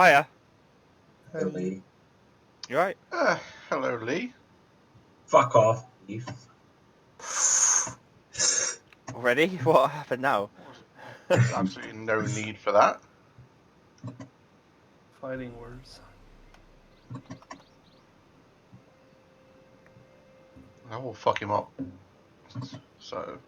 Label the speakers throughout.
Speaker 1: Hiya.
Speaker 2: Hey, Lee.
Speaker 1: You right?
Speaker 3: Hello, Lee.
Speaker 2: Fuck off, Eve.
Speaker 1: Already? What happened now?
Speaker 3: There's absolutely no need for that.
Speaker 4: Fighting words.
Speaker 3: I will fuck him up. So,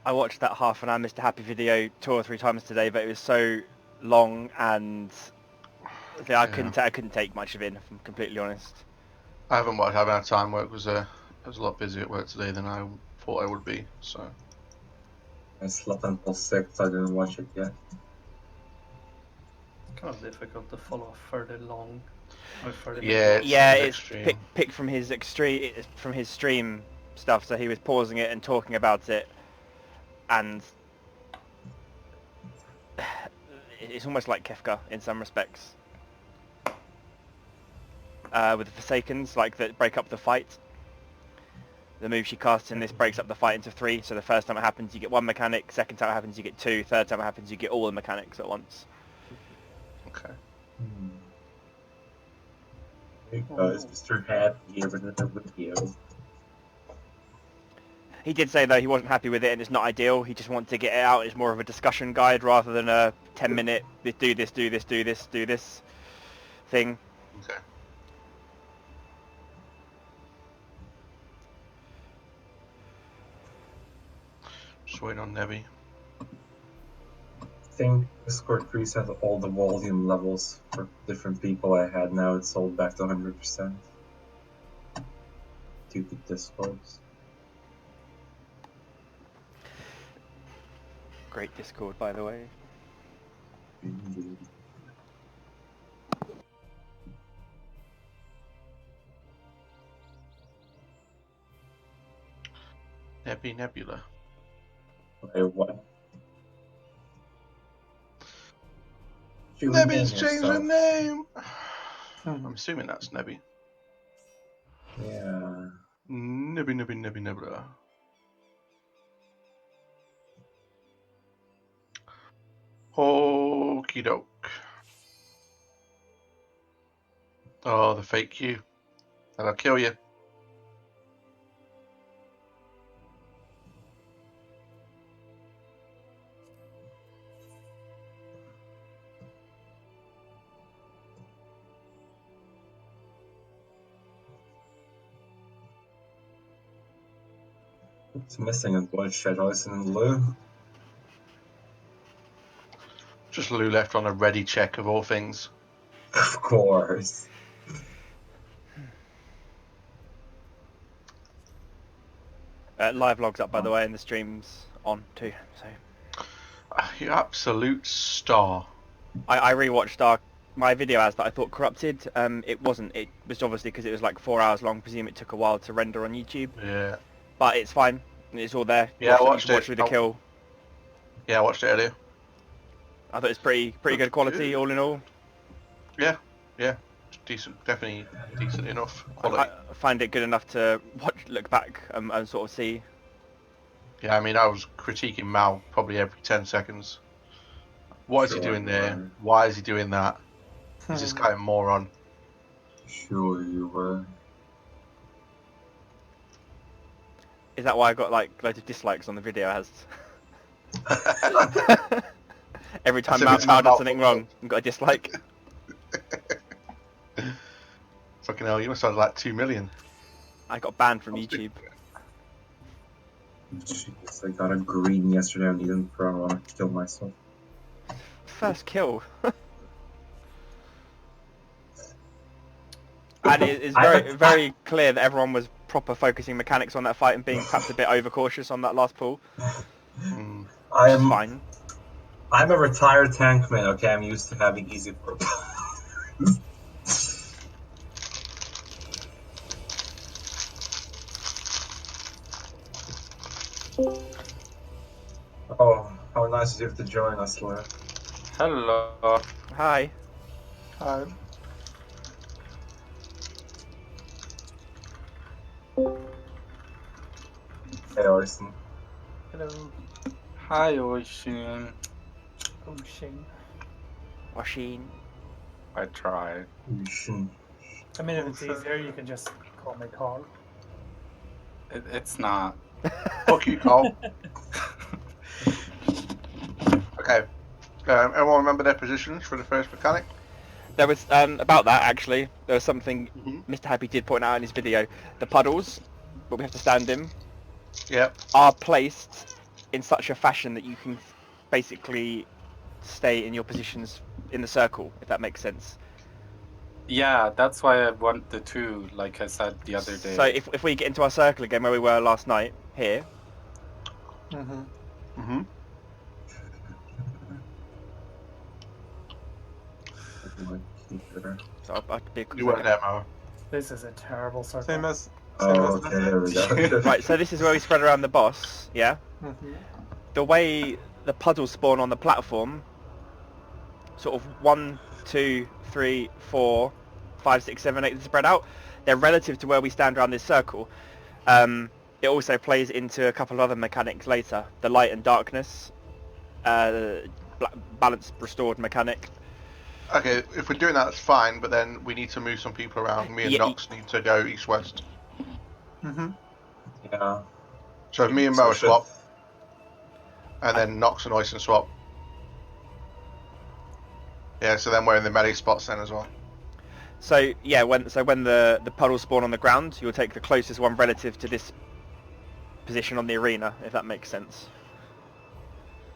Speaker 1: I watched that half an hour Mr. Happy video 2 or 3 times today, but it was so long and I couldn't take much of it, if I'm completely honest.
Speaker 3: I haven't had time. Work was I was a lot busier at work today than I thought I would be. So,
Speaker 2: I slept until 6, I didn't watch it yet.
Speaker 4: It's kind of difficult to follow further long. Or further
Speaker 3: Yeah,
Speaker 1: Yeah,
Speaker 3: it's
Speaker 1: it's picked from his stream stuff, so he was pausing it and talking about it, and it's almost like Kefka in some respects. With the Forsakens, like that break up the fight. The move she casts in this breaks up the fight into 3, so the first time it happens you get 1 mechanic, second time it happens you get 2, third time it happens you get all the mechanics at once.
Speaker 3: Okay.
Speaker 2: Because Mr. Happy gave it a video.
Speaker 1: He did say though he wasn't happy with it and it's not ideal, he just wanted to get it out as more of a discussion guide rather than a 10-minute do this thing.
Speaker 3: Okay. Just waiting on Nebby.
Speaker 2: I think Discord preset all the volume levels for different people I had. Now it's sold back to 100%. Stupid Discords.
Speaker 1: Great Discord, by the way.
Speaker 3: Nebula.
Speaker 2: Okay, what?
Speaker 3: Nebby's changed her name! I'm assuming that's Nebby.
Speaker 2: Yeah.
Speaker 3: Nebula. Okie doke. Oh, the fake Q. That'll kill you.
Speaker 2: It's missing a voice chat, Alison and Lou.
Speaker 3: Just Lou left on a ready check of all things.
Speaker 2: Of course.
Speaker 1: Live logs up by the way and the stream's on too, so.
Speaker 3: You absolute star.
Speaker 1: I rewatched my video as that I thought corrupted. It wasn't. It was obviously because it was like 4 hours long. Presume it took a while to render on YouTube.
Speaker 3: Yeah.
Speaker 1: But it's fine. It's all there.
Speaker 3: Yeah, I watched it.
Speaker 1: Watch through the kill.
Speaker 3: Yeah, I watched it earlier.
Speaker 1: I thought it's pretty good quality all in all.
Speaker 3: Yeah. Decent, definitely decent enough quality.
Speaker 1: I find it good enough to look back and sort of see.
Speaker 3: Yeah, I mean, I was critiquing Mal probably every 10 seconds. What is he doing there? Why is he doing that? Is this guy a moron?
Speaker 2: Sure you were.
Speaker 1: Is that why I got like loads of dislikes on the video? As every time Mal does something wrong, I've got a dislike.
Speaker 3: Fucking hell, you must have like 2 million.
Speaker 1: I got banned from YouTube.
Speaker 2: Jeez, I got a green yesterday on Eden Pro. I want to kill myself.
Speaker 1: First kill. And it is very clear that everyone was proper focusing mechanics on that fight and being perhaps a bit overcautious on that last pull.
Speaker 2: I am
Speaker 1: fine.
Speaker 2: I'm a retired tankman, okay? I'm used to having easy work. Oh, how nice of you to join us, Leah.
Speaker 5: Hello.
Speaker 1: Hi.
Speaker 6: Hi.
Speaker 2: Hey, Orson.
Speaker 6: Hello.
Speaker 5: Hi, Ocean.
Speaker 6: Ocean.
Speaker 1: Washing.
Speaker 5: I tried.
Speaker 6: I mean, if it's easier, you can just call me Carl.
Speaker 5: It's not.
Speaker 3: Fuck you, Cole. Okay. Everyone remember their positions for the first mechanic?
Speaker 1: There was about that actually. There was something
Speaker 3: Mm-hmm.
Speaker 1: Mr. Happy did point out in his video. The puddles, but we have to stand in,
Speaker 3: Yep.
Speaker 1: are placed in such a fashion that you can basically stay in your positions in the circle, if that makes sense.
Speaker 5: Yeah, that's why I want the two, like I said the other day.
Speaker 1: So if we get into our circle again where we were last night, here,
Speaker 6: Mm-hmm.
Speaker 3: Mm-hmm.
Speaker 1: so I'll be a quick
Speaker 3: You weren't
Speaker 1: second.
Speaker 3: there, Mara.
Speaker 6: This is a terrible circle.
Speaker 2: Same
Speaker 6: as
Speaker 2: Oh, okay, there we go.
Speaker 1: Right, so this is where we spread around the boss, yeah?
Speaker 6: Mm-hmm.
Speaker 1: The way the puddles spawn on the platform, sort of 1, 2, 3, 4, 5, 6, 7, 8 spread out, they're relative to where we stand around this circle. It also plays into a couple of other mechanics later. The light and darkness, balance restored mechanic.
Speaker 3: Okay, if we're doing that, that's fine, but then we need to move some people around. Me and
Speaker 1: Yeah,
Speaker 3: Nox need to go east-west.
Speaker 6: Mm-hmm.
Speaker 2: Yeah.
Speaker 3: So if me and
Speaker 2: So
Speaker 3: Moa
Speaker 2: should-
Speaker 3: swap, and then Nox and Oyson swap. Yeah, so then we're in the melee spots then as well.
Speaker 1: So yeah, when the puddles spawn on the ground, you'll take the closest one relative to this position on the arena, if that makes sense.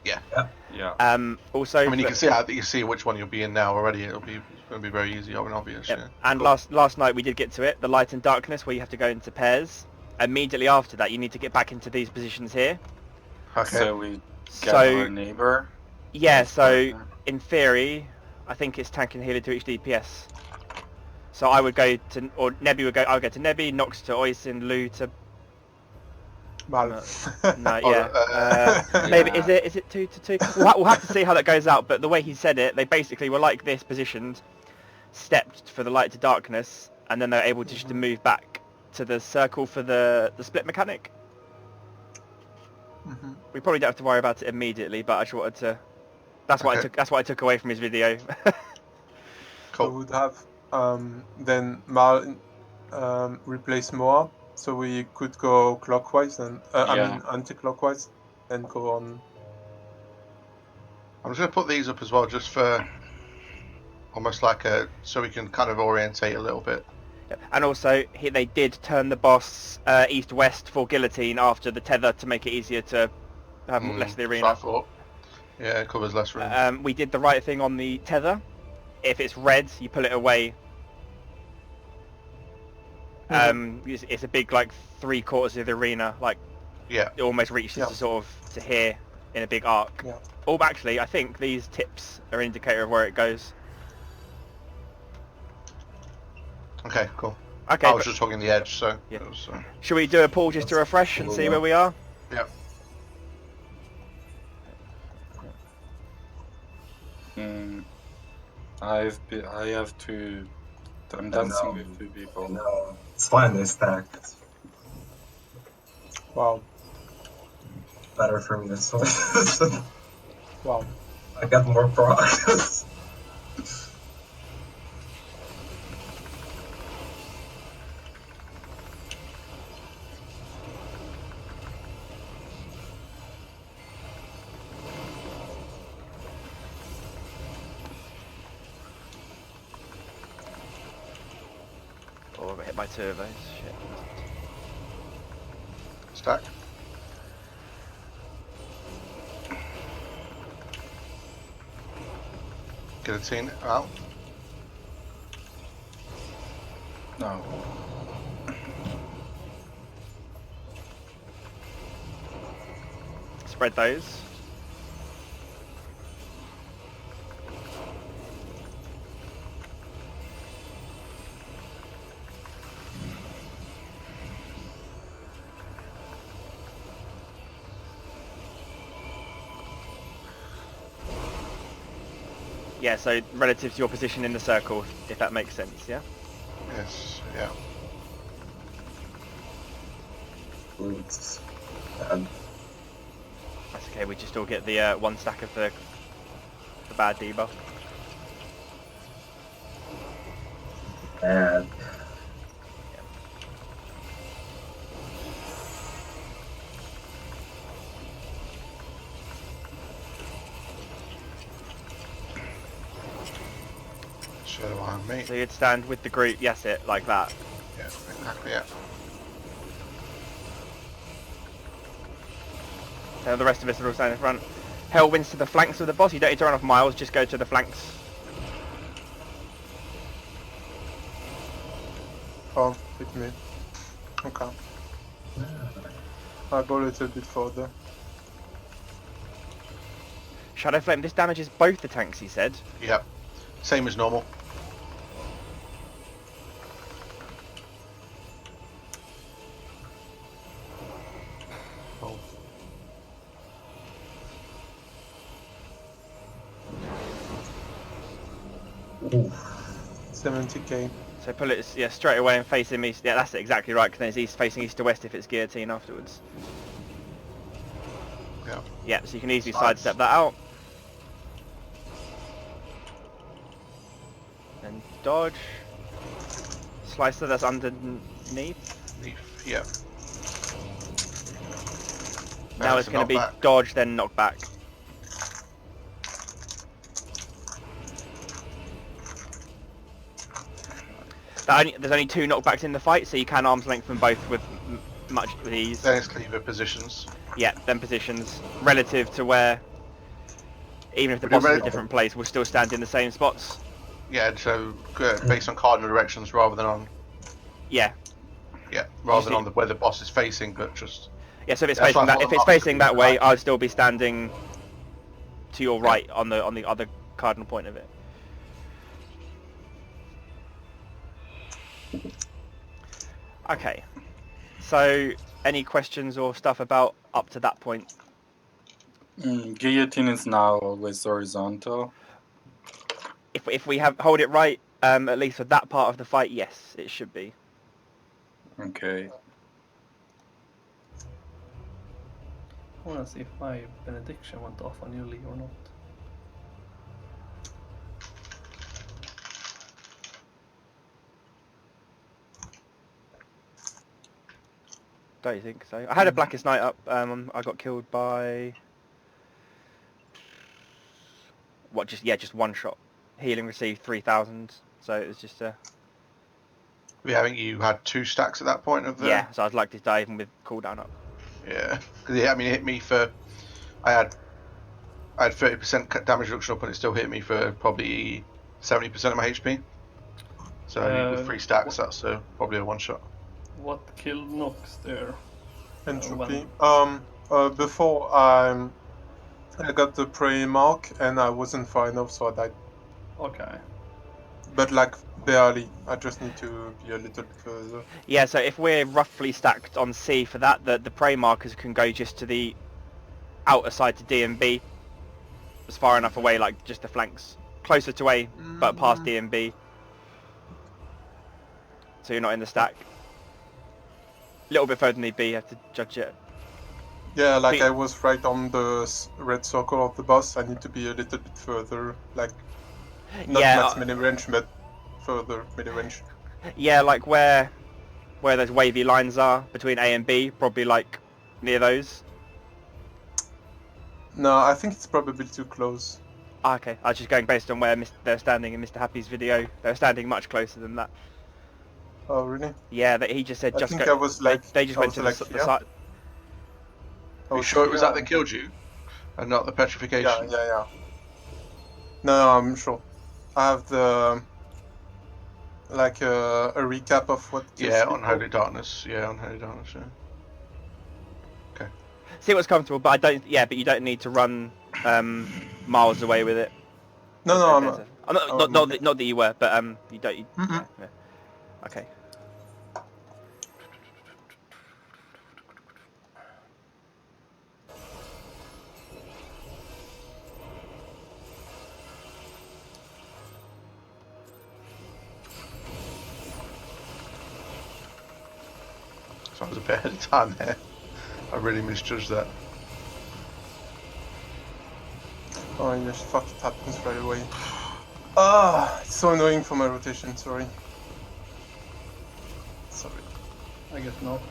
Speaker 5: Yeah.
Speaker 1: Also,
Speaker 3: I mean, you can see which one you'll be in now already. It's going to be very easy, obvious.
Speaker 1: Yep.
Speaker 3: Yeah.
Speaker 1: And
Speaker 3: Cool.
Speaker 1: last night we did get to it, the light and darkness, where you have to go into pairs. Immediately after that, you need to get back into these positions here.
Speaker 3: Okay.
Speaker 5: So we get
Speaker 1: So
Speaker 5: our neighbor.
Speaker 1: yeah,
Speaker 5: as
Speaker 1: so
Speaker 5: partner.
Speaker 1: in theory, I think it's tank and healer to each DPS. So I would go to, or Nebby would go. I would go to Nebby, Nox to Oysin, Lou to.
Speaker 6: Mal.
Speaker 1: No,
Speaker 3: Oh,
Speaker 1: yeah. Maybe
Speaker 5: Yeah.
Speaker 1: is it 2 to 2? We'll have to see how that goes out. But the way he said it, they basically were like this positioned, stepped for the light to darkness, and then they're able to just to move back to the circle for the split mechanic.
Speaker 6: Mm-hmm.
Speaker 1: We probably don't have to worry about it immediately, but I just wanted to. That's what I
Speaker 3: Okay.
Speaker 1: took. That's what I took away from his video.
Speaker 6: So
Speaker 3: Cool.
Speaker 6: would have then Mal replace Moa, so we could go clockwise and I
Speaker 5: Yeah.
Speaker 6: mean anti-clockwise and go on.
Speaker 3: I'm just going to put these up as well, just for almost like so we can kind of orientate a little bit.
Speaker 1: And also, they did turn the boss east-west for guillotine after the tether to make it easier to have less of the
Speaker 3: So I
Speaker 1: arena.
Speaker 3: thought, yeah, it covers less room.
Speaker 1: We did the right thing on the tether. If it's red, you pull it away. It's a big, like, 3/4 of the arena. Like,
Speaker 3: Yeah.
Speaker 1: it almost reaches to sort of to here in a big arc.
Speaker 6: Yeah.
Speaker 1: Oh, actually, I think these tips are an indicator of where it goes.
Speaker 3: Okay, cool.
Speaker 1: Okay,
Speaker 3: I was just talking the edge, so.
Speaker 1: Yeah.
Speaker 3: It was,
Speaker 1: should we do a pull just to refresh and see where we are?
Speaker 3: yeah.
Speaker 5: I have to. I'm dancing with two people.
Speaker 2: No, it's fine, they stack. It's
Speaker 6: Wow.
Speaker 2: better for me this way.
Speaker 6: Wow.
Speaker 2: I got more progress.
Speaker 1: Oh, I got hit by 2 of those. Shit.
Speaker 3: Stack. Guillotine out.
Speaker 5: No.
Speaker 1: Spread those. Yeah, so relative to your position in the circle, if that makes sense, yeah?
Speaker 3: Yes, yeah.
Speaker 2: Ooh, it's bad.
Speaker 1: That's okay, we just all get the 1 stack of the bad debuff.
Speaker 2: Bad.
Speaker 3: Shadow behind me.
Speaker 1: So you'd stand with the group, yes it, like that.
Speaker 3: Yeah, exactly, yeah.
Speaker 1: So the rest of us are all standing in front. Hell wins to the flanks of the boss, you don't need to run off miles, just go to the flanks.
Speaker 6: Oh, hit me. Okay. I go a little bit further.
Speaker 1: Shadow Flame, this damages both the tanks, he said.
Speaker 3: Yep. Same as normal. Oh.
Speaker 2: Ooh.
Speaker 6: 70k.
Speaker 1: So pull it straight away and face him east. Yeah, that's it, exactly right, because then it's east, facing east to west if it's guillotine afterwards.
Speaker 3: Yeah.
Speaker 1: Yeah, so you can easily
Speaker 3: Nice.
Speaker 1: sidestep that out. And dodge. Slicer, that's underneath.
Speaker 3: Leaf, yeah.
Speaker 1: Now it's going to be
Speaker 3: knockback.
Speaker 1: dodge, then knock back. There's only 2 knockbacks in the fight, so you can arm's length them both with much ease.
Speaker 3: Then it's cleaver positions.
Speaker 1: Yeah, then positions relative to where, even if the
Speaker 3: Would you
Speaker 1: boss is a
Speaker 3: rate-
Speaker 1: different place, we'll still stand in the same spots.
Speaker 3: Yeah, so based on cardinal directions rather than on
Speaker 1: Yeah,
Speaker 3: rather than
Speaker 1: see-
Speaker 3: on where the boss is facing, but just
Speaker 1: yeah. So if it's
Speaker 3: That's
Speaker 1: facing
Speaker 3: why I
Speaker 1: that,
Speaker 3: thought
Speaker 1: if
Speaker 3: the
Speaker 1: it's
Speaker 3: box
Speaker 1: facing
Speaker 3: would be
Speaker 1: that way,
Speaker 3: right.
Speaker 1: I'll still be standing to your right on the other cardinal point of it. Okay. So, any questions or stuff about up to that point?
Speaker 5: Guillotine is now always horizontal.
Speaker 1: If we hold it right, at least for that part of the fight, yes, it should be.
Speaker 5: Okay.
Speaker 4: I wanna see if my benediction went off on you, Lee, or not.
Speaker 1: Don't you think so? I had a Blackest Night up. I got killed by just 1 shot. Healing received 3,000, so it was just a
Speaker 3: I think you had 2 stacks at that point of the
Speaker 1: yeah. So I'd like to die even with cooldown up.
Speaker 3: Yeah, because it hit me for I had 30% damage reduction up, and it still hit me for probably 70% of my HP. So with 3 stacks, that's probably a 1 shot.
Speaker 4: What killed Nox there?
Speaker 6: Entropy. Before I got the prey mark and I wasn't far enough, so I died.
Speaker 4: Okay.
Speaker 6: But like barely. I just need to be a little bit further.
Speaker 1: Yeah, so if we're roughly stacked on C for that, the prey markers can go just to the outer side to D and B. As far enough away, like just the flanks. Closer to A, but past D and B. So you're not in the stack. A little bit further than B, you have to judge it.
Speaker 6: Yeah, like
Speaker 1: But-
Speaker 6: I was right on the red circle of the boss. I need to be a little bit further, like not
Speaker 1: Yeah,
Speaker 6: max mini range, but further mini range.
Speaker 1: yeah, like where those wavy lines are between A and B, probably like near those.
Speaker 6: No, I think it's probably too close.
Speaker 1: Ah, okay, I was just going based on where they're standing in Mr. Happy's video. They're standing much closer than that.
Speaker 6: Oh, really?
Speaker 1: Yeah, he just said
Speaker 6: I
Speaker 1: just
Speaker 6: think
Speaker 1: go.
Speaker 6: I was like
Speaker 1: they just
Speaker 6: I
Speaker 1: went
Speaker 6: was
Speaker 1: to
Speaker 6: like
Speaker 1: the
Speaker 6: here.
Speaker 1: side.
Speaker 6: I
Speaker 3: Are you
Speaker 6: was
Speaker 3: sure it was
Speaker 6: here
Speaker 3: that that killed you, and not the petrification?
Speaker 6: Yeah. No, I'm sure. I have the like a recap of what. kills
Speaker 3: Yeah,
Speaker 6: people.
Speaker 3: Unholy Darkness. Yeah, Unholy Darkness. Yeah.
Speaker 1: See what's comfortable, but I don't. Yeah, but you don't need to run miles away with it.
Speaker 6: No,
Speaker 1: I'm
Speaker 6: I'm
Speaker 1: not that you were, but you don't.
Speaker 6: Mm-mm.
Speaker 1: Yeah. Okay.
Speaker 3: So I was a bit ahead of time there. I really misjudged that.
Speaker 6: Oh, yes, fuck, it happens right away. Ah, it's so annoying for my rotation, sorry. Sorry.
Speaker 4: I get Nox.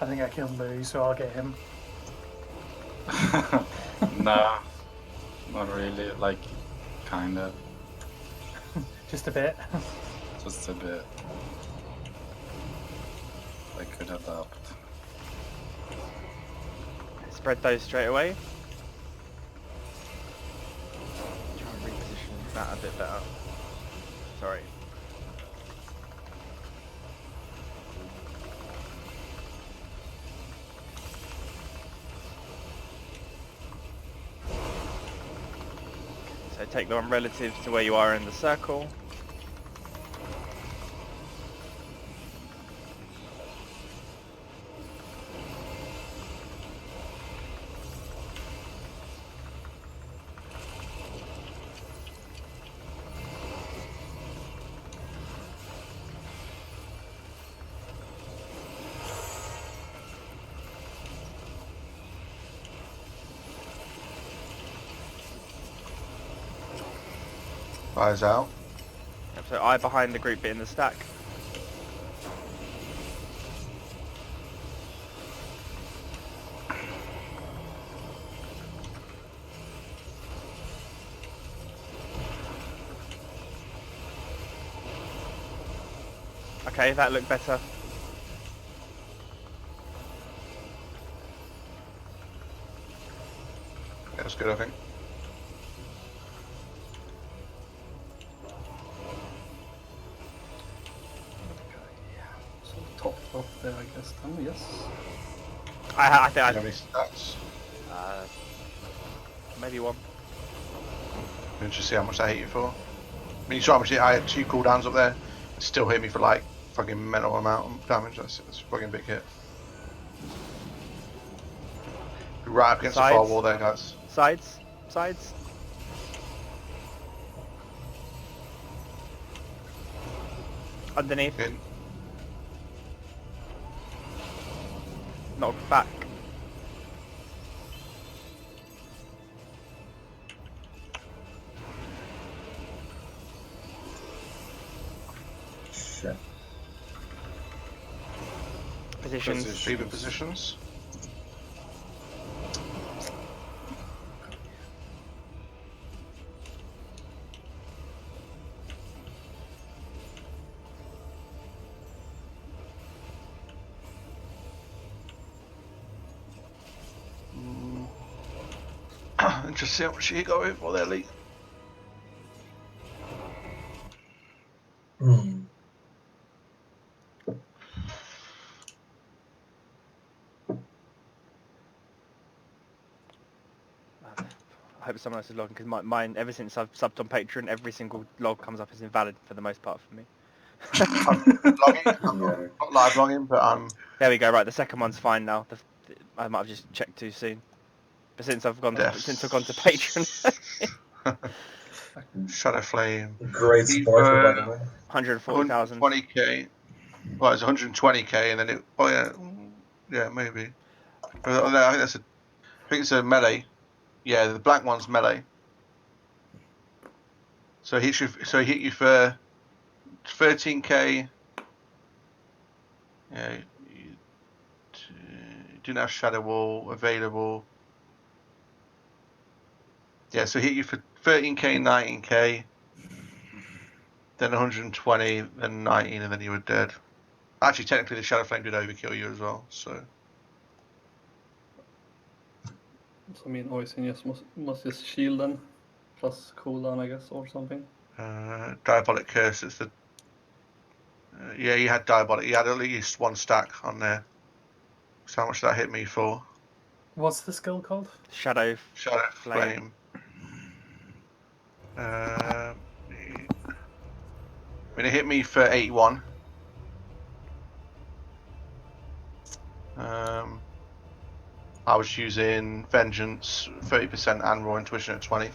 Speaker 7: I think I killed Lou, so I'll get him.
Speaker 5: No, not really. Like, kind of.
Speaker 7: Just a bit.
Speaker 5: Just a bit. I could adapt.
Speaker 1: Spread those straight away. Try and reposition that a bit better. Sorry. So take the one relative to where you are in the circle.
Speaker 3: Fire's out.
Speaker 1: Yep, so eye behind the group bit in the stack. Okay, that looked better.
Speaker 3: Yeah, that's good, I think.
Speaker 4: So top up there, I guess. Oh, yes.
Speaker 1: I think
Speaker 3: How many stats?
Speaker 1: maybe one.
Speaker 3: Let me just see how much I hit you for. I mean, you saw how much I had 2 cooldowns up there. It still hit me for like fucking mental amount of damage. That's a fucking big hit. Right up against the
Speaker 1: Sides.
Speaker 3: firewall there, guys.
Speaker 1: Sides, sides. Underneath,
Speaker 3: In.
Speaker 1: knock back.
Speaker 2: Shit.
Speaker 1: Positions.
Speaker 3: Fever positions. And just see how much you got in for their lead.
Speaker 2: Hmm.
Speaker 1: I hope someone else is logging because mine, ever since I've subbed on Patreon, every single log comes up as invalid for the most part for me.
Speaker 3: Logging. I'm
Speaker 2: Yeah.
Speaker 3: not live logging, but
Speaker 1: There we go. Right, the second one's fine now. I might have just checked too soon. But since I've gone,
Speaker 3: Yes.
Speaker 1: since I've gone to Patreon,
Speaker 3: Shadow Flame.
Speaker 2: Great spoiler, by the way.
Speaker 1: 140,000.
Speaker 3: 120k. Well, it's 120k, and then it. Oh yeah, maybe. No, I think that's a. I think it's a melee. Yeah, the black one's melee. So he hit you for 13k. Yeah, you didn't have Shadow Wall available. Yeah, so he hit you for 13k, 19k, then 120, then 19, and then you were dead. Actually, technically, the Shadow Flame did overkill you as well. So
Speaker 4: I mean, Oisin just must just shield then. Plus cooldown, I guess, or something.
Speaker 3: Diabolic Curse is the. Yeah, you had Diabolic. You had at least one stack on there. So how much did that hit me for?
Speaker 7: What's the skill called?
Speaker 1: Shadow
Speaker 3: Shadow
Speaker 1: Flame.
Speaker 3: Flame. I mean, it hit me for 81. I was using Vengeance 30% and Raw Intuition at 20.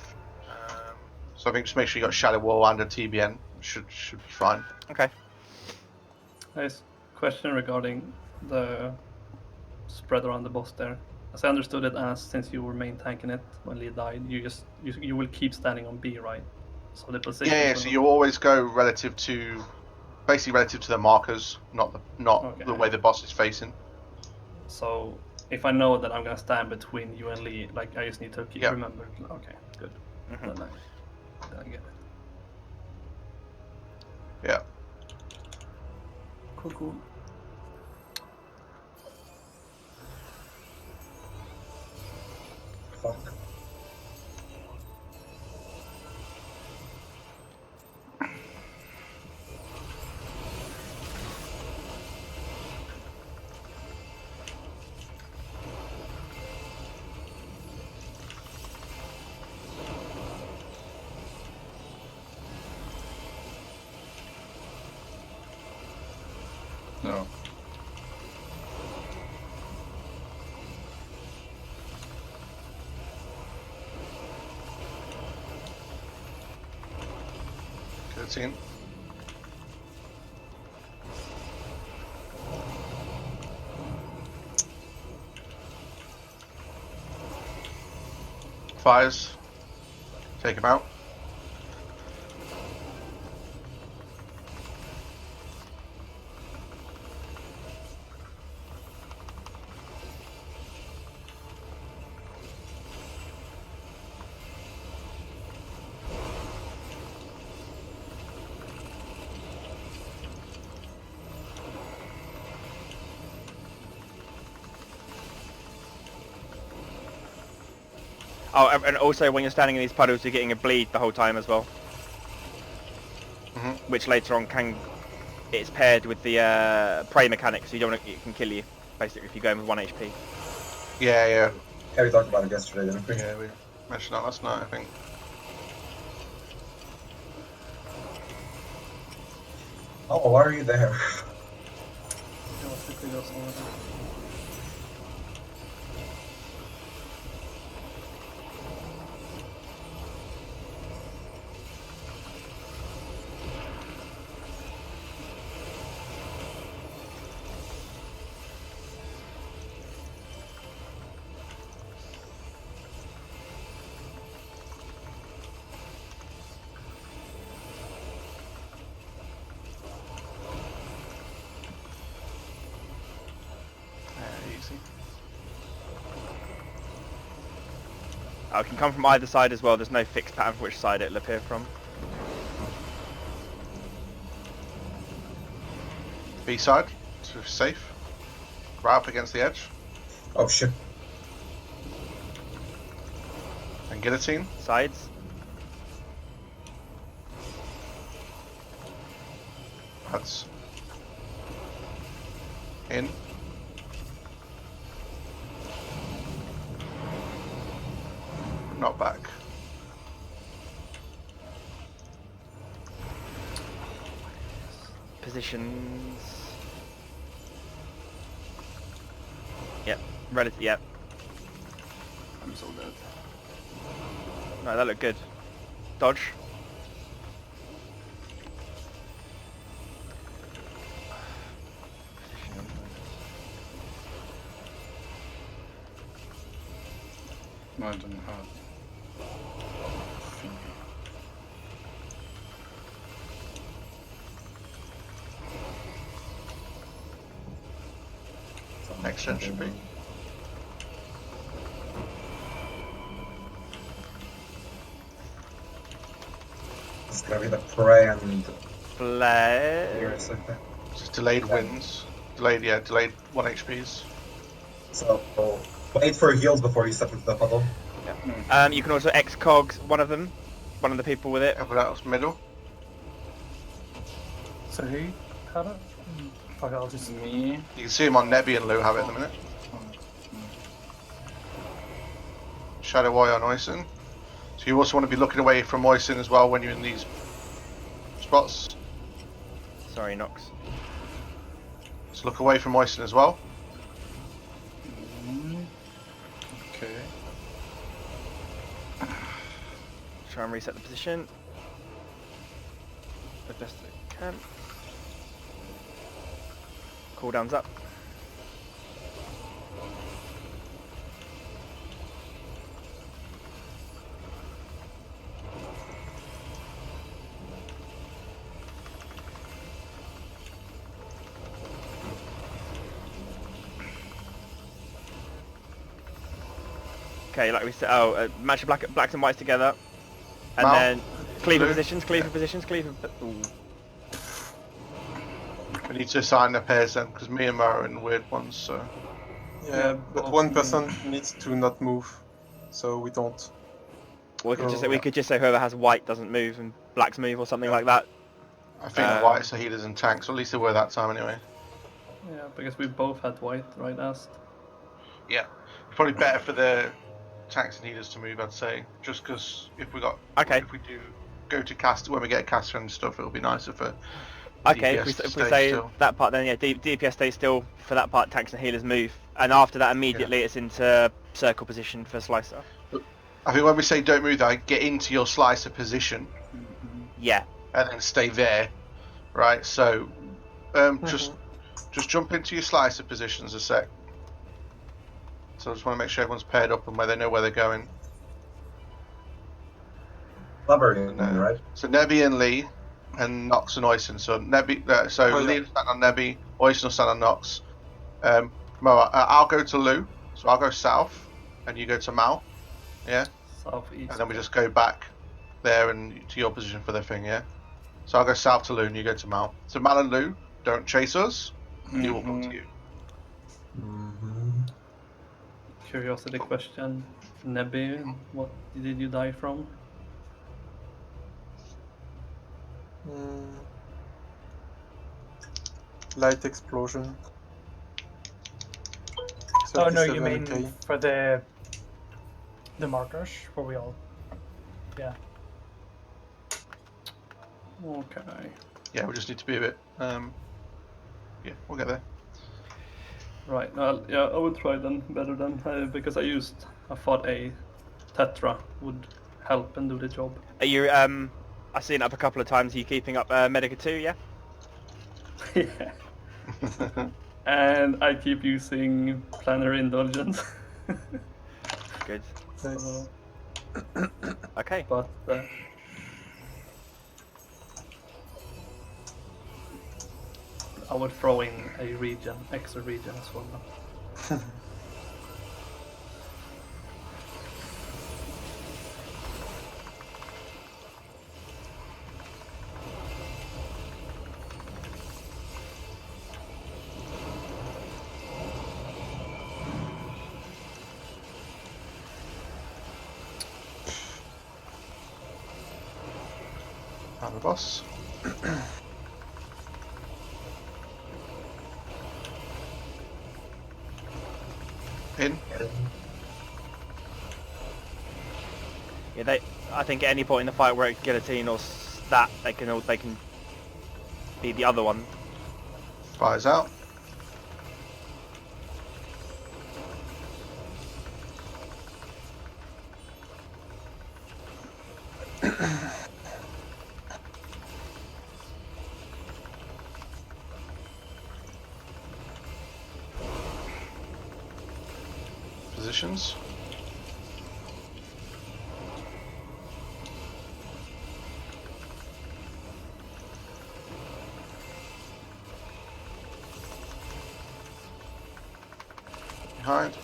Speaker 3: So I think just make sure you got Shadow Wall and a TBN. Should be fine.
Speaker 1: Okay.
Speaker 4: Nice. question regarding the spread around the boss there. As I understood it, as since you were main tanking it when Lee died, you will keep standing on B, right? So the position.
Speaker 3: Yeah, so you always go relative to, basically relative to the markers, not
Speaker 4: Okay.
Speaker 3: the way the boss is facing.
Speaker 4: So if I know that I'm gonna stand between you and Lee, like I just need to keep remember. Okay, good.
Speaker 1: Mhm.
Speaker 4: Then I get it.
Speaker 3: Yeah.
Speaker 4: Cool.
Speaker 2: Fuck.
Speaker 5: No.
Speaker 3: Good scene. Fires. Take him out.
Speaker 1: Oh, and also when you're standing in these puddles, you're getting a bleed the whole time as well.
Speaker 3: Mhm.
Speaker 1: Which later on it's paired with the prey mechanic, so it can kill you, basically, if you go in with 1 HP.
Speaker 3: Yeah.
Speaker 2: Yeah, we talked about it yesterday, didn't we?
Speaker 3: Yeah, we mentioned that last night, I think.
Speaker 2: Oh, why are you there?
Speaker 3: Easy.
Speaker 1: Oh, it can come from either side as well. There's no fixed pattern for which side it'll appear from.
Speaker 3: B side, so safe. Right up against the edge.
Speaker 2: Oh shit.
Speaker 3: And guillotine.
Speaker 1: Sides.
Speaker 3: That's in. Not back.
Speaker 1: Positions. Yep. Relative. Yep.
Speaker 4: I'm so dead.
Speaker 1: No, that looked good. Dodge.
Speaker 5: No, I don't have.
Speaker 3: Next gen should be.
Speaker 2: It's gonna be the prey and
Speaker 1: Play.
Speaker 2: ears, I think.
Speaker 3: Just delayed wins. Delayed 1 HPs.
Speaker 2: So wait for heals before you step into the puddle.
Speaker 1: You can also X-Cogs one of them. One of the people with it.
Speaker 3: Cover that was middle.
Speaker 7: So who had it? Fuck, I'll just...
Speaker 5: Me.
Speaker 3: You can see him on Nebby and Lou have it in a minute. Shadow Eye on Oisin. So you also want to be looking away from Oisin as well when you're in these spots.
Speaker 1: Sorry, Nox.
Speaker 3: So look away from Oisin as well.
Speaker 5: Okay.
Speaker 1: Try and reset the position. The best I can. Cooldown's up. Okay, like we said, match the blacks and whites together, and
Speaker 3: Mount.
Speaker 1: then cleaver
Speaker 3: Blue.
Speaker 1: positions, cleaver positions, cleaver. Ooh.
Speaker 3: We need to assign the pairs then, because me and Mo are in weird ones, so...
Speaker 6: Yeah, but
Speaker 4: both
Speaker 6: one
Speaker 4: me-
Speaker 6: person needs to not move, so we don't.
Speaker 1: Or we could just say,
Speaker 6: Oh,
Speaker 1: we could just say whoever has white doesn't move and blacks move or something like that.
Speaker 3: I think the
Speaker 1: Um,
Speaker 3: whites are healers and tanks, or at least they were that time anyway.
Speaker 4: Yeah, because we both had white, right, Ast?
Speaker 3: Yeah. It's probably better for the tanks and healers to move, I'd say. Just because if we got...
Speaker 1: Okay.
Speaker 3: If we do go to cast, when we get a caster and stuff, it'll be nicer for...
Speaker 1: Okay,
Speaker 3: DPS
Speaker 1: if we
Speaker 3: to
Speaker 1: say
Speaker 3: stay still.
Speaker 1: that part, then yeah, DPS stays still for that part. Tanks and healers move, and after that, immediately it's into circle position for slicer.
Speaker 3: I think when we say don't move, though, get into your slicer position
Speaker 1: Yeah.
Speaker 3: and then stay there, right? So, just jump into your slicer positions a sec. So I just want to make sure everyone's paired up and where they know where they're going.
Speaker 2: Collaborating,
Speaker 3: No.
Speaker 2: right?
Speaker 3: So Nebby and Lee, and Nox and Oyson. So Nebby,
Speaker 6: Oh,
Speaker 3: Lee
Speaker 6: yeah.
Speaker 3: will stand on Nebby, Oyson will stand on Nox. Mo, I'll go to Lou, so I'll go south, and you go to Mal, yeah,
Speaker 4: Southeast.
Speaker 3: and then we just go back there and to your position for the thing, yeah. So I'll go south to Lou, and you go to Mal. So Mal and Lou, don't chase us. We will come to you.
Speaker 2: Mm-hmm.
Speaker 4: Curiosity question. Nebby, what did you die from?
Speaker 6: Light explosion.
Speaker 7: Oh no, you mean
Speaker 6: 37K.
Speaker 7: for the markers where we all. Yeah.
Speaker 4: Okay.
Speaker 3: Yeah, we just need to be a bit. Yeah, we'll get there.
Speaker 4: Right. Well, yeah, I would try then better than because I thought a Tetra would help and do the job.
Speaker 1: Are you? I've seen it up a couple of times. Are you keeping up Medica 2? Yeah.
Speaker 4: Yeah. And I keep using Planetary Indulgence.
Speaker 1: Good.
Speaker 6: Nice.
Speaker 1: Okay.
Speaker 4: But I would throw in a region, extra region as well. Now.
Speaker 3: I'm a boss. In.
Speaker 1: Yeah, I think at any point in the fight where it's guillotine or stat, they can be the other one.
Speaker 3: Fires out. Positions. Behind.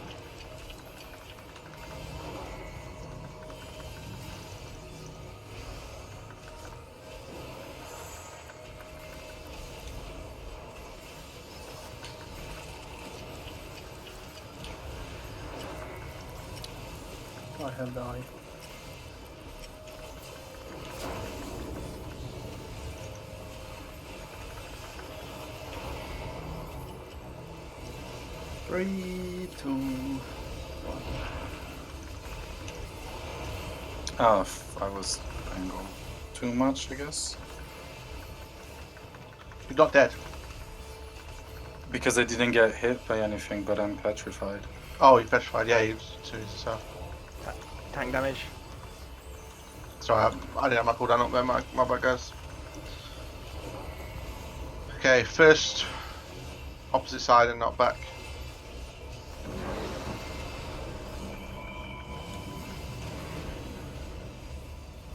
Speaker 4: I have died. Three, two, one.
Speaker 5: I was angled too much, I guess.
Speaker 3: You're not dead.
Speaker 5: Because I didn't get hit by anything, but I'm petrified.
Speaker 3: Oh, you're petrified. Yeah, you to yourself.
Speaker 1: Tank damage.
Speaker 3: Sorry, I didn't have my cooldown up there. My bad, guys. Okay, first opposite side and not back.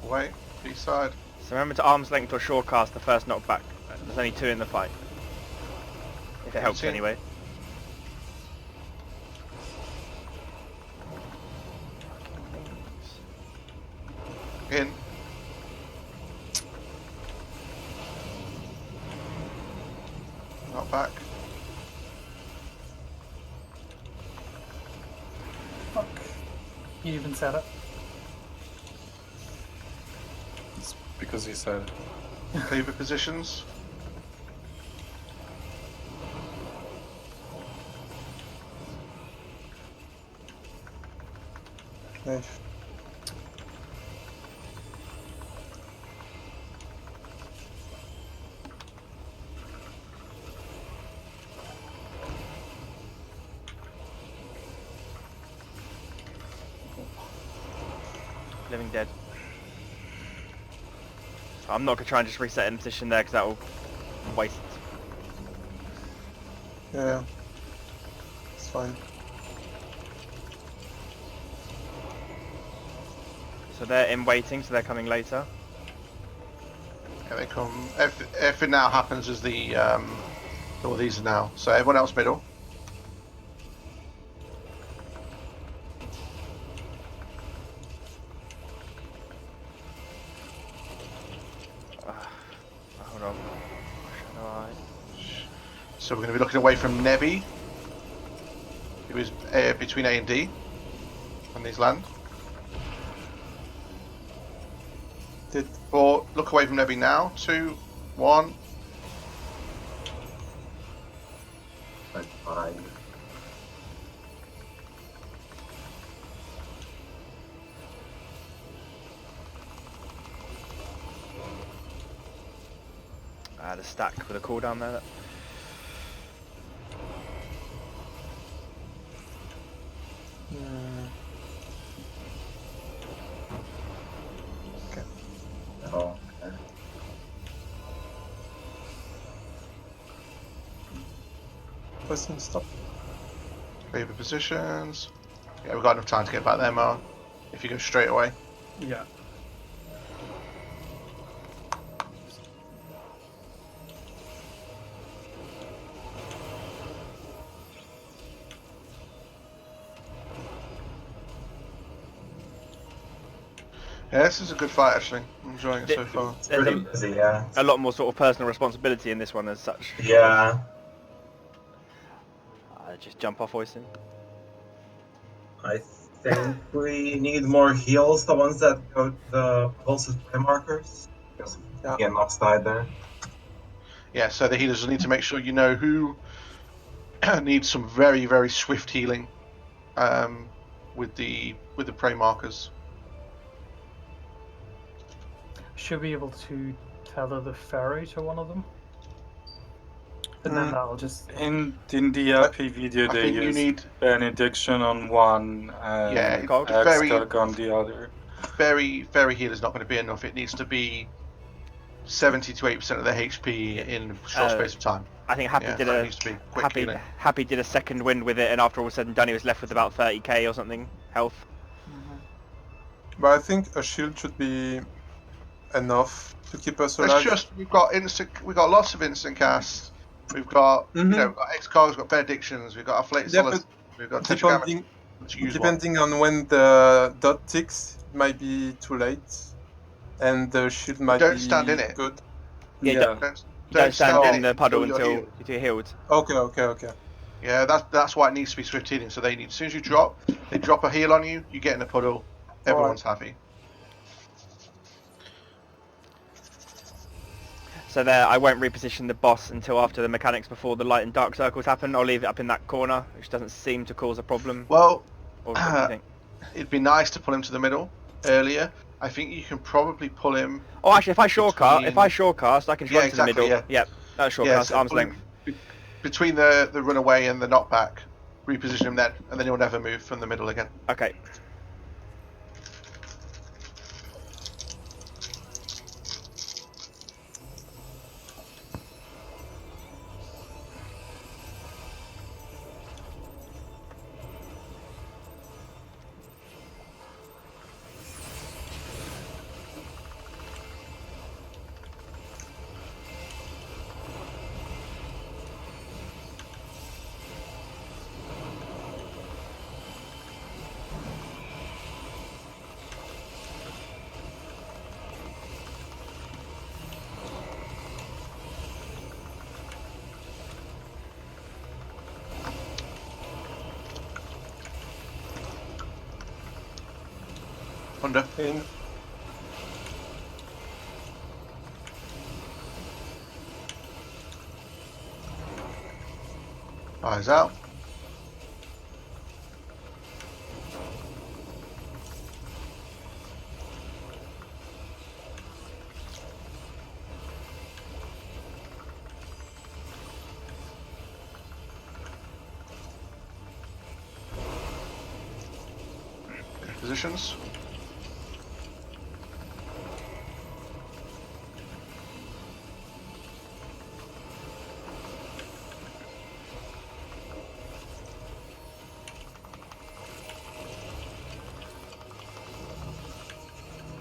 Speaker 3: Wait, B side.
Speaker 1: So remember to arm's length or shore cast the first knockback. There's only 2 in the fight. If it helps
Speaker 3: see.
Speaker 1: anyway.
Speaker 3: In. Not back.
Speaker 7: Fuck. You even said it.
Speaker 5: It's because he said.
Speaker 3: Cleaver positions.
Speaker 6: Nice.
Speaker 1: Living dead. I'm not going to try and just reset in position there because that will waste.
Speaker 6: Yeah. It's fine.
Speaker 1: So they're in waiting, so they're coming later.
Speaker 3: Yeah, they come. Everything now happens as the all these are now. So everyone else middle.
Speaker 1: Hold on. Alright.
Speaker 3: So we're going to be looking away from Nebby, who is between A and D on these land. Or look away from Nebby now. 2, 1.
Speaker 2: Like 5.
Speaker 1: I had a stack with a cooldown there.
Speaker 2: Oh, okay.
Speaker 6: Pressing stop.
Speaker 3: Cleaver positions. Yeah, we've got enough time to get back there, Mar. If you go straight away.
Speaker 4: Yeah.
Speaker 3: Yeah, this is a good fight actually. I'm enjoying it so far.
Speaker 2: It's
Speaker 1: There's
Speaker 2: pretty busy, yeah.
Speaker 1: a lot more sort of personal responsibility in this one as such.
Speaker 2: Yeah.
Speaker 1: Just jump off hoisting.
Speaker 2: I think we need more heals, the ones that go to the pulses prey markers. Because
Speaker 6: Yeah.
Speaker 2: again, Nox died there.
Speaker 3: Yeah, so the healers will need to make sure you know who needs some very, very swift healing with the prey markers.
Speaker 7: Should be able to tether the ferry to one of them. And then that'll just...
Speaker 5: In the RP video,
Speaker 3: I
Speaker 5: they
Speaker 3: think you
Speaker 5: use
Speaker 3: need
Speaker 5: benediction on one
Speaker 3: Yeah,
Speaker 5: and
Speaker 3: it's very-
Speaker 5: X-Tug on the other.
Speaker 3: very healer's not going to be enough. It needs to be 70 to 80% of their HP in a short space of time.
Speaker 1: I think Happy
Speaker 3: Yeah,
Speaker 1: did
Speaker 3: so it
Speaker 1: a
Speaker 3: needs to be quick healing.
Speaker 1: Happy did a second wind with it, and after all was said and done, he was left with about 30k or something health.
Speaker 6: But I think a shield should be enough to keep us alive.
Speaker 3: It's just we've got lots of instant casts. We've got we've got X-Cogs, we've got benedictions, we've got afflicted
Speaker 6: Yeah,
Speaker 3: solids,
Speaker 6: but
Speaker 3: we've got tetragrammaton.
Speaker 6: depending on when the dot ticks, it might be too late, and the shield might
Speaker 3: Don't
Speaker 6: be
Speaker 3: stand in it.
Speaker 6: good.
Speaker 1: Yeah,
Speaker 5: Yeah.
Speaker 1: Don't stand in
Speaker 3: it
Speaker 1: the puddle
Speaker 3: you're
Speaker 1: until
Speaker 3: healed.
Speaker 1: you're healed.
Speaker 6: Okay.
Speaker 3: Yeah, that's why it needs to be swift healing. So they need, as soon as you drop, they drop a heal on you, you get in a puddle, everyone's happy.
Speaker 1: So there, I won't reposition the boss until after the mechanics before the light and dark circles happen. I'll leave it up in that corner, which doesn't seem to cause a problem.
Speaker 3: Well,
Speaker 1: Or what do you think?
Speaker 3: it'd be nice to pull him to the middle earlier. I think you can probably pull him.
Speaker 1: Oh, actually, if I shortcast, I can
Speaker 3: Yeah,
Speaker 1: run
Speaker 3: exactly,
Speaker 1: to the middle.
Speaker 3: yeah.
Speaker 1: Yep, that's shortcast,
Speaker 3: Yeah, so
Speaker 1: arm's
Speaker 3: pull him
Speaker 1: length.
Speaker 3: between the runaway and the knockback, reposition him then, and then he'll never move from the middle again.
Speaker 1: Okay.
Speaker 3: Under.
Speaker 6: In.
Speaker 3: Eyes out. Positions.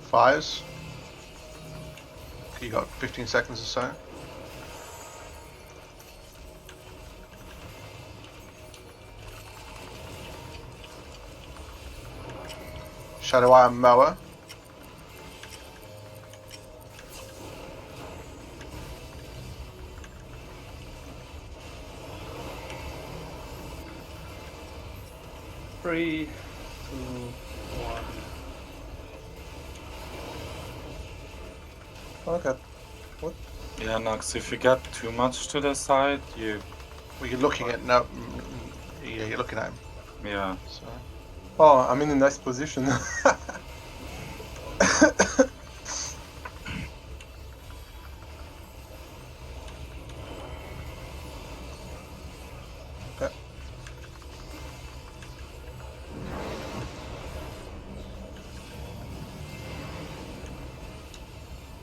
Speaker 3: Fires. You got 15 seconds or so. Shadow Iron Mower.
Speaker 4: Three, 2, 1.
Speaker 6: Okay.
Speaker 5: Yeah, Nox, if you get too much to the side, you...
Speaker 3: Well, you're looking at no. Yeah, you're looking at him.
Speaker 5: Yeah.
Speaker 3: So.
Speaker 6: Oh, I'm in a nice position. Okay.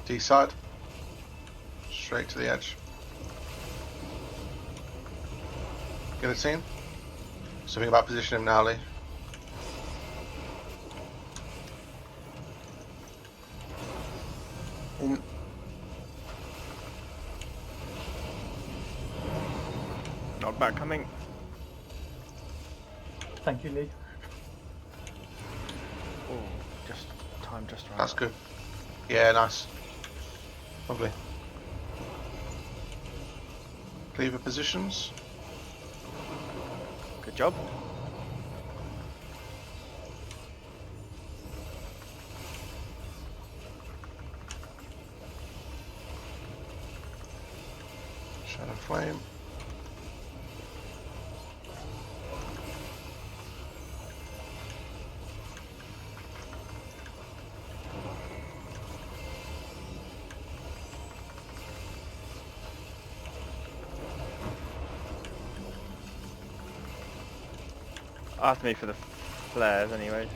Speaker 3: D side. Straight to the edge. Get a team. Something about position him now, Lee.
Speaker 6: In.
Speaker 1: Knockback coming.
Speaker 7: Thank you, Lee.
Speaker 1: Oh, just time just right.
Speaker 3: That's good. Yeah, nice. Lovely. Cleaver positions.
Speaker 1: Good job.
Speaker 3: Shadow Flame.
Speaker 1: After me for the flares anyway.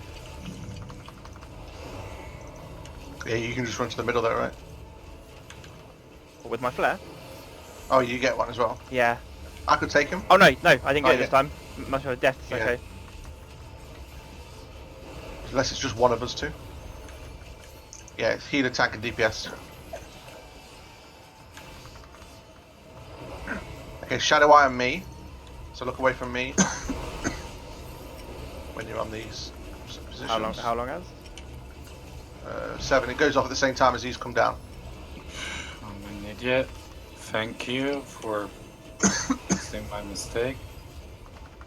Speaker 3: Yeah, you can just run to the middle there, right?
Speaker 1: With my flare?
Speaker 3: Oh, you get one as well.
Speaker 1: Yeah.
Speaker 3: I could take him.
Speaker 1: Oh no, I didn't get
Speaker 3: Oh,
Speaker 1: it this
Speaker 3: yeah.
Speaker 1: time. Much of a death, it's
Speaker 3: Yeah.
Speaker 1: okay.
Speaker 3: Unless it's just one of us two. Yeah, it's healer, tank, and DPS. Okay, Shadow Iron me. So look away from me. When you're on these positions.
Speaker 1: How long has?
Speaker 3: 7. It goes off at the same time as these come down.
Speaker 5: I'm an idiot. Thank you for fixing my mistake.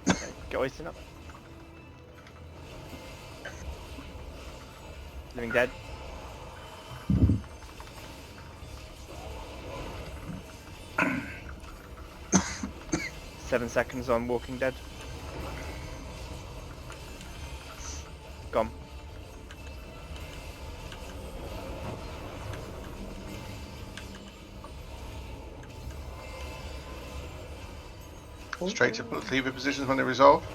Speaker 1: Okay, get wasting up. Living dead. Seven seconds on Walking Dead. Gone.
Speaker 3: Straight to cleaver positions when they resolve.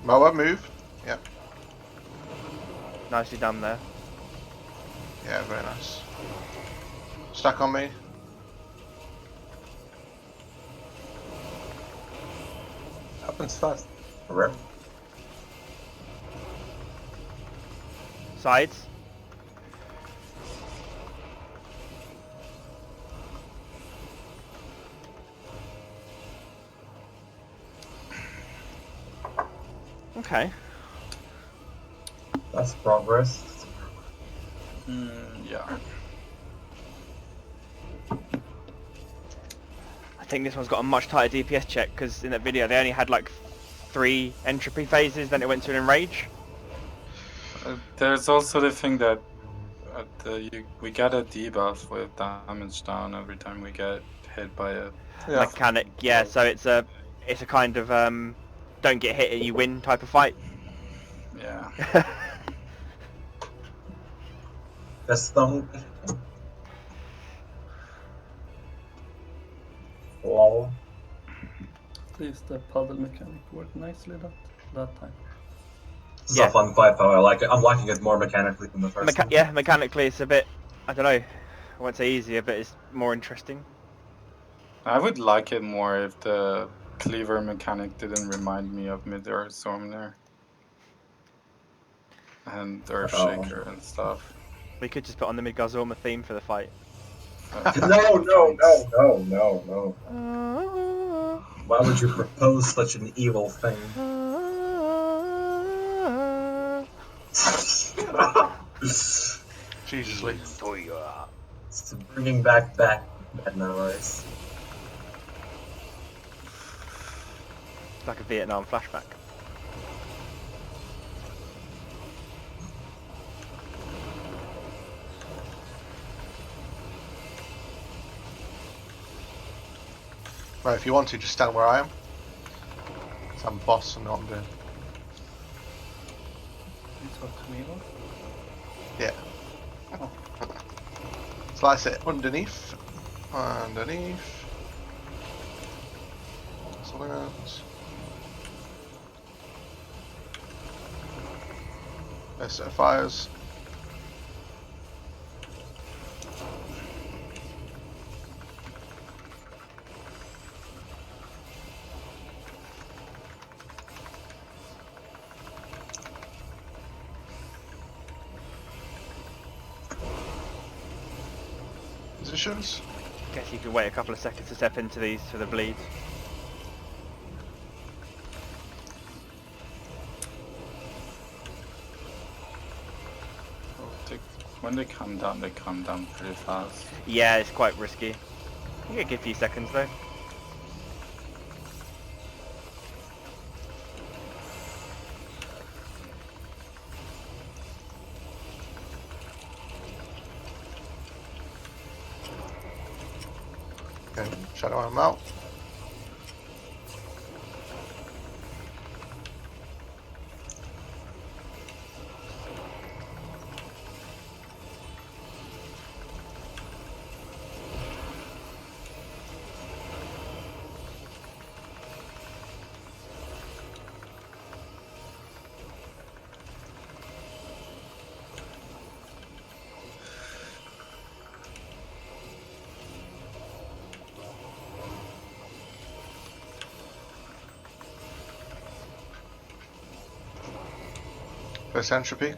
Speaker 3: Mower, move. Yeah,
Speaker 1: Nicely done there.
Speaker 3: yeah, very nice. Stack on me.
Speaker 6: Happens fast.
Speaker 2: Rip.
Speaker 1: Sides. Okay.
Speaker 2: That's progress.
Speaker 5: Yeah.
Speaker 1: I think this one's got a much tighter DPS check because in that video they only had like 3 entropy phases, then it went to an enrage.
Speaker 5: There's also the thing that we get a debuff with damage down every time we get hit by a
Speaker 6: Yeah.
Speaker 1: Mechanic, yeah. So it's a kind of don't get hit and you win type of fight.
Speaker 5: yeah.
Speaker 2: Best don't. Lol.
Speaker 4: At least the puddle mechanic worked nicely that time.
Speaker 2: This is
Speaker 1: Yeah.
Speaker 2: a fun fight though. I like it. I'm liking it more mechanically than the first one.
Speaker 1: Yeah, mechanically it's a bit, I don't know, I won't say easier, but it's more interesting.
Speaker 5: I would like it more if the cleaver mechanic didn't remind me of mid-air Stormner and Earthshaker and stuff.
Speaker 1: We could just put on the Midgard-Zorma theme for the fight.
Speaker 2: No. Why would you propose such an evil thing?
Speaker 3: Jesus, Lee.
Speaker 2: It's bringing back bad memories.
Speaker 1: It's like a Vietnam flashback.
Speaker 3: Right, if you want to, just stand where I am. 'Cause I'm boss and not I'm doing.
Speaker 4: You talk to me, Lord?
Speaker 3: Yeah. Slice it underneath. Underneath. Excellent. There's set of fires. Positions.
Speaker 1: Guess you could wait a couple of seconds to step into these for the bleed.
Speaker 5: When they come down pretty fast.
Speaker 1: Yeah, it's quite risky. You can give a few seconds though.
Speaker 3: Okay, shadow arm out. First entropy.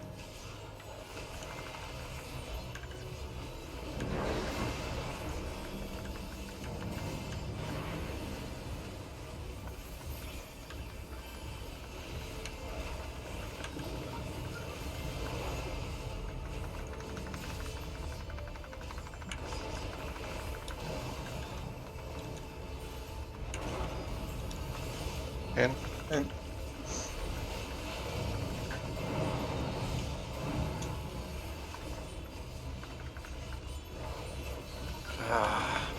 Speaker 3: In.
Speaker 6: And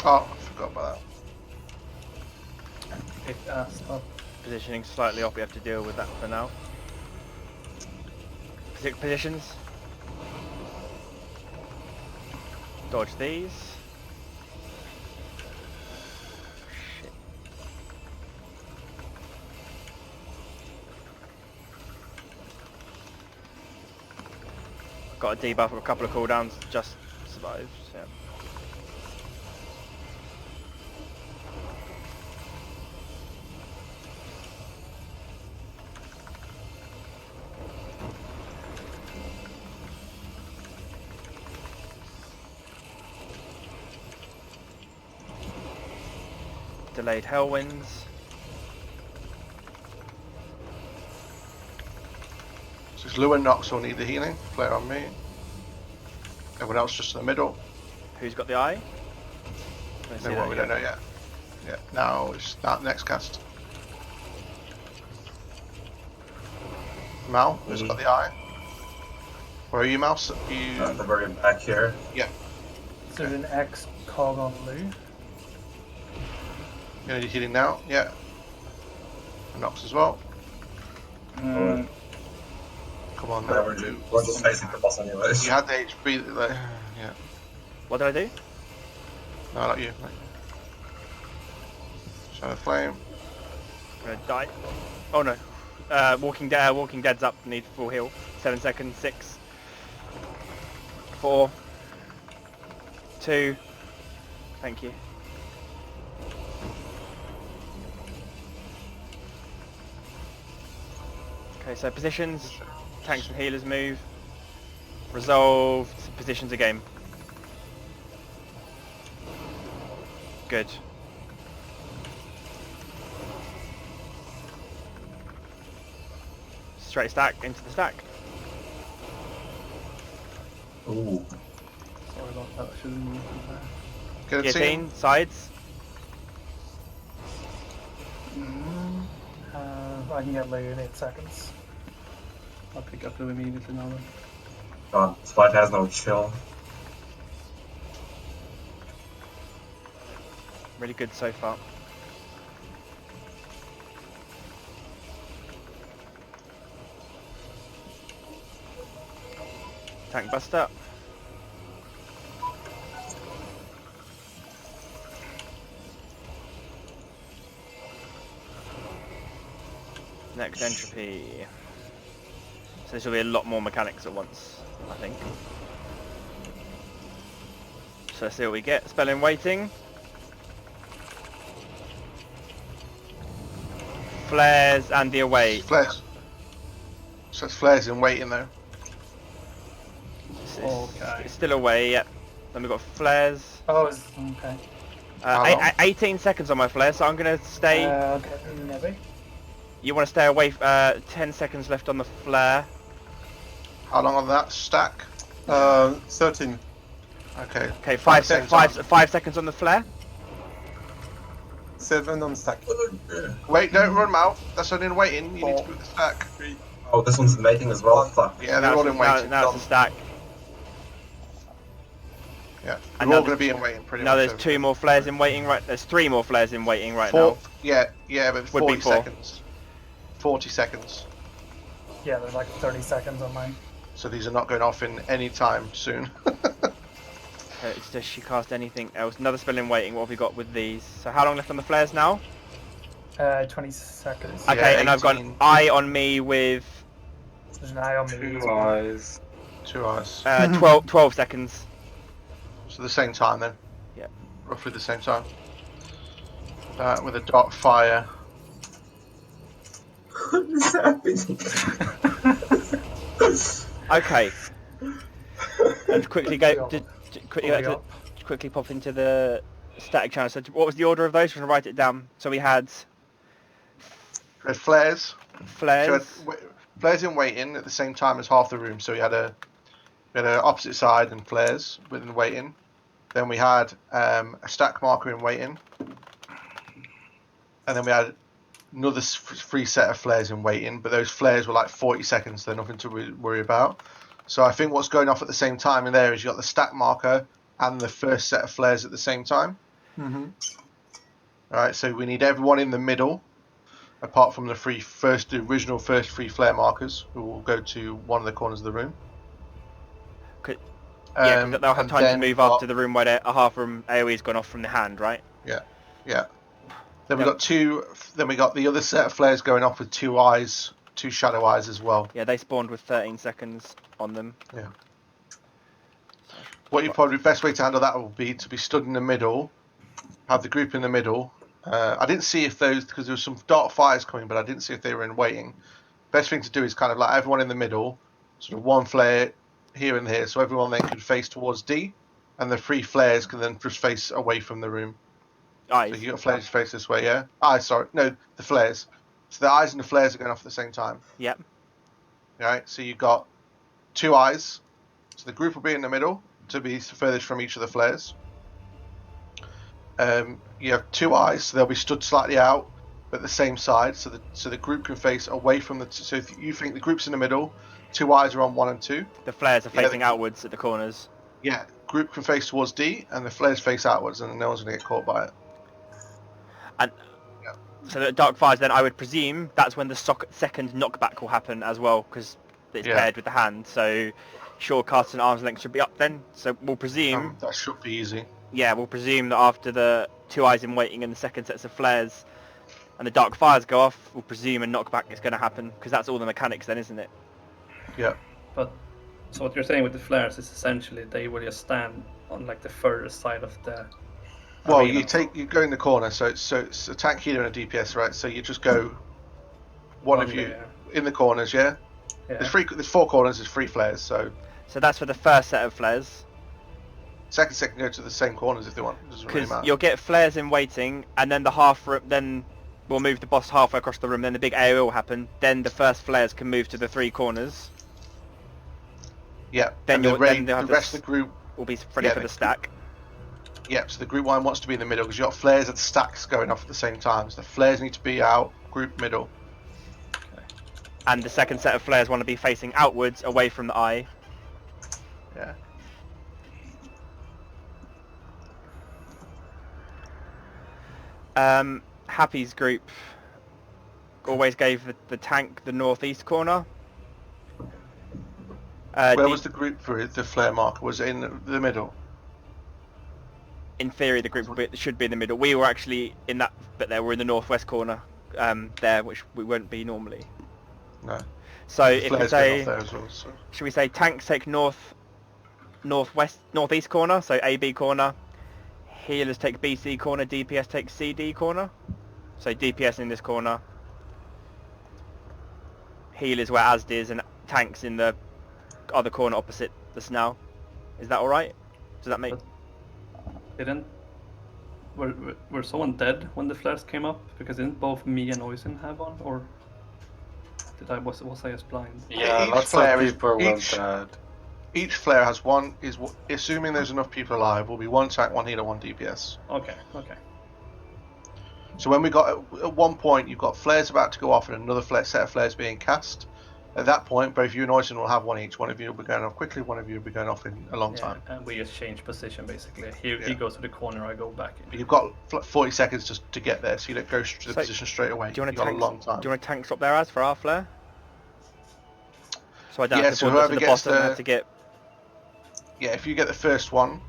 Speaker 3: Oh, I forgot about that.
Speaker 4: Pick ass up.
Speaker 1: Positioning slightly off, we have to deal with that for now. Positions. Dodge these. Shit. Got a debuff with a couple of cooldowns, just survived. Yeah. Delayed Hellwinds.
Speaker 3: So it's Lou and Nox will need the healing. Play it on me. Everyone else just in the middle.
Speaker 1: Who's got the eye? Don't see
Speaker 3: No,
Speaker 1: that
Speaker 3: what we don't know yet. Yeah, now it's that next cast. Mal, who's got the eye? Where are you, Mouse? You...
Speaker 2: At the very back here.
Speaker 3: Yeah.
Speaker 7: Is there an X cog on Lou?
Speaker 3: You're healing now? Yeah. Nox as well.
Speaker 5: Mm,
Speaker 3: Come on,
Speaker 2: Whatever,
Speaker 3: now.
Speaker 2: dude. We're just facing the boss anyways.
Speaker 3: You had the HP. Like, yeah.
Speaker 1: What did I do?
Speaker 3: No, not you. Shadow Flame.
Speaker 1: I'm gonna die. Oh no. Walking Dead's up. Need full heal. 7 seconds. 6. 4. 2. Thank you. Okay, so positions. Tanks and healers move. Resolved. Positions a game. Good. Straight stack into the stack.
Speaker 2: Ooh.
Speaker 4: Sorry about that. I should have moved it there.
Speaker 3: Get a team.
Speaker 1: Guillotine, sides.
Speaker 7: I can get Lou in 8 seconds.
Speaker 4: I'll pick up Lou immediately now then.
Speaker 2: God, this fight has no chill.
Speaker 1: Really good so far. Tank buster. Next entropy. So this will be a lot more mechanics at once, I think. So let's see what we get. Spell in waiting. Flares and the away.
Speaker 3: Flares. So it's flares in waiting though.
Speaker 4: Okay.
Speaker 1: It's still away, yep. Then we've got flares.
Speaker 7: Oh, okay.
Speaker 3: How long?
Speaker 1: 18 seconds on my flare, so I'm going to stay.
Speaker 7: Okay, maybe.
Speaker 1: You want to stay away, 10 seconds left on the flare.
Speaker 3: How long on that stack?
Speaker 6: 13.
Speaker 3: Okay.
Speaker 1: Okay,
Speaker 3: Five
Speaker 1: 5 seconds on the flare.
Speaker 6: 7 on stack.
Speaker 3: Wait, don't run them out. That's only in waiting. You need to move the stack.
Speaker 6: 3.
Speaker 2: Oh, this one's in waiting as well. Fuck.
Speaker 3: Yeah, they're all in waiting.
Speaker 1: Now it's a stack.
Speaker 3: Yeah,
Speaker 1: And
Speaker 3: they're
Speaker 1: now
Speaker 3: all going to be in waiting pretty
Speaker 1: Now
Speaker 3: much.
Speaker 1: there's 2 more flares in waiting right. There's 3 more flares in waiting right
Speaker 3: Four,
Speaker 1: now.
Speaker 3: yeah, but
Speaker 1: Would
Speaker 3: 40
Speaker 1: be 4.
Speaker 3: seconds. 40 seconds.
Speaker 7: Yeah, there's like 30 seconds on mine.
Speaker 3: So these are not going off in any time soon.
Speaker 1: Does she cast anything else? Another spell in waiting. What have we got with these? So how long left on the flares now?
Speaker 7: 20 seconds.
Speaker 3: Yeah,
Speaker 1: Okay, and I've got an
Speaker 3: 18.
Speaker 1: eye on me with
Speaker 7: There's an eye on me. as
Speaker 5: 2
Speaker 7: well.
Speaker 5: eyes.
Speaker 3: 2 hours.
Speaker 1: 12 seconds.
Speaker 3: So the same time then?
Speaker 1: Yeah.
Speaker 3: Roughly the same time. With a dark fire.
Speaker 2: What is happening?
Speaker 1: Okay. And quickly go.
Speaker 7: Quickly up.
Speaker 1: Quickly pop into the static channel. So what was the order of those? We're gonna write it down. So we had
Speaker 3: We had flares.
Speaker 1: flares.
Speaker 3: So we had flares in waiting at the same time as half the room. So we had a opposite side and flares within waiting. Then we had a stack marker in waiting. And then we had another free set of flares in waiting, but those flares were like 40 seconds, they're nothing to worry about. So I think what's going off at the same time in there is you got the stack marker and the first set of flares at the same time.
Speaker 6: Mm-hmm.
Speaker 3: Alright, so we need everyone in the middle, apart from the original first 3 flare markers, who will go to one of the corners of the room.
Speaker 1: Yeah, 'cause they'll have
Speaker 3: and
Speaker 1: time to
Speaker 3: then
Speaker 1: move
Speaker 3: got-
Speaker 1: after the room where a half room AoE's gone off from the hand, right?
Speaker 3: Yeah. Then we
Speaker 1: Yep.
Speaker 3: got 2. Then we got the other set of flares going off with 2 eyes, 2 shadow eyes as well.
Speaker 1: Yeah, they spawned with 13 seconds on them.
Speaker 3: What you probably best way to handle that will be to be stood in the middle, have the group in the middle. I didn't see if those, because there was some dark fires coming, but I didn't see if they were in waiting. Best thing to do is kind of like everyone in the middle, sort of one flare here and here, so everyone then can face towards D, and the 3 flares can then just face away from the room.
Speaker 1: Eyes.
Speaker 3: So you got flares face this way, yeah? The flares. So the eyes and the flares are going off at the same time.
Speaker 1: Yep.
Speaker 3: Right, so you got 2 eyes. So the group will be in the middle to be furthest from each of the flares. You have 2 eyes, so they'll be stood slightly out. but the same side, so the group can face away from the. So if you think the group's in the middle, 2 eyes are on 1 and 2.
Speaker 1: The flares are facing outwards at the corners.
Speaker 3: Yeah, group can face towards D, and the flares face outwards, and no one's going to get caught by it.
Speaker 1: And so the dark fires, then I would presume that's when the second knockback will happen as well, because it's paired with the hand. So sure, cast and arm's length should be up then. So we'll presume
Speaker 3: that should be easy.
Speaker 1: Yeah, we'll presume that after the 2 eyes in waiting and the second sets of flares and the dark fires go off, we'll presume a knockback is going to happen, because that's all the mechanics then, isn't it?
Speaker 3: Yeah.
Speaker 4: But so what you're saying with the flares is essentially they will just stand on like the further side of the.
Speaker 3: Well,
Speaker 4: arena.
Speaker 3: you go in the corner, so it's a tank healer and a DPS, right? So you just go one of you in the corners, yeah. There's 4 corners, there's 3 flares, so
Speaker 1: that's for the first set of flares.
Speaker 3: second set can go to the same corners if they want. It doesn't really matter.
Speaker 1: You'll get flares in waiting, and then then we'll move the boss halfway across the room. Then the big AOE will happen. Then the first flares can move to the 3 corners.
Speaker 3: Yeah.
Speaker 1: Then
Speaker 3: the rest of the group
Speaker 1: will be ready for the stack.
Speaker 3: Yeah. So the group 1 wants to be in the middle because you got flares and stacks going off at the same time. So the flares need to be out. Group middle.
Speaker 1: Okay. And the second set of flares want to be facing outwards, away from the eye.
Speaker 3: Yeah.
Speaker 1: Happy's group always gave the tank the northeast corner.
Speaker 3: Where was the group for the flare marker? Was it in the middle?
Speaker 1: In theory, the group should be in the middle. We were actually in that bit there. We're in the northwest corner there, which we won't be normally.
Speaker 3: No.
Speaker 1: So if we say,
Speaker 3: well.
Speaker 1: should we say tanks take northeast corner, so AB corner. Healers take BC corner, DPS takes CD corner. So DPS in this corner. Healers where Asd is, and tanks in the other corner opposite the Snell. Is that alright? Does that make...
Speaker 4: Were someone dead when the flares came up? Because didn't both me and Oisin have one? Or was I just blind?
Speaker 5: Yeah, lots of people were dead.
Speaker 3: Each flare has one, assuming there's enough people alive, will be 1 tank, 1 healer, 1 DPS.
Speaker 4: Okay.
Speaker 3: So when we got, at one point, you've got flares about to go off and another set of flares being cast. At that point, both you and Oisin will have one each. One of you will be going off quickly, one of you will be going off in a long time.
Speaker 4: And we just change position, basically. He goes to the corner, I go back in.
Speaker 3: You've got 40 seconds to get there, so you don't go to the position straight away.
Speaker 1: Do you want
Speaker 3: a long time.
Speaker 1: Do you want a tank swap there as for our flare? So I don't have to
Speaker 3: so
Speaker 1: go to the bottom and have to get...
Speaker 3: Yeah, if you get the first one,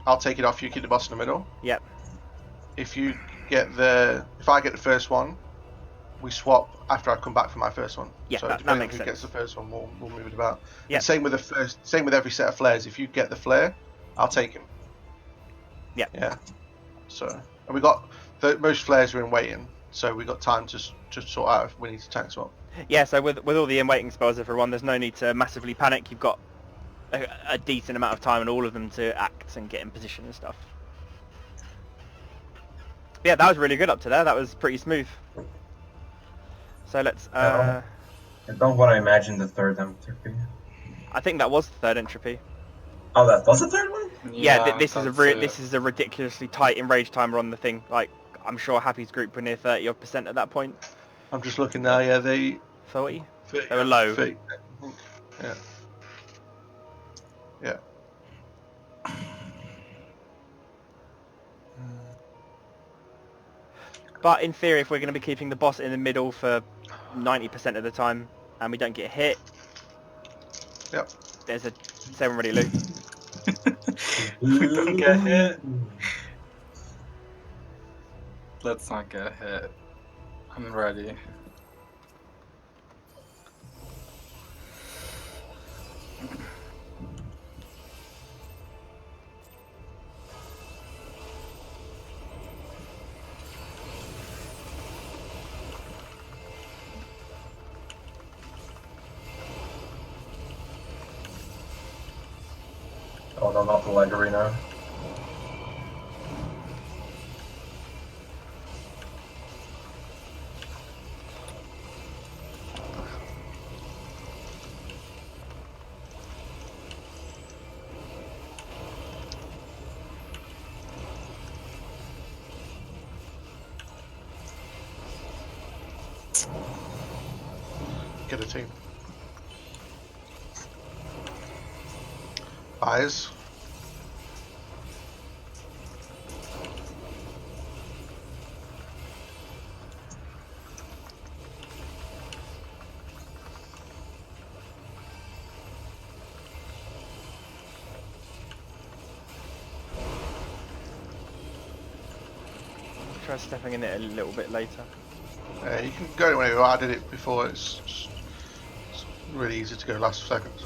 Speaker 3: I'll take it off, you keep the boss in the middle.
Speaker 1: Yep.
Speaker 3: If I get the first one, we swap after I come back from my first one.
Speaker 1: Yeah,
Speaker 3: so
Speaker 1: that makes sense.
Speaker 3: Who gets the first one, we'll move it about.
Speaker 1: Yeah.
Speaker 3: Same with every set of flares. If you get the flare, I'll take him.
Speaker 1: Yeah.
Speaker 3: Yeah. So, and we got most flares are in waiting, so we got time to sort out if we need to tank swap.
Speaker 1: Yeah. So with all the in waiting spells, everyone, there's no need to massively panic. You've got a decent amount of time and all of them to act and get in position and stuff. Yeah, that was really good up to there. That was pretty smooth. So let's...
Speaker 2: I don't want to imagine the third entropy.
Speaker 1: I think that was the third entropy.
Speaker 2: Oh, that was the third one?
Speaker 1: Yeah, this is a ridiculously tight enrage timer on the thing. Like, I'm sure Happy's group were near 30% at that point.
Speaker 3: I'm just looking now, yeah, they...
Speaker 1: 30? They were low.
Speaker 3: 30. Yeah. Yeah.
Speaker 1: But in theory, if we're going to be keeping the boss in the middle for 90% of the time, and we don't get hit,
Speaker 3: yep.
Speaker 1: There's a 7 ready loot.
Speaker 5: We don't get hit. Let's not get hit. I'm ready.
Speaker 2: Oh no, not the leg arena.
Speaker 3: Get a team. Eyes.
Speaker 1: Try stepping in it a little bit later.
Speaker 3: You can go whenever. I did it before. It's really easy to go last seconds.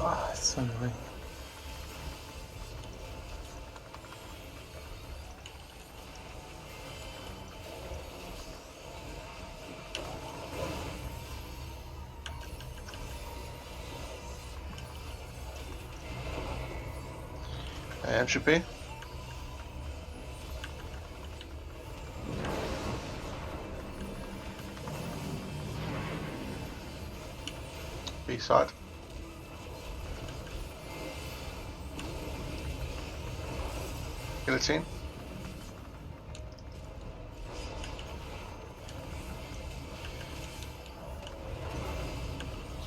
Speaker 6: Ah, it's so annoying.
Speaker 3: Entropy. B side. Guillotine.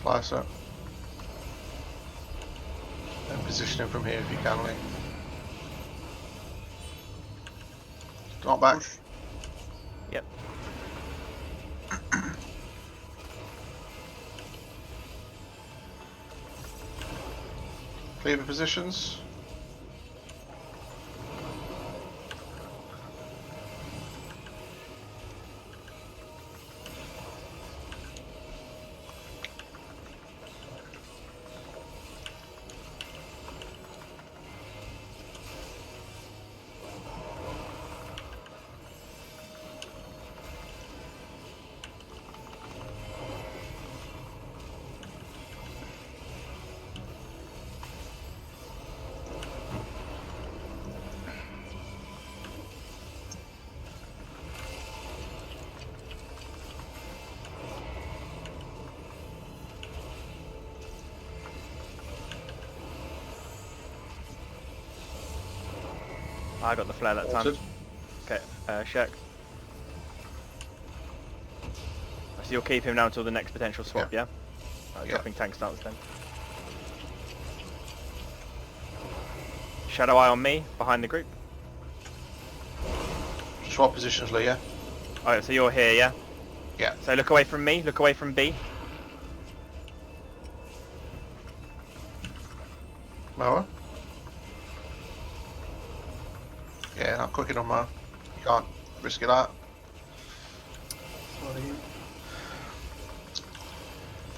Speaker 3: Slicer. And position him from here if you can, Lee. Not back.
Speaker 1: Yep.
Speaker 3: Cleaver positions.
Speaker 1: I got the flare that time.
Speaker 3: Altered.
Speaker 1: Okay, Shek. So you'll keep him now until the next potential swap, yeah?
Speaker 3: Yeah.
Speaker 1: Dropping tank stance then. Shadow eye on me, behind the group.
Speaker 3: Swap positions, Lee, yeah?
Speaker 1: Alright, so you're here, yeah?
Speaker 3: Yeah.
Speaker 1: So look away from me, look away from B.
Speaker 3: Mower. Yeah, not quick enough, man. You can't risk it out.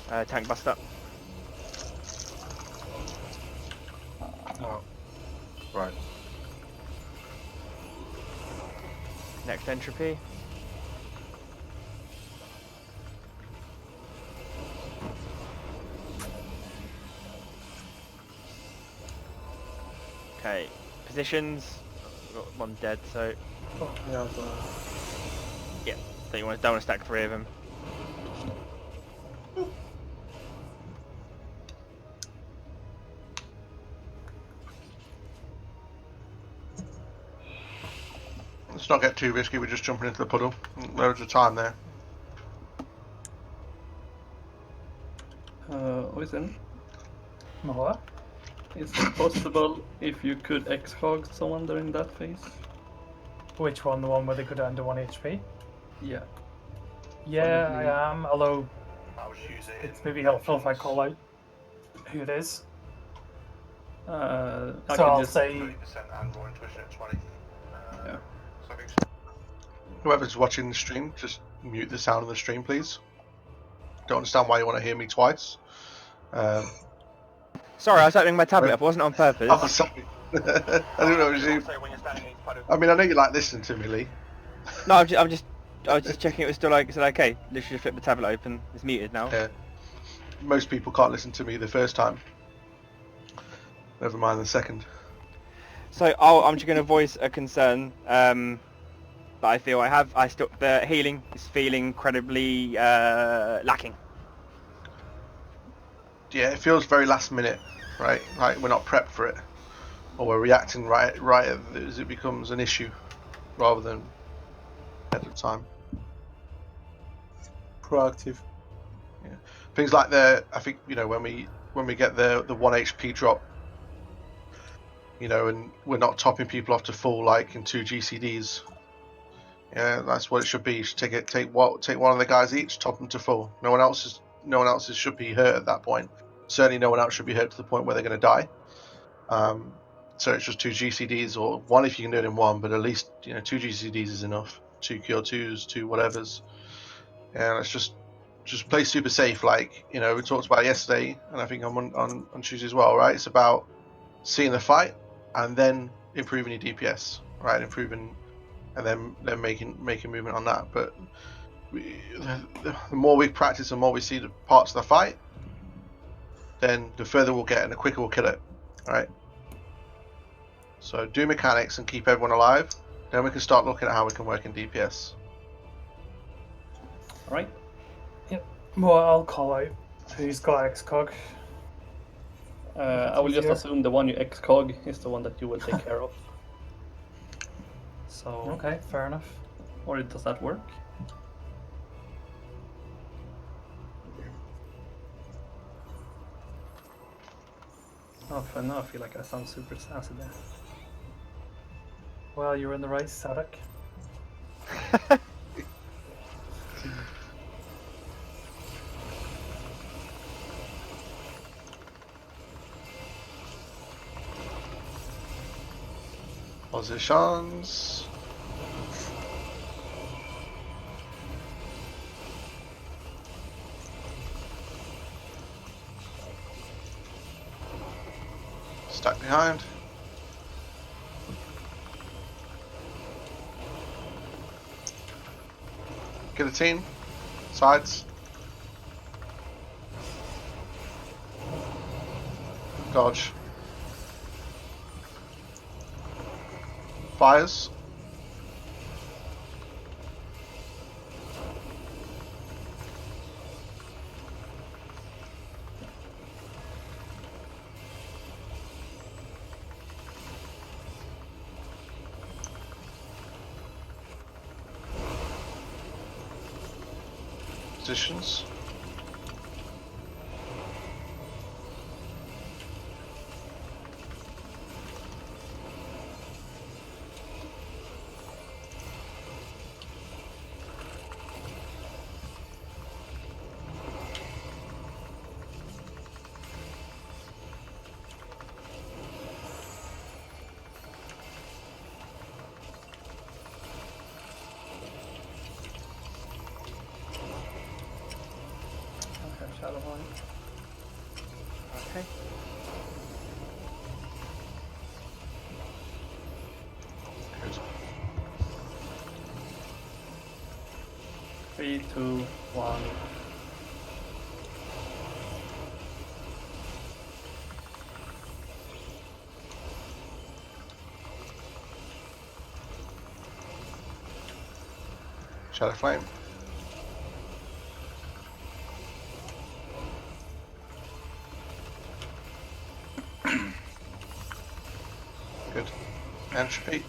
Speaker 4: Sorry.
Speaker 1: Tank bust up.
Speaker 5: Oh. Right.
Speaker 1: Next entropy. Okay, positions. We've got one dead, so
Speaker 6: Oh, yeah,
Speaker 1: yeah. So you don't want to stack 3 of them.
Speaker 3: Let's not get too risky, we're just jumping into the puddle. Loads of time there.
Speaker 4: Oysen,
Speaker 7: What?
Speaker 4: is it possible if you could X-Hog someone during that phase?
Speaker 7: Which one? The one where they go down to 1 HP?
Speaker 4: Yeah.
Speaker 7: Yeah,
Speaker 4: Probably.
Speaker 7: I am, although it's maybe helpful if I call out who it is.
Speaker 4: I
Speaker 7: So
Speaker 4: could
Speaker 7: I'll
Speaker 4: just
Speaker 7: say,
Speaker 8: and raw intuition at 20.
Speaker 4: Yeah.
Speaker 8: So I think
Speaker 3: Whoever's watching the stream, just mute the sound of the stream, please. Don't understand why you want to hear me twice.
Speaker 1: Sorry, I was opening my tablet up. It wasn't on purpose.
Speaker 3: Oh, sorry. I didn't know what you do. I mean, I know you like listening to me, Lee.
Speaker 1: No, I was just checking it was still like, is it okay? Literally just flip the tablet open. It's muted now.
Speaker 3: Yeah. Most people can't listen to me the first time. Never mind the second.
Speaker 1: So I'm just going to voice a concern that I feel the healing is feeling incredibly lacking.
Speaker 3: Yeah, it feels very last minute, right? Like we're not prepped for it, or we're reacting right as it becomes an issue, rather than ahead of time.
Speaker 6: Proactive.
Speaker 3: Yeah. Things like I think when we get the 1 HP drop, and we're not topping people off to full like in 2 GCDs. Yeah, that's what it should be. You should take one of the guys each, top them to full. No one else should be hurt at that point. Certainly, no one else should be hurt to the point where they're going to die. So it's just 2 GCDs, or one if you can do it in one, but at least 2 GCDs is enough. 2 cure 2s, 2 whatevers. Yeah, let's just play super safe. Like we talked about yesterday, and I think on Tuesday as well. Right, it's about seeing the fight and then improving your DPS. Right, improving. And then making movement on that. But the more we practice and more we see the parts of the fight, then the further we'll get and the quicker we'll kill it. Alright? So do mechanics and keep everyone alive. Then we can start looking at how we can work in DPS.
Speaker 4: Alright.
Speaker 7: Yep. Well, I'll call out who's got XCOG.
Speaker 4: I will just assume the one you XCOG is the one that you will take care of. So
Speaker 7: Okay, fair enough.
Speaker 4: Or does that work? Oh, for now I feel like I sound super sassy there.
Speaker 7: Well, you're in the right static.
Speaker 3: Positions. Stack behind. Guillotine. Sides. Dodge. Fires. Positions.
Speaker 4: Okay, Shadow Horn.
Speaker 1: Okay.
Speaker 3: Good.
Speaker 4: 3, 2, 1.
Speaker 3: Shadow Flame. Good. Entropy.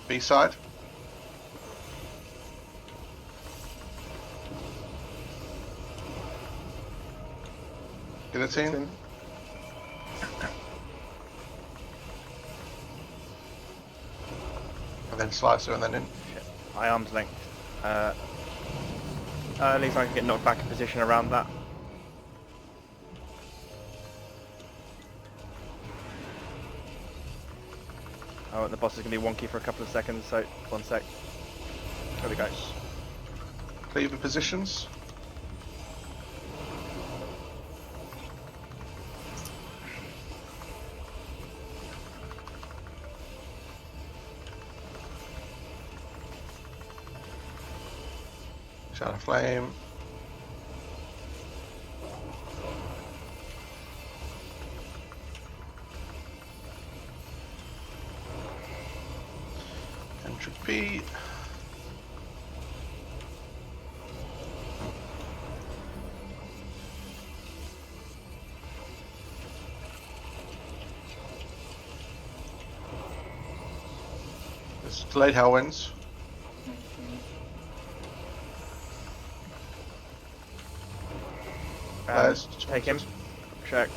Speaker 3: B-side. Guillotine. And then slicer and then in.
Speaker 1: Shit. My arm's length. At least I can get knocked back in position around that. Oh, the boss is going to be wonky for a couple of seconds, so 1 sec. There we go.
Speaker 3: Cleaver positions. Shadow Flame. Entropy. There's delayed Hellwinds.
Speaker 1: Take him. Check.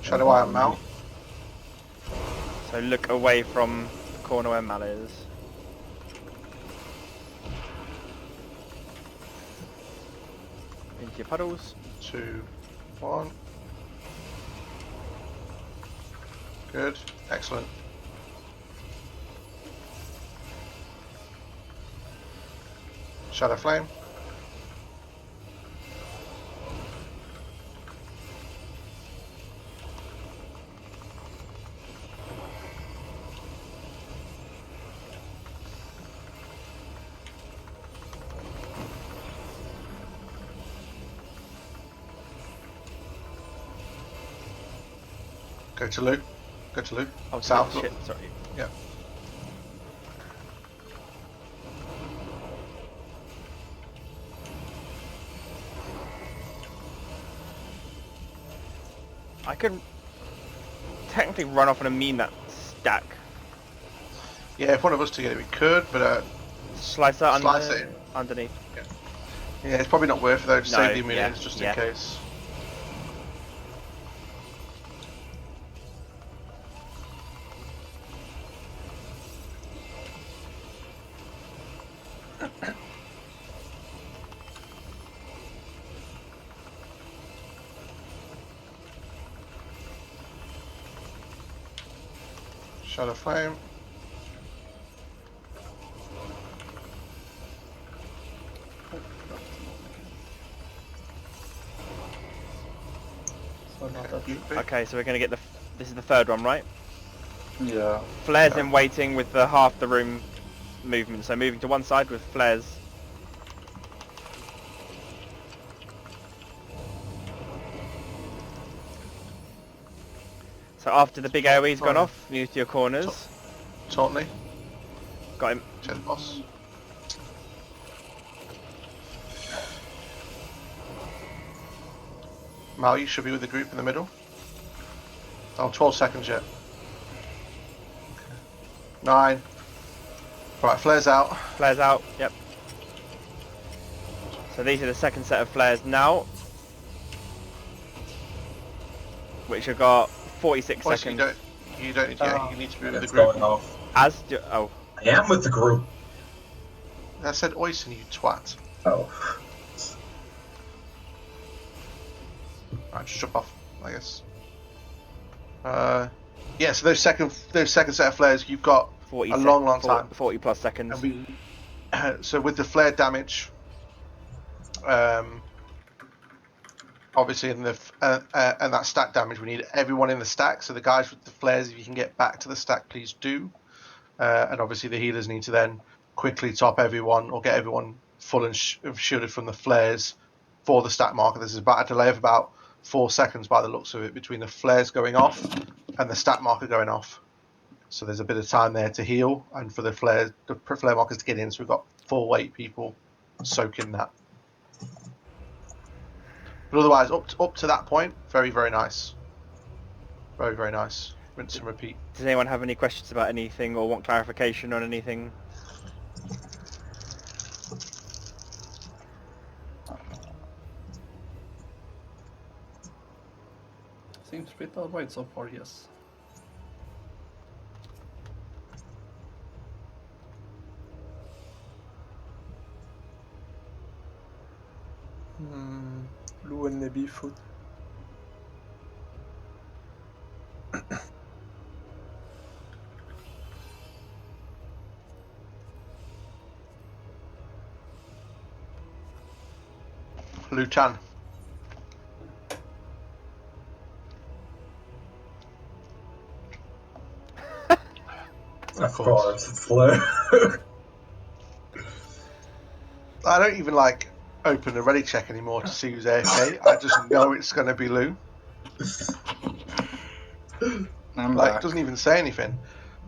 Speaker 3: Shadow Iron Mount.
Speaker 1: So look away from the corner where Mal is. Into your puddles.
Speaker 3: 2, 1. Good. Excellent. Shadow Flame. Go to Lou. Go to Lou.
Speaker 1: Oh,
Speaker 3: South.
Speaker 1: shit, sorry.
Speaker 3: Yeah.
Speaker 1: I could technically run off and amine that stack.
Speaker 3: Yeah, if one of us to get it, we could, but
Speaker 1: Slice that
Speaker 3: Slice it.
Speaker 1: underneath.
Speaker 3: yeah, it's probably not worth it though. To
Speaker 1: No,
Speaker 3: save the
Speaker 1: yeah,
Speaker 3: immunities just
Speaker 1: yeah.
Speaker 3: in case. Shadow Flame.
Speaker 4: Sorry about that.
Speaker 1: Okay, so we're going to get the... This is the third one, right?
Speaker 5: Yeah.
Speaker 1: Flares in waiting with the half the room movement. So moving to one side with flares. So after the big AoE's gone off, move to your corners.
Speaker 3: Totally.
Speaker 1: Got him.
Speaker 3: Check the boss. Mal, you should be with the group in the middle. Oh, 12 seconds yet. 9. Right, flares out.
Speaker 1: Flares out, yep. So these are the second set of flares now. Which have got 46
Speaker 3: Well,
Speaker 1: seconds.
Speaker 3: You don't need to get, you need to be with the
Speaker 2: It's
Speaker 3: group.
Speaker 2: going off.
Speaker 1: Oh,
Speaker 2: I am with the group.
Speaker 3: I said Oisin, you twat.
Speaker 2: Oh.
Speaker 3: Right, just jump off, I guess. Yeah, so those second set of flares, you've got
Speaker 1: 40
Speaker 3: a long time.
Speaker 1: 40 plus seconds.
Speaker 3: And so with the flare damage, obviously in the and that stack damage, we need everyone in the stack. So the guys with the flares, if you can get back to the stack, please do. And obviously the healers need to then quickly top everyone or get everyone full and shielded from the flares for the stack marker. This is about a delay of about 4 seconds by the looks of it between the flares going off and the stack marker going off. So there's a bit of time there to heal and for the flare markers to get in. So we've got 4 8 people soaking that. But otherwise, up to that point, very, very nice. Very, very nice. Rinse and repeat.
Speaker 1: Does anyone have any questions about anything or want clarification on anything?
Speaker 4: Seems pretty alright so far, yes.
Speaker 6: blue and maybe food.
Speaker 3: Liu Chan.
Speaker 2: Of course, it's Lou.
Speaker 3: I don't even like open the ready check anymore to see who's AFK. I just know it's going to be Lou.
Speaker 5: I'm
Speaker 3: Like,
Speaker 5: back.
Speaker 3: doesn't even say anything.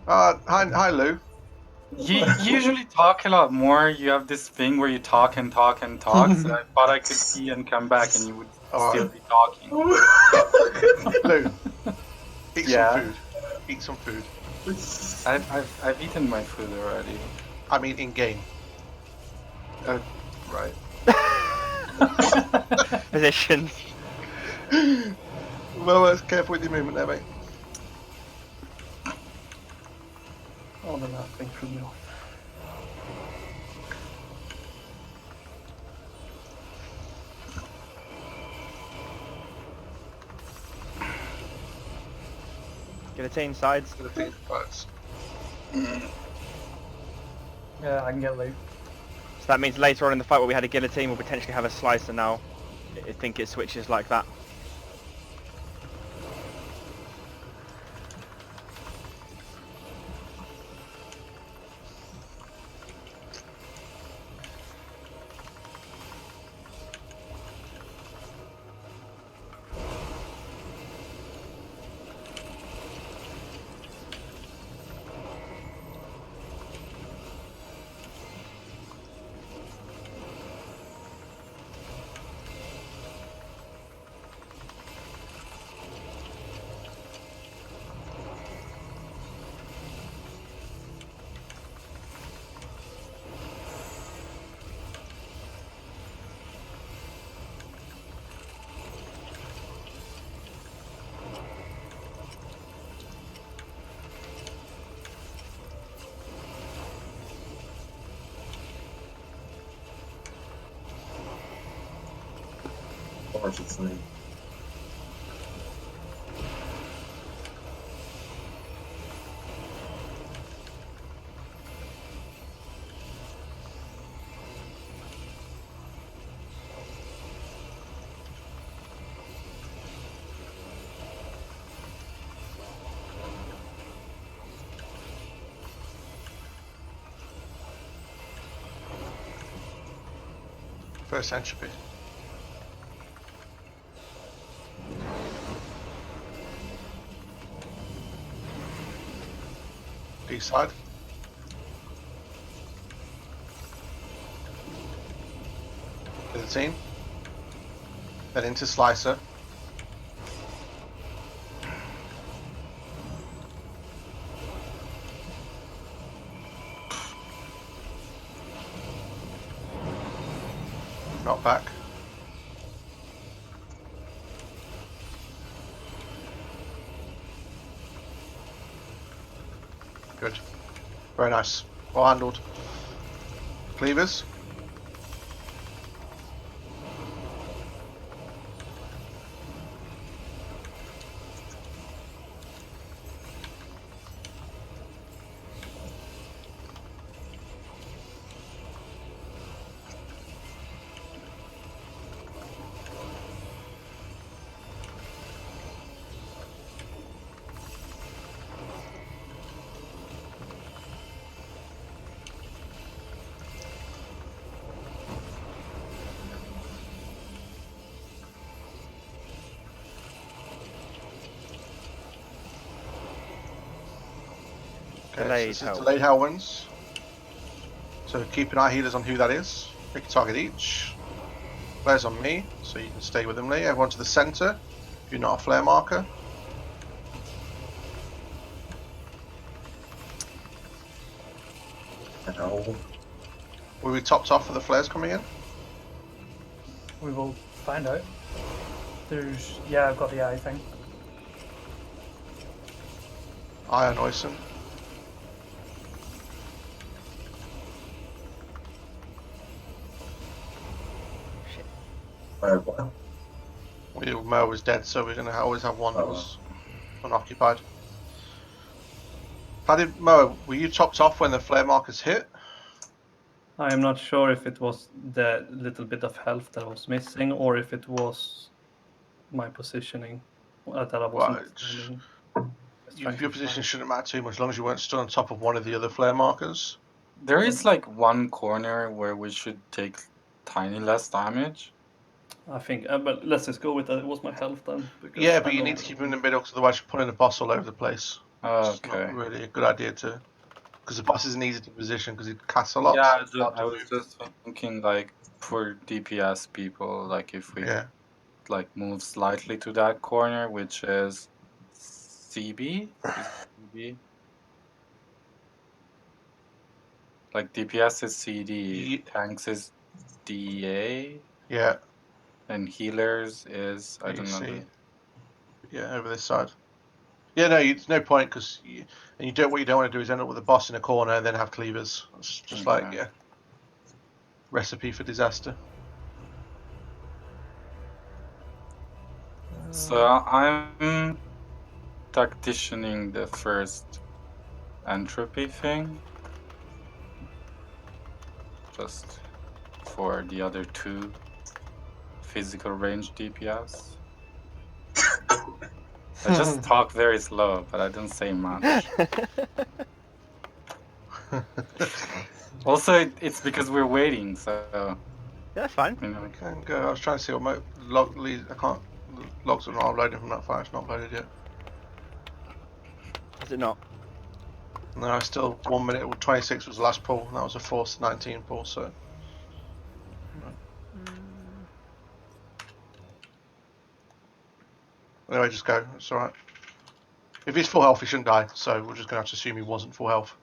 Speaker 3: Hi, Lou.
Speaker 5: You usually talk a lot more. You have this thing where you talk and talk and talk. So I thought I could pee and come back, and you would still be talking.
Speaker 3: Lou, eat
Speaker 5: Yeah.
Speaker 3: some food. Eat some food.
Speaker 5: I've eaten my food already.
Speaker 3: I mean, in game.
Speaker 5: Right.
Speaker 1: Positions.
Speaker 3: Well, careful with your movement there, mate.
Speaker 4: Oh, the last thing threw me off.
Speaker 1: Guillotine sides.
Speaker 7: Yeah, I can get loot.
Speaker 1: So that means later on in the fight where we had a guillotine, we'll potentially have a slicer now. I think it switches like that.
Speaker 2: Of course, it's me.
Speaker 3: First entropy. East side. Guillotine. Then into slicer. Not back. Good. Very nice. Well handled. Cleavers. Okay, so this is delayed hell wins. So keep an eye healers on who that is. Pick a target each. Flares on me, so you can stay with them, Lee. Everyone to the centre, if you're not a flare marker.
Speaker 2: No.
Speaker 3: Will we topped off for the flares coming in?
Speaker 7: We will find out. There's... yeah, I've got the eye thing.
Speaker 3: Eye on Oyson.
Speaker 2: What?
Speaker 3: Mo was dead, so we're going to always have one that was unoccupied. How did Mo? Were you topped off when the flare markers hit?
Speaker 4: I am not sure if it was the little bit of health that was missing, or if it was my positioning that I wasn't standing.
Speaker 3: Your position shouldn't matter too much, as long as you weren't stood on top of one of the other flare markers.
Speaker 5: There is like one corner where we should take tiny less damage.
Speaker 4: I think, but let's just go with that. It was my health then.
Speaker 3: Yeah, but you need to keep him in the middle, because otherwise you're pulling the boss all over the place. It's
Speaker 5: Okay.
Speaker 3: not really a good idea to, because the boss isn't easy to position because he casts a lot.
Speaker 5: Yeah,
Speaker 3: so
Speaker 5: I was just thinking like for DPS people, like if we like move slightly to that corner, which is CB. Is CB? Like DPS is CD, tanks is DA.
Speaker 3: Yeah.
Speaker 5: And healers is I don't know.
Speaker 3: Yeah, over this side. Yeah, no, there's no point because what you don't want to do is end up with a boss in a corner and then have cleavers. It's just like recipe for disaster.
Speaker 5: So I'm tacticianing the first entropy thing, just for the other two physical range DPS. I just talk very slow, but I don't say much. Also, it's because we're waiting, so...
Speaker 1: Yeah, that's fine.
Speaker 5: You know.
Speaker 3: I can go. I was trying to see what my log leads. I can't. The logs are not uploading from that file. It's not uploaded yet.
Speaker 1: Is it not?
Speaker 3: No, it's still 1 minute. 26 was the last pull. And that was a 4:19 pull. So. Anyway, just go. It's alright. If he's full health, he shouldn't die. So we're just gonna have to assume he wasn't full health.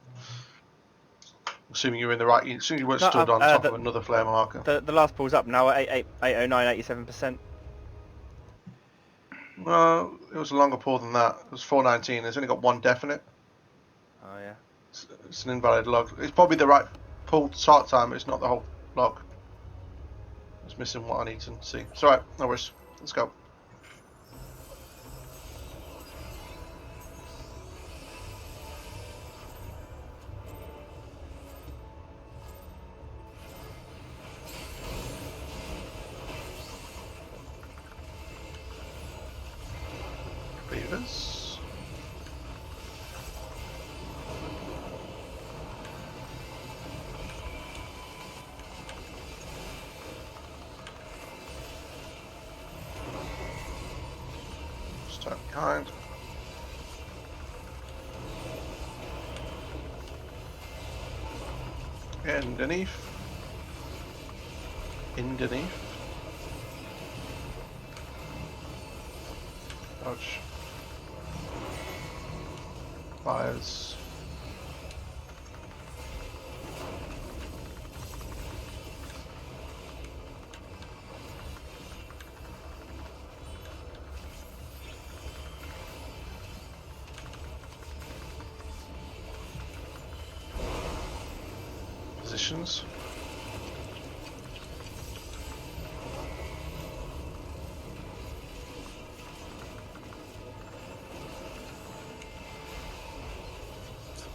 Speaker 3: Assuming you're in the right. Assuming you weren't stood on top of another flare marker.
Speaker 1: The last pull's up now at 809, 87%.
Speaker 3: No, it was a longer pull than that. It was 4:19. It's only got one definite.
Speaker 1: Oh yeah.
Speaker 3: It's an invalid log. It's probably the right pull start time. It's not the whole log. It's missing what I need to see. It's alright. No worries. Let's go. Beavers. Stand behind. Underneath. Underneath. Dodge. Fires. Positions.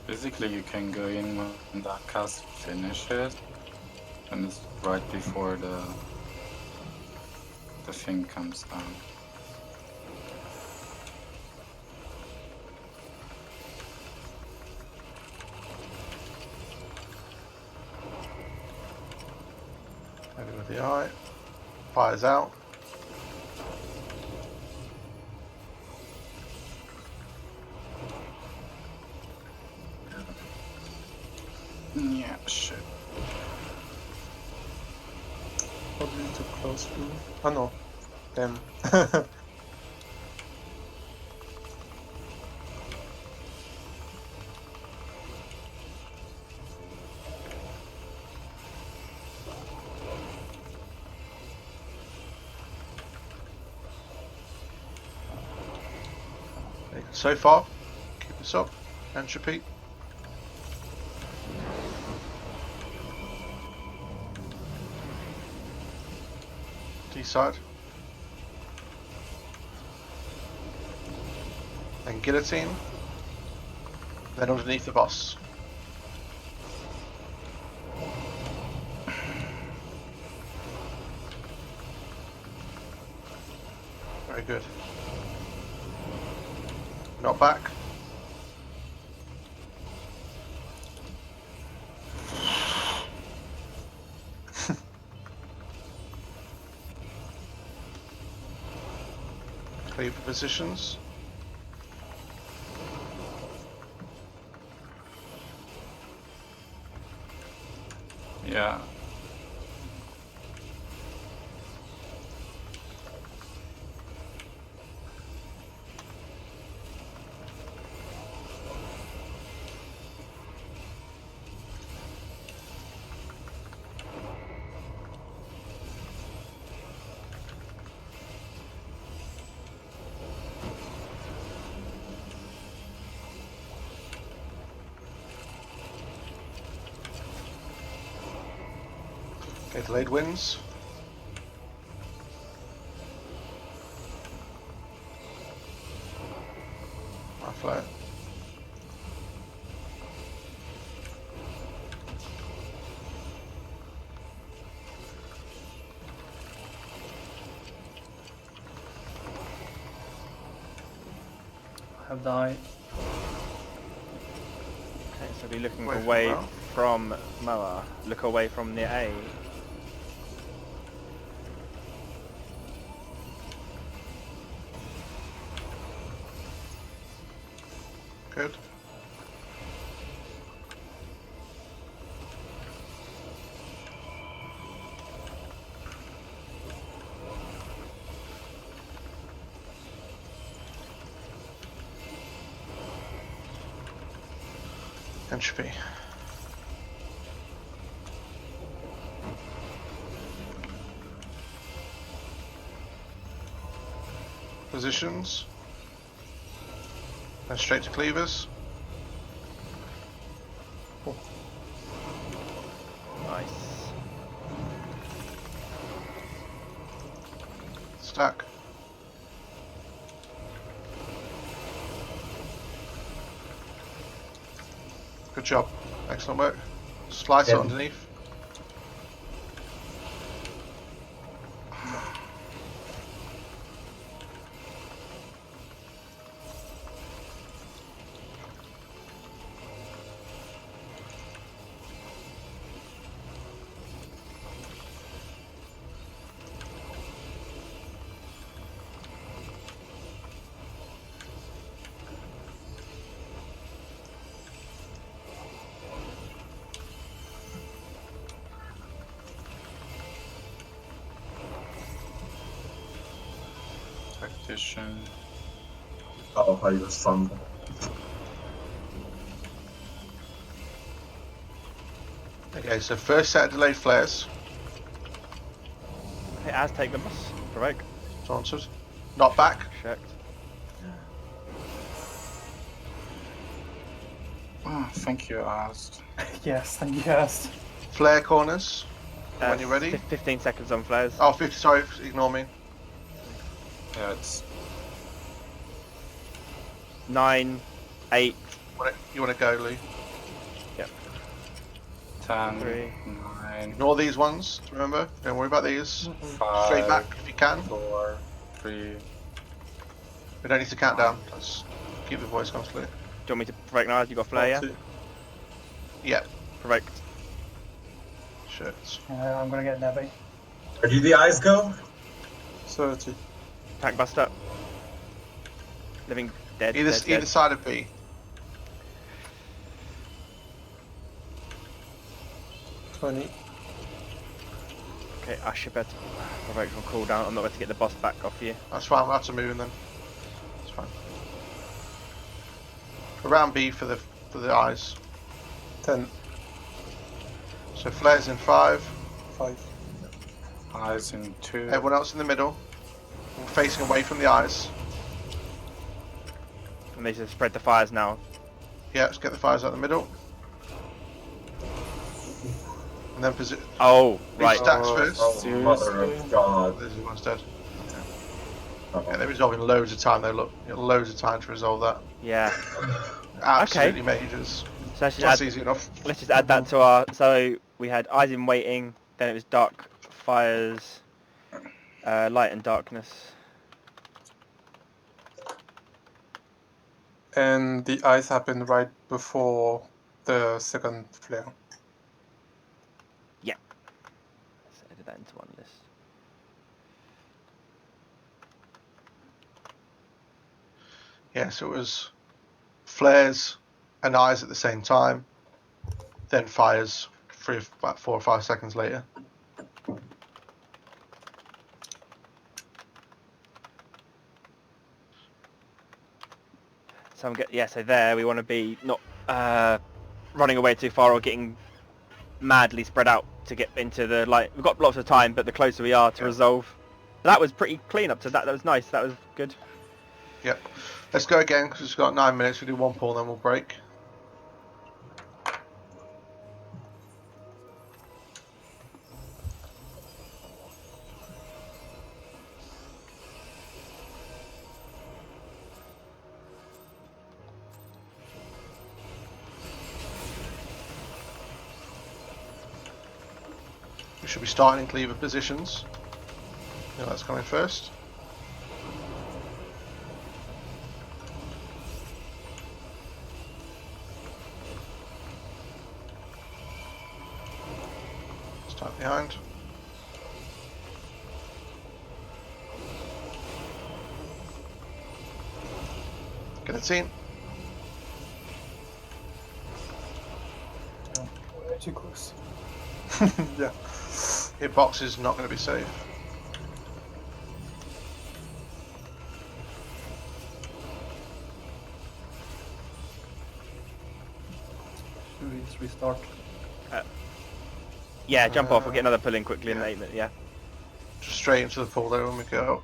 Speaker 5: Basically, you can go in when that cast finishes, and it's right before the thing comes down.
Speaker 3: Heavy with the eye. Fires out.
Speaker 5: Yeah, shit.
Speaker 6: Probably too close to me. Oh no. Damn.
Speaker 3: So far, keep this up. Entropy. D side. Then guillotine. Then underneath the boss. Very good. Not back. Clear for positions.
Speaker 5: Yeah.
Speaker 3: Okay, delayed wins. I float.
Speaker 4: I have died.
Speaker 1: Okay, so be looking
Speaker 3: Away from
Speaker 1: away
Speaker 3: Moa.
Speaker 1: from Moa. Look away from near A.
Speaker 3: Good. Entropy. Positions. Then straight to cleavers.
Speaker 1: Nice.
Speaker 3: Stack. Good job. Excellent work. Slice it
Speaker 2: Yeah.
Speaker 3: underneath.
Speaker 5: Tactician.
Speaker 2: Oh, how you just stunned.
Speaker 3: Okay, so first set of delayed flares.
Speaker 1: Hey, Az, take the boss. Provoke.
Speaker 3: Taunted. Not back.
Speaker 1: Checked.
Speaker 5: Oh, thank you, asked.
Speaker 7: Yes, thank you. Yes.
Speaker 3: Flare corners. When you're ready.
Speaker 1: 15 seconds on flares.
Speaker 3: Oh, 50, sorry, ignore me.
Speaker 5: Yeah, it's
Speaker 1: 9, 8,
Speaker 3: You want to go, Lee?
Speaker 5: 10,
Speaker 1: Three.
Speaker 5: 9,
Speaker 3: Ignore these ones, remember? Don't worry about these.
Speaker 5: 5,
Speaker 3: Straight back if you can.
Speaker 5: 4, 3.
Speaker 3: We don't need to count down. Let's keep the voice constantly.
Speaker 1: Do you want me to provoke now? You got flare, yeah?
Speaker 3: Yeah.
Speaker 1: Provoked.
Speaker 3: Shit.
Speaker 7: I'm gonna get Nebby.
Speaker 2: Where do the eyes go?
Speaker 6: 30.
Speaker 1: Tank buster. Living dead.
Speaker 3: Either
Speaker 1: dead,
Speaker 3: either
Speaker 1: dead.
Speaker 3: side of B.
Speaker 6: 20.
Speaker 1: Okay, I should better provoke on cooldown. I'm not going to get the boss back off you.
Speaker 3: That's fine. We'll have to move in then. That's fine. Around B for the eyes.
Speaker 6: 10.
Speaker 3: So flares in 5.
Speaker 6: 5.
Speaker 5: Eyes in 2.
Speaker 3: Everyone else in the middle. We're facing away from the eyes.
Speaker 1: And they just spread the fires now.
Speaker 3: Yeah, let's get the fires out the middle. And then
Speaker 1: Oh,
Speaker 3: Big
Speaker 1: right.
Speaker 3: stacks first.
Speaker 2: Oh, mother of God.
Speaker 3: This is one's dead. Yeah, they're resolving loads of time. They look, loads of time to resolve that.
Speaker 1: Yeah.
Speaker 3: Absolutely majors.
Speaker 1: So let's
Speaker 3: That's
Speaker 1: just
Speaker 3: easy enough.
Speaker 1: add that to our. So we had eyes in waiting. Then it was dark fires, light and darkness.
Speaker 6: And the ice happened right before the second flare.
Speaker 1: Yeah. Let's edit that into one list.
Speaker 3: Yeah, so it was flares and eyes at the same time, then fires about 4 or 5 seconds later.
Speaker 1: So so there we want to be not running away too far or getting madly spread out to get into the light. We've got lots of time, but the closer we are to resolve. That was pretty clean up to that. That was nice. That was good.
Speaker 3: Yep. Let's go again because it's got 9 minutes. We'll do one pull, then we'll break. We should be starting in cleaver positions. Yeah, that's coming first. Start behind. Get a team.
Speaker 7: We're too close.
Speaker 6: Yeah.
Speaker 3: Hitbox is not going to be safe.
Speaker 4: Should we just restart?
Speaker 1: Yeah, jump off. We'll get another pull in quickly in 8 minutes. Yeah.
Speaker 3: Just straight into the pull there when we go.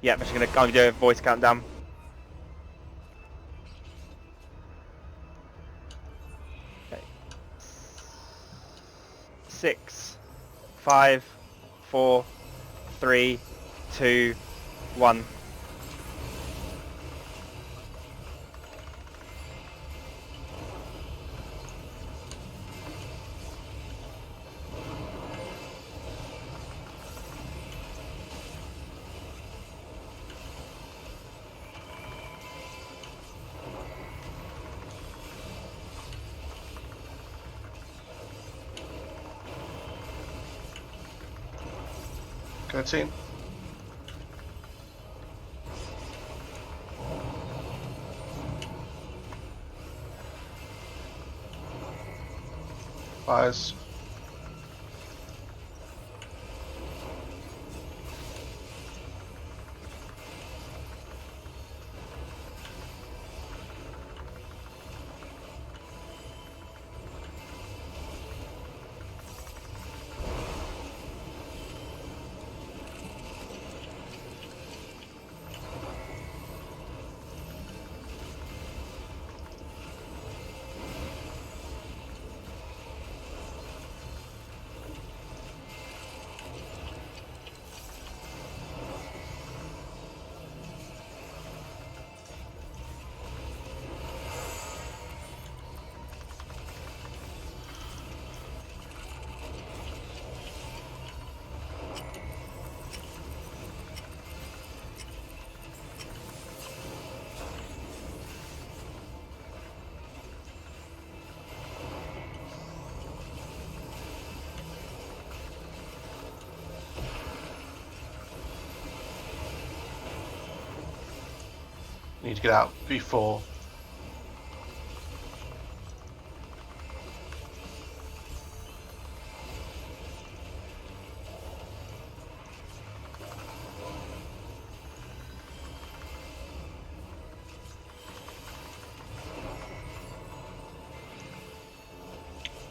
Speaker 1: Yeah, I'm just gonna do a voice countdown. Okay. 6, 5, 4, 3, 2, 1.
Speaker 3: Get a team. Fires. Need to get out before.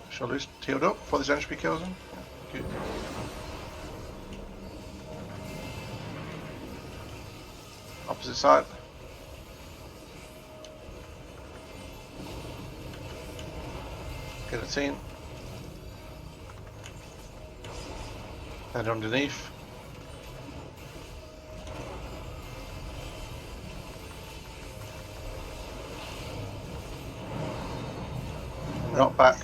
Speaker 3: Shoulders healed up before this entropy kills him. Yeah, good. Opposite side. Get a team. And underneath. Not back.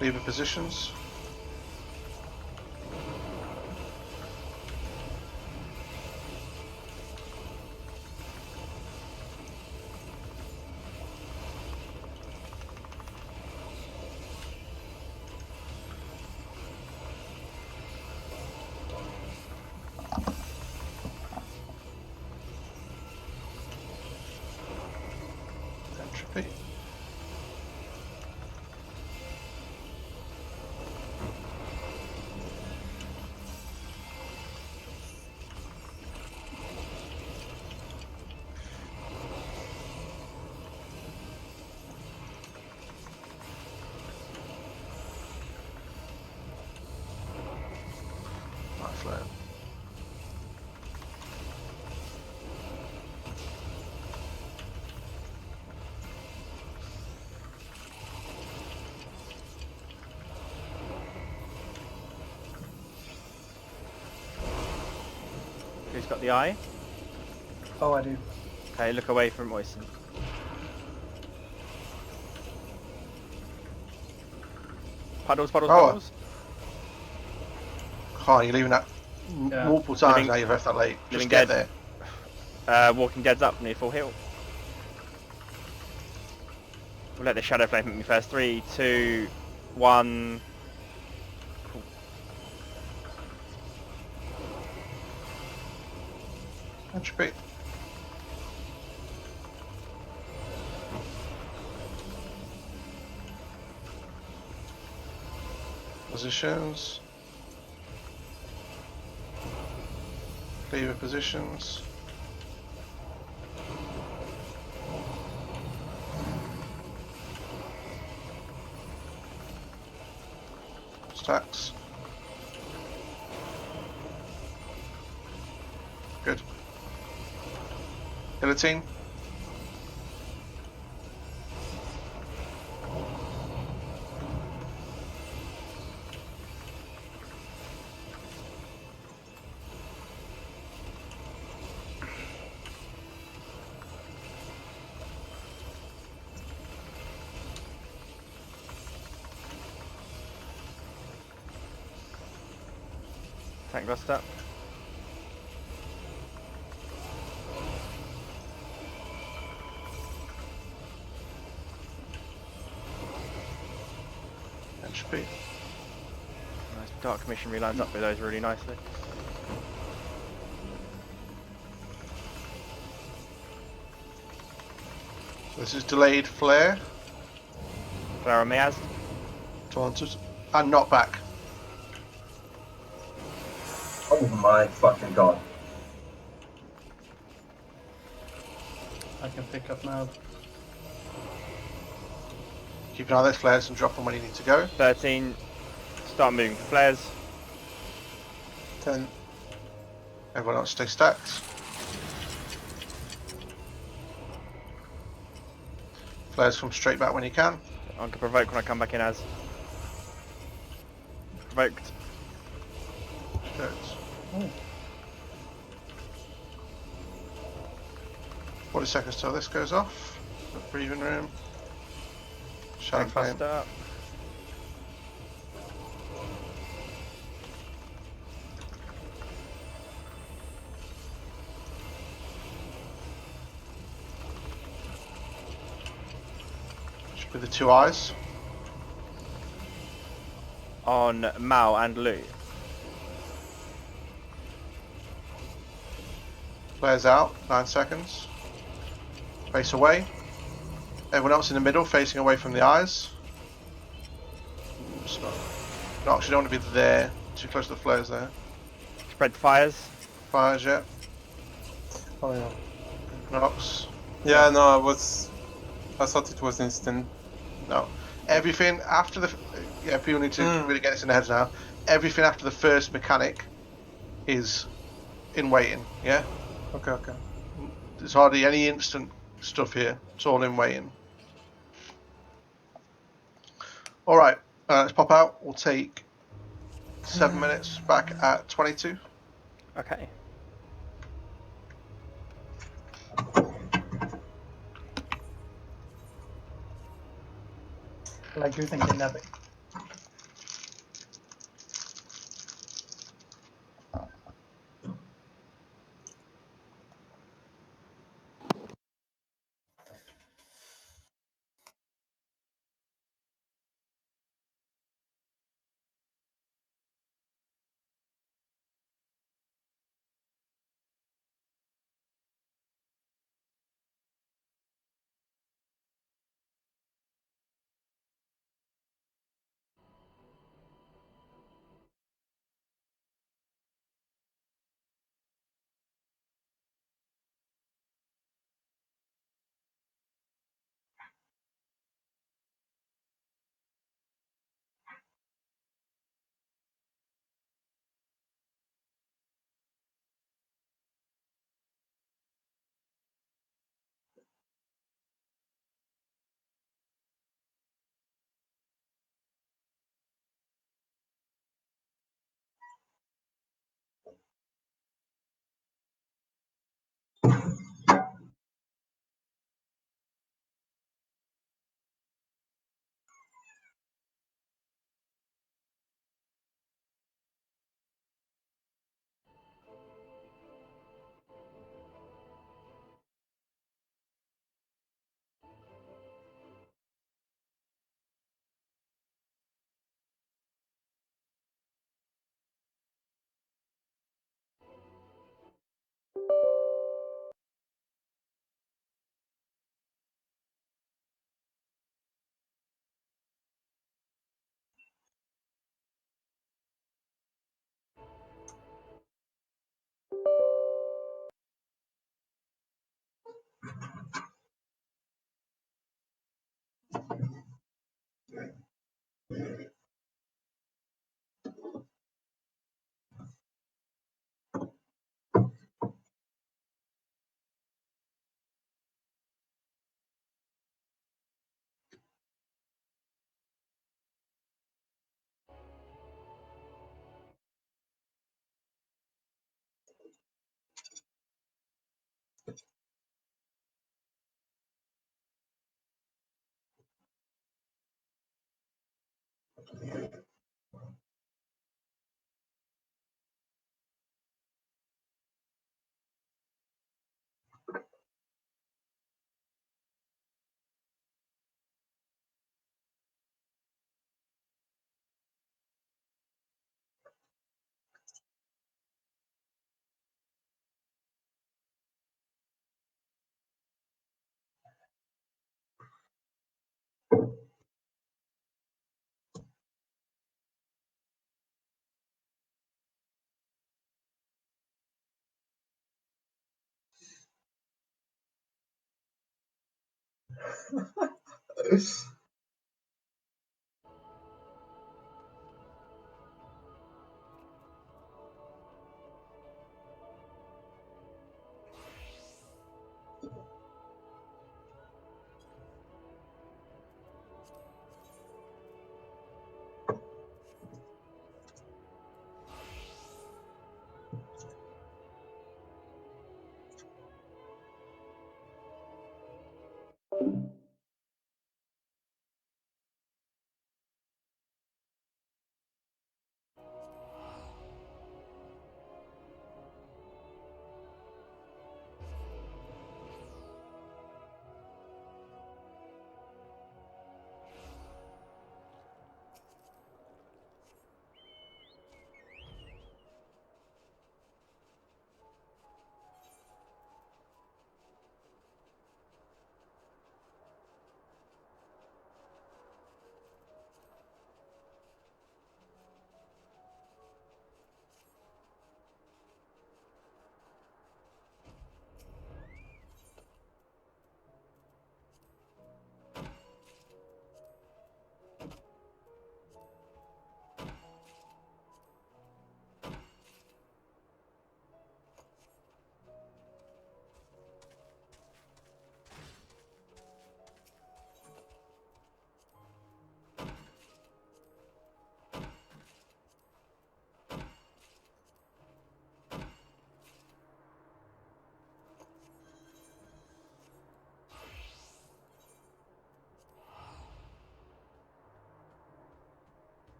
Speaker 3: Lever positions. Entropy. Right, flare.
Speaker 1: Who's got the eye?
Speaker 7: Oh, I do.
Speaker 1: Okay, look away from Oyson. Puddles, puddles,
Speaker 3: Oh.
Speaker 1: puddles.
Speaker 3: Oh, you're leaving that
Speaker 4: Yeah.
Speaker 3: multiple times
Speaker 1: Living-
Speaker 3: now. You've left that late.
Speaker 1: Living
Speaker 3: Just get
Speaker 1: Dead.
Speaker 3: there.
Speaker 1: Walking Dead's up near full heal. We'll let the Shadow Flame hit me first. 3, 2, 1. Cool.
Speaker 3: Entropy. Positions. Lever positions. Stacks. Good. Guillotine.
Speaker 1: Tank lost up.
Speaker 3: Entropy.
Speaker 1: Nice. Dark Missionary lines up with those really nicely.
Speaker 3: This is delayed flare.
Speaker 1: Flare on me as.
Speaker 3: Taunted. And not back.
Speaker 2: Oh my fucking god.
Speaker 4: I can pick up now.
Speaker 3: Keep an eye on those flares and drop them when you need to go.
Speaker 1: 13. Start moving for flares.
Speaker 6: 10.
Speaker 3: Everyone else stay stacked. Flares come straight back when you can.
Speaker 1: I can provoke when I come back in as. Provoked.
Speaker 3: Good.
Speaker 4: Oh.
Speaker 3: 40 seconds till this goes off. Breathing room. Shadow
Speaker 1: Tank
Speaker 3: flame.
Speaker 1: cluster up.
Speaker 3: Should be the two eyes.
Speaker 1: On Mao and Lu.
Speaker 3: Flares out. 9 seconds. Face away. Everyone else in the middle facing away from the eyes. Oops, no, actually don't want to be there. Too close to the flares there.
Speaker 1: Spread fires.
Speaker 3: Fires, yeah.
Speaker 6: Oh yeah.
Speaker 3: Knocks.
Speaker 6: Yeah, no, I thought it was instant.
Speaker 3: No. Everything after the... Yeah, people need to really get this in their heads now. Everything after the first mechanic is in waiting, yeah?
Speaker 6: Okay, okay.
Speaker 3: There's hardly any instant stuff here. It's all in waiting. Alright, let's pop out. We'll take 7 minutes, back at 22.
Speaker 1: Okay.
Speaker 7: Like you're thinking nothing.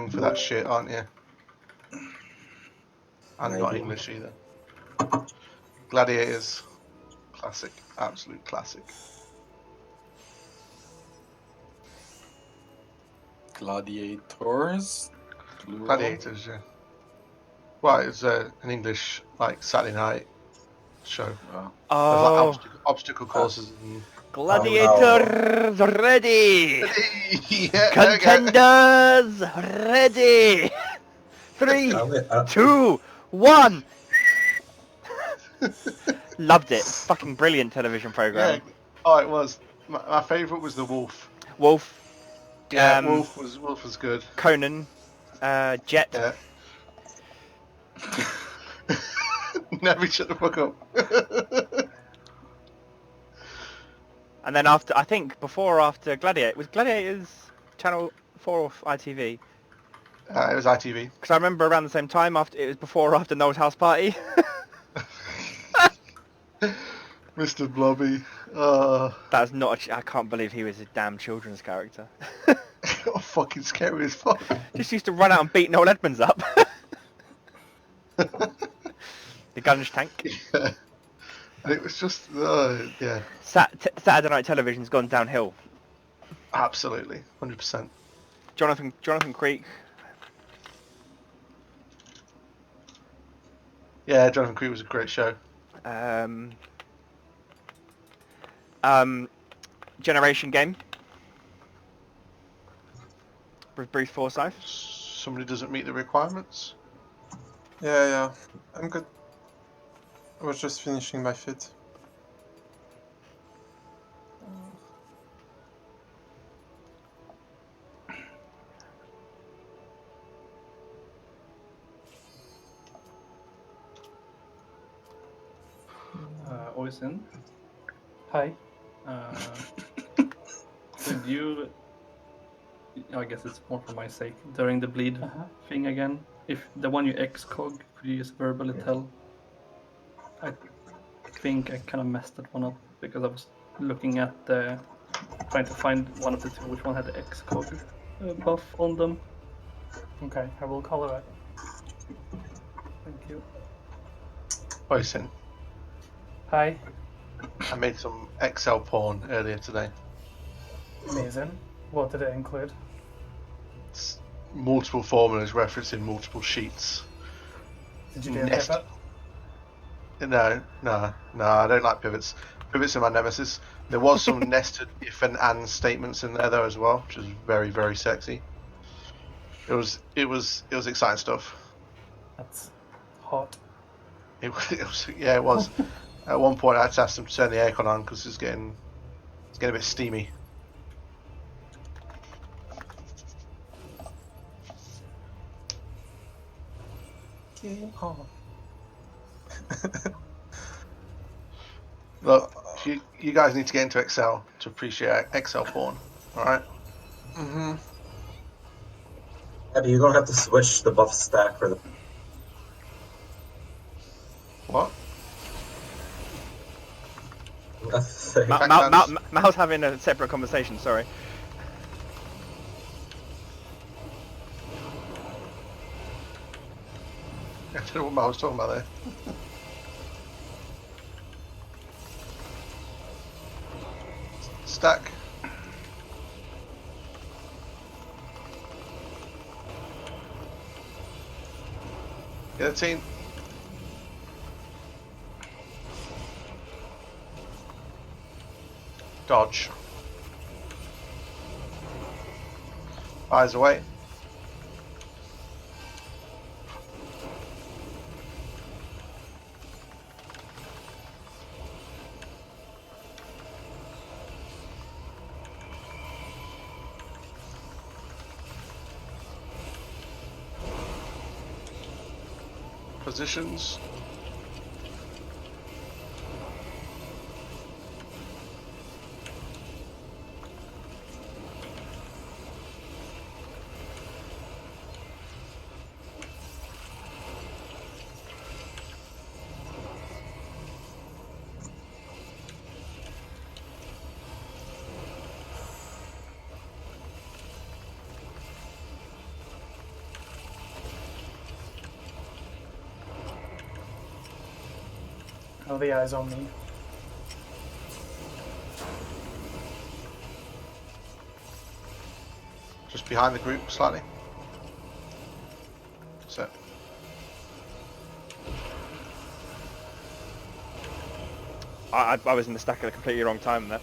Speaker 3: young for that shit, aren't you? And not
Speaker 2: Maybe.
Speaker 3: English either. Gladiators. Classic. Absolute classic.
Speaker 5: Gladiators. Plural.
Speaker 3: Gladiators, yeah. Well, it's an English like Saturday night show.
Speaker 5: Wow.
Speaker 3: There's like
Speaker 1: Oh,
Speaker 3: obstacle courses and
Speaker 1: gladiators ready!
Speaker 3: yeah,
Speaker 1: Contenders ready! 3,
Speaker 2: I only-
Speaker 1: 2, 1. Loved it. Fucking brilliant television
Speaker 3: yeah.
Speaker 1: program.
Speaker 3: Oh, it was. My favourite was the Wolf.
Speaker 1: Wolf.
Speaker 3: Yeah, Wolf was good.
Speaker 1: Conan. Jet.
Speaker 3: Yeah. Never shut the fuck up.
Speaker 1: And then after, I think before or after Gladiator, was Gladiators Channel 4 or ITV?
Speaker 3: It was ITV.
Speaker 1: Because I remember around the same time, after it was before or after Noel's house party.
Speaker 3: Mr. Blobby.
Speaker 1: That's not. I can't believe he was a damn children's character.
Speaker 3: Fucking scary as fuck.
Speaker 1: Just used to run out and beat Noel Edmonds up. The Gunge Tank.
Speaker 3: Yeah. And it was just, yeah.
Speaker 1: Saturday night television's gone downhill.
Speaker 3: Absolutely, 100%.
Speaker 1: Jonathan Creek.
Speaker 3: Yeah, Jonathan Creek was a great show.
Speaker 1: Generation Game with Bruce Forsyth.
Speaker 3: Somebody doesn't meet the requirements.
Speaker 6: Yeah, I'm good. I was just finishing my fit.
Speaker 4: Oisin,
Speaker 7: Hi.
Speaker 4: could you, I guess it's more for my sake, during the bleed thing again, if the one you excog, could you just verbally tell? I think I kind of messed that one up because I was looking at trying to find one of the two, which one had the excog buff on them.
Speaker 7: Okay, I will call it out.
Speaker 4: Thank you.
Speaker 3: Poison.
Speaker 7: Hi.
Speaker 3: I made some Excel porn earlier today.
Speaker 7: Amazing. What did it include?
Speaker 3: It's multiple formulas referencing multiple sheets.
Speaker 7: Did you do a
Speaker 3: Nest-
Speaker 7: pivot?
Speaker 3: No, I don't like pivots. Pivots are my nemesis. There was some nested if and statements in there though as well, which was very, very sexy. It was exciting stuff.
Speaker 7: That's hot.
Speaker 3: It was. At one point, I had to ask them to turn the aircon on because it's getting a bit steamy.
Speaker 6: Oh.
Speaker 3: Look, you guys need to get into Excel to appreciate Excel porn. All right.
Speaker 6: Mm-hmm.
Speaker 2: Abby, you're gonna have to switch the buff stack for the.
Speaker 3: What?
Speaker 1: Mal's having a separate conversation. Sorry.
Speaker 3: I don't know what I was talking about there. Stack. Get a team. Dodge. Eyes away. Positions.
Speaker 7: Oh, the eye's on me.
Speaker 3: Just behind the group slightly. So.
Speaker 1: I was in the stack at a completely wrong time there.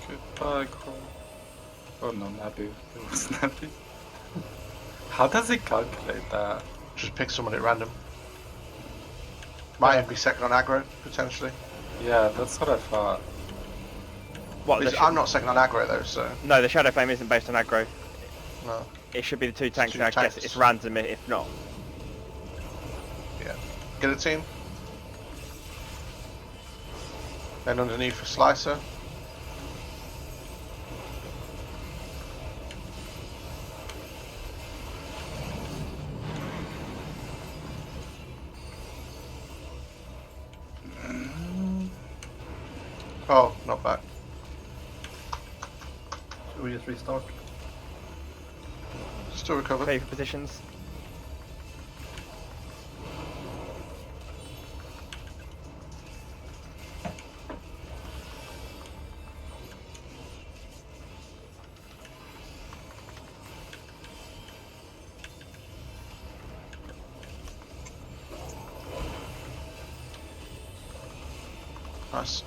Speaker 5: Goodbye, Crow. Oh no, Nabu. It was Nabu. How does it calculate that?
Speaker 3: Just pick someone at random. Might even be second on aggro, potentially.
Speaker 5: Yeah, that's what I thought.
Speaker 1: What?
Speaker 3: I'm not second on aggro though, so...
Speaker 1: No, the Shadow Flame isn't based on aggro.
Speaker 3: No.
Speaker 1: It should be the two tanks,
Speaker 3: two
Speaker 1: and I guess
Speaker 3: tanks.
Speaker 1: it's random if not.
Speaker 3: Yeah. Get a team. Then underneath for Slicer. Oh, not back.
Speaker 4: Should we just restart?
Speaker 3: Still recovered.
Speaker 1: Play for positions.
Speaker 3: Nice.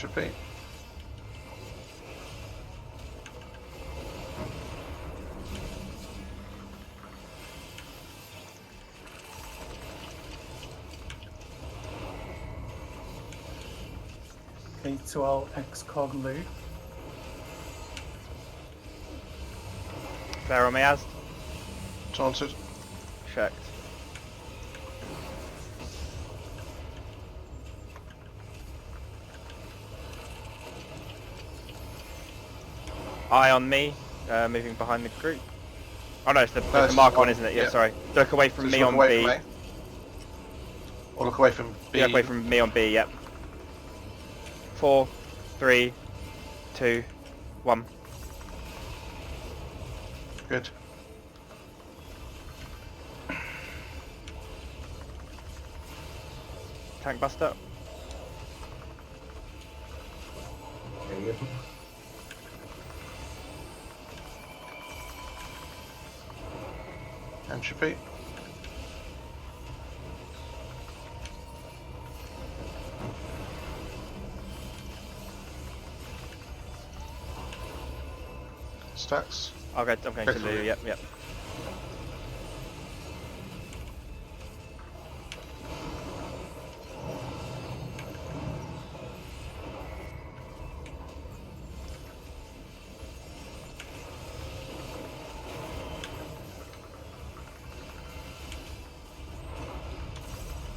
Speaker 3: Repeat.
Speaker 7: Okay, so I'll X-Cog Lou.
Speaker 1: Flare on me as.
Speaker 3: Taunted.
Speaker 1: Checked. Eye on me, moving behind the group. Oh no, it's the marker one, isn't it? Yeah, sorry. Look away from me on B.
Speaker 3: From or look away from B.
Speaker 1: Look away from me on B, yep. 4, 3, 2, 1.
Speaker 3: Good.
Speaker 1: Tank buster.
Speaker 3: Entropy. Stacks.
Speaker 1: I'm going to Lou, yep.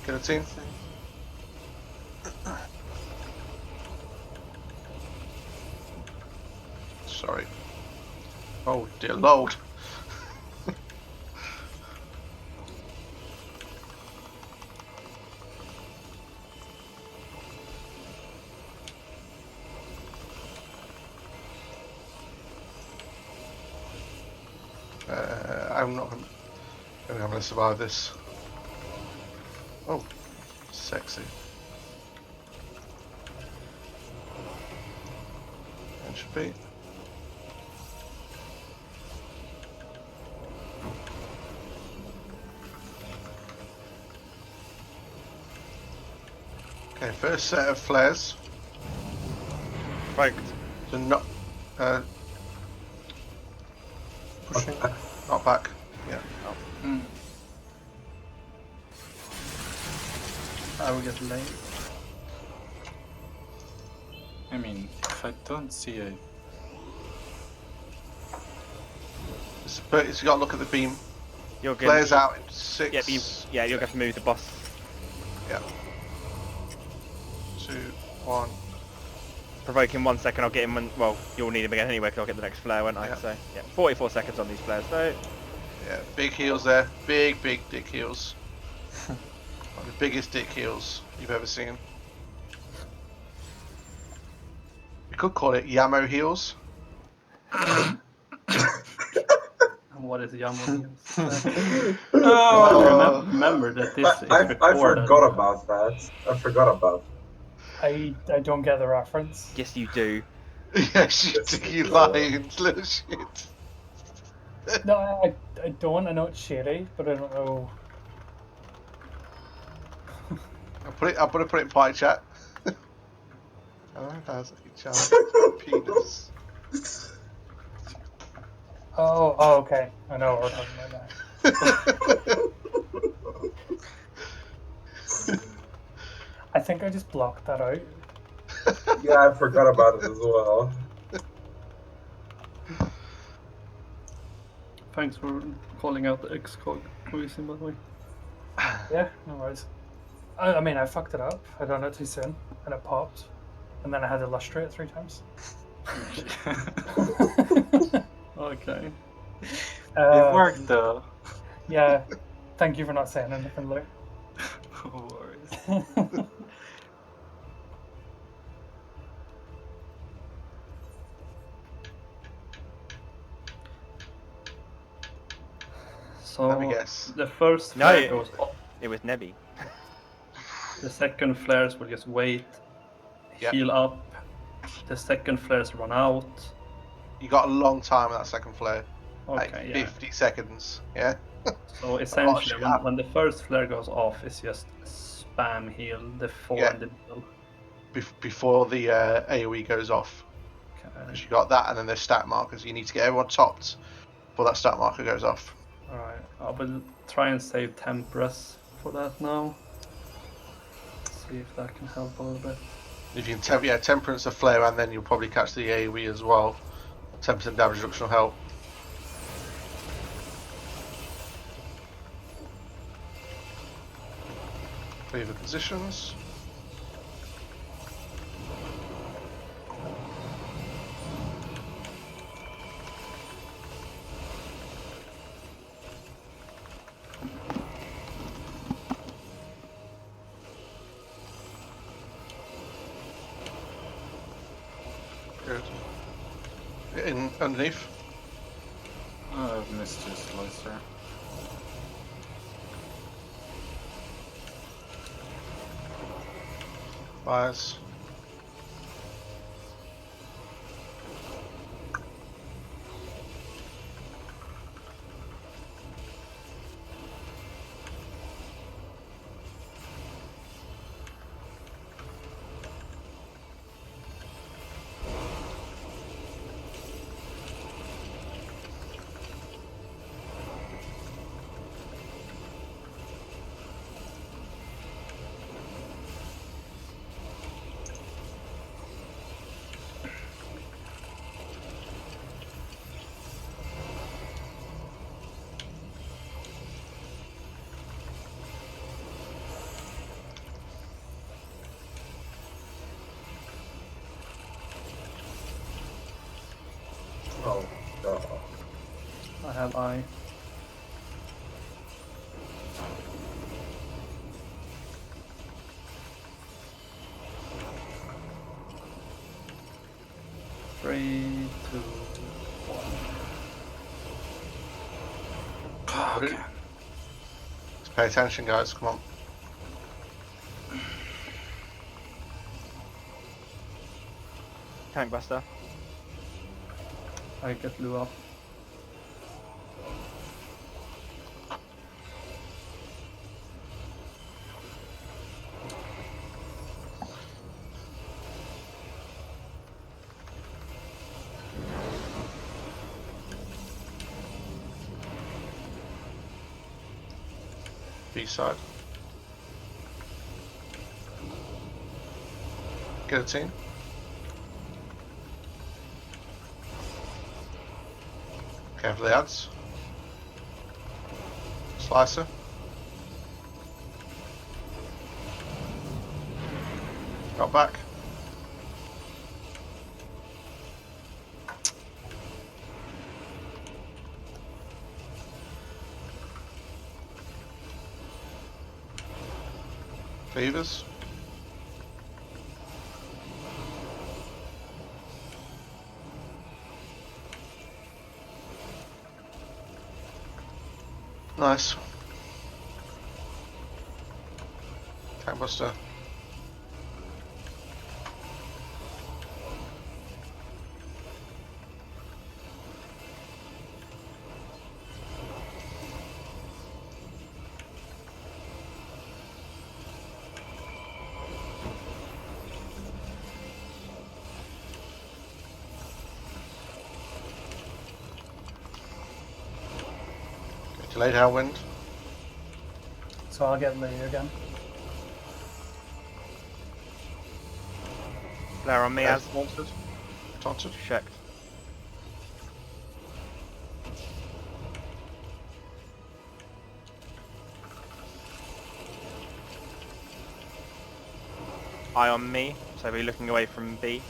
Speaker 3: Get a team. Sorry. Oh dear Lord. I'm not going to be able to survive this. Oh, sexy. Entropy. Okay, first set of flares.
Speaker 1: Right.
Speaker 3: So not
Speaker 6: Pushing.
Speaker 3: not back. Yeah.
Speaker 4: I will get late.
Speaker 5: I mean, if I don't see it.
Speaker 3: But you got to look at the beam.
Speaker 1: You're good.
Speaker 3: Flares out in 6.
Speaker 1: Yep, you're going to have to move the boss.
Speaker 3: Yeah. 2, 1.
Speaker 1: Provoke him 1 second, I'll get him when, well, you'll need him again anyway because I'll get the next flare, won't I?
Speaker 3: Yeah.
Speaker 1: So, yeah, 44 seconds on these flares though.
Speaker 3: Yeah, big heals there. Big dick heals. One of the biggest dick heals you've ever seen. could call it Yamo heels.
Speaker 4: What is Yamo?
Speaker 6: Oh.
Speaker 4: Remember that this is
Speaker 2: I
Speaker 4: recorded.
Speaker 2: forgot about that. I forgot about
Speaker 7: I don't get the reference.
Speaker 1: Yes, you do.
Speaker 3: Yes, you
Speaker 2: Yes,
Speaker 3: do,
Speaker 2: you
Speaker 3: you
Speaker 2: do.
Speaker 3: lying little shit.
Speaker 7: No, I don't. I know it's shady, but I don't know.
Speaker 3: I'm gonna put it in pie chat. Hello, how's it, child? Penis.
Speaker 7: Oh, okay. I know what we're talking about now. I think I just blocked that out.
Speaker 2: Yeah, I forgot about it as well.
Speaker 4: Thanks for calling out the XCOG reason, by the way.
Speaker 7: Yeah, no worries. I mean, I fucked it up. I done it too soon, and it popped, and then I had to illustrate it 3 times.
Speaker 4: Okay.
Speaker 5: It worked though.
Speaker 7: Yeah. Thank you for not saying anything, Lou.
Speaker 5: No worries.
Speaker 4: So
Speaker 3: Let me guess.
Speaker 4: the first
Speaker 1: No,
Speaker 4: flare goes off.
Speaker 1: it was Nebby.
Speaker 4: The second flares will just wait,
Speaker 3: Yep.
Speaker 4: heal up. The second flares run out.
Speaker 3: You got a long time on that second flare.
Speaker 4: Okay,
Speaker 3: Like
Speaker 4: yeah.
Speaker 3: 50 seconds. Yeah.
Speaker 4: So essentially,
Speaker 3: shit
Speaker 4: when the first flare goes off, it's just spam heal the 4
Speaker 3: Yeah.
Speaker 4: in the middle.
Speaker 3: Before the AoE goes off.
Speaker 4: Okay.
Speaker 3: Because you got that, and then there's stat markers. You need to get everyone topped before that stat marker goes off.
Speaker 4: Alright, I will try and save Temperance for that now. See if that can help a little bit.
Speaker 3: If you can temperance a flare, and then you'll probably catch the AoE as well. 10% damage reduction will help. Cleaver positions. Good. In underneath.
Speaker 5: I've missed your slicer.
Speaker 3: Fires.
Speaker 2: Oh, God.
Speaker 4: I have eye. Three, two, one.
Speaker 5: Okay.
Speaker 3: Let's pay attention, guys. Come on.
Speaker 1: Tank Buster.
Speaker 4: I get Lou up.
Speaker 3: B side. Get a team. Careful the ads. Slicer. Got back. Fevers. Nice. Tank buster. Delayed Hellwind.
Speaker 7: So I'll get Lee again.
Speaker 1: Flare on me as
Speaker 3: Taunted. Taunted.
Speaker 1: checked. Eye on me, so we're looking away from B.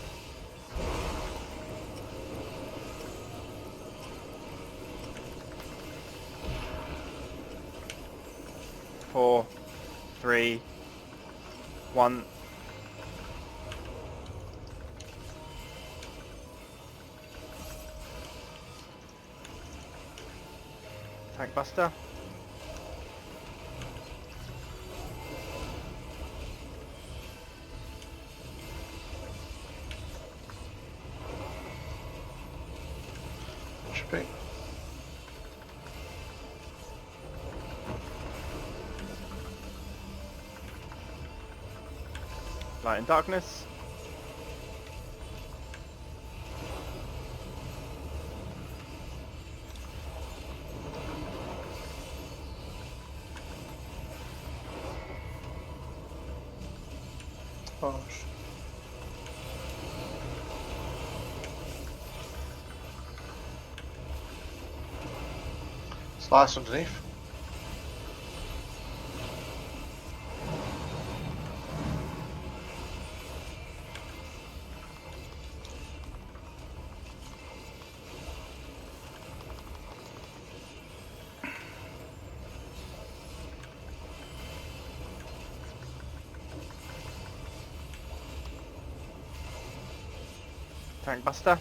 Speaker 1: Four, 3, 1. Tank buster.
Speaker 3: Should be.
Speaker 1: Light and darkness.
Speaker 6: Oh,
Speaker 3: Slice underneath.
Speaker 1: Tank buster.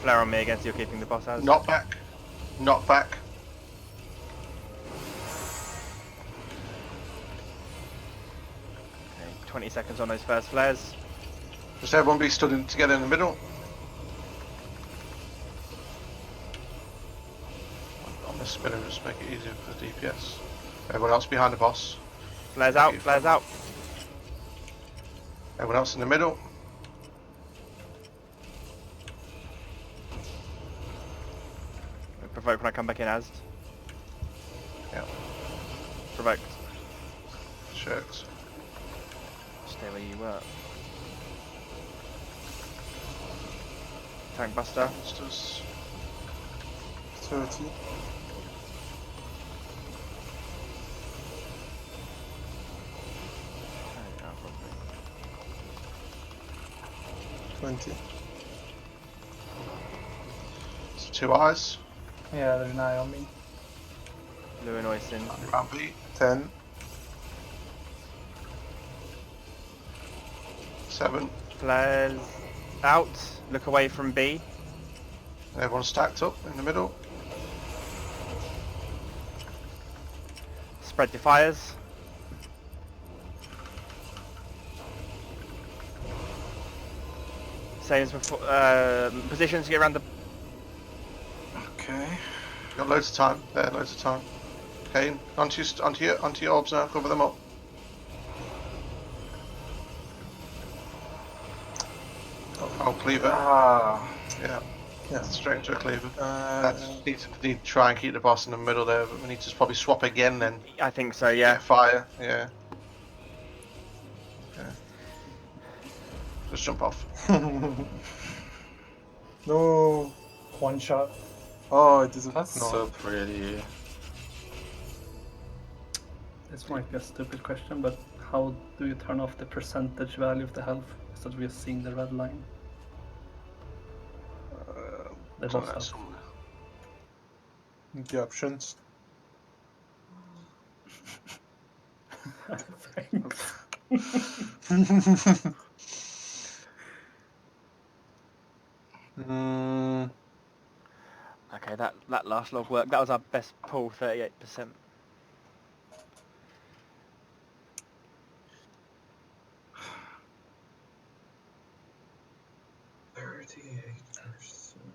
Speaker 1: Flare on me again, so you're keeping the boss as.
Speaker 3: Knock back. Knock back.
Speaker 1: Okay, 20 seconds on those first flares.
Speaker 3: Just everyone be stood together in the middle. On the spinner, just make it easier for the DPS. Everyone else behind the boss.
Speaker 1: Flares out, flares out.
Speaker 3: Everyone else in the middle.
Speaker 1: Provoke when I come back in as.
Speaker 3: Yeah.
Speaker 1: Provoked.
Speaker 3: Shirts.
Speaker 1: Stay where you were. Tank buster.
Speaker 3: Monsters.
Speaker 6: 30.
Speaker 1: Okay, yeah, probably.
Speaker 6: 20.
Speaker 3: So 2 eyes.
Speaker 7: Yeah, there's an eye on me.
Speaker 1: Luinois in.
Speaker 3: Rampy.
Speaker 6: 10.
Speaker 3: 7.
Speaker 1: Flares out. Look away from B.
Speaker 3: Everyone stacked up in the middle.
Speaker 1: Spread defiers. Same as before. Positions to get around the.
Speaker 5: Okay.
Speaker 3: Got loads of time. There, loads of time. Okay, onto your orbs now. Cover them up. Oh, cleaver.
Speaker 5: Ah.
Speaker 3: Yeah.
Speaker 6: Yeah.
Speaker 3: Straight into a cleaver. Need to try and keep the boss in the middle there, but we need to probably swap again then.
Speaker 1: I think so. Yeah.
Speaker 3: Get fire. Yeah. Okay. Just jump off.
Speaker 6: No.
Speaker 7: One shot.
Speaker 6: Oh, it isn't.
Speaker 5: That's
Speaker 6: No.
Speaker 5: so pretty.
Speaker 4: This might be a stupid question, but how do you turn off the percentage value of the health instead of just seeing the red line? The boss health.
Speaker 6: The options.
Speaker 4: Thanks.
Speaker 1: Okay, that last log worked. That was our best pull, 38%.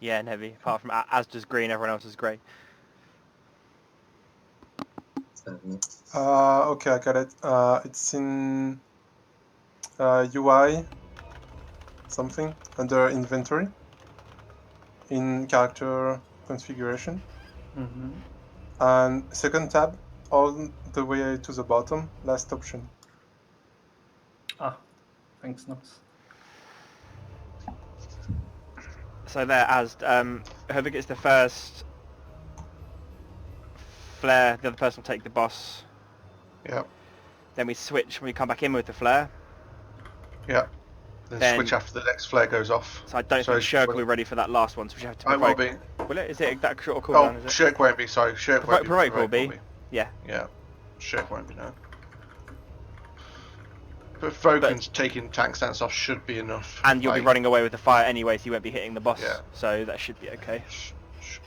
Speaker 1: Yeah, and heavy. Apart from Asda's green, everyone else is grey.
Speaker 6: Okay, I got it. It's in UI something under inventory in character configuration.
Speaker 4: Mm-hmm.
Speaker 6: And second tab all the way to the bottom, last option.
Speaker 4: Thanks, Nox.
Speaker 1: So there, whoever gets the first flare, the other person will take the boss.
Speaker 3: Yep.
Speaker 1: Then we switch when we come back in with the flare.
Speaker 3: Yep. Then switch after the next flare goes off.
Speaker 1: So I don't think Shirk will be ready for that last one, so we have to...
Speaker 3: I will be.
Speaker 1: Will it? Is it that short of cooldown, is it?
Speaker 3: Shirk won't be, sorry. Shirk won't be.
Speaker 1: Provoke will be. Yeah.
Speaker 3: Yeah. Shirk won't be, no. But Vogan's taking tank stance off should be enough.
Speaker 1: And you'll be running away with the fire anyway, so you won't be hitting the boss.
Speaker 3: Yeah.
Speaker 1: So that should be okay.
Speaker 3: Should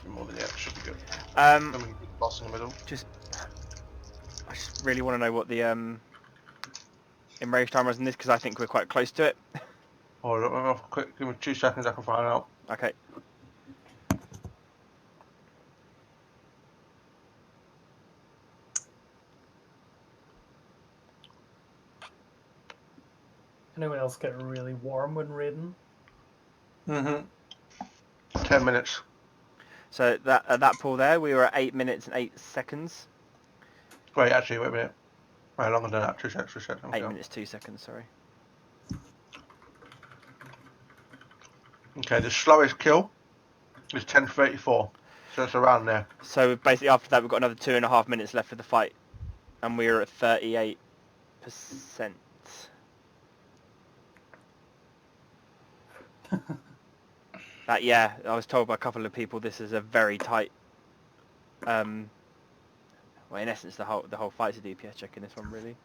Speaker 3: be more than should be good.
Speaker 1: Then
Speaker 3: we can put the boss in the middle.
Speaker 1: I just really want to know what the enrage timer is in this, because I think we're quite close to it.
Speaker 3: Hold up, quick, give me 2 seconds, I can find out.
Speaker 1: Okay.
Speaker 7: Anyone else get really warm when raiding?
Speaker 3: 10 minutes.
Speaker 1: So that at that pull there, we were at 8 minutes and 8 seconds.
Speaker 3: Wait, actually, wait a minute. Wait, longer than that. 2 seconds.
Speaker 1: 8 minutes, 2 seconds, sorry.
Speaker 3: Okay, the slowest kill is 10:34. So it's around there.
Speaker 1: So basically after that, we've got another 2.5 minutes left of the fight. And we were at 38%. Yeah, I was told by a couple of people this is a very tight. Well, in essence, the whole fight's a DPS check in this one, really.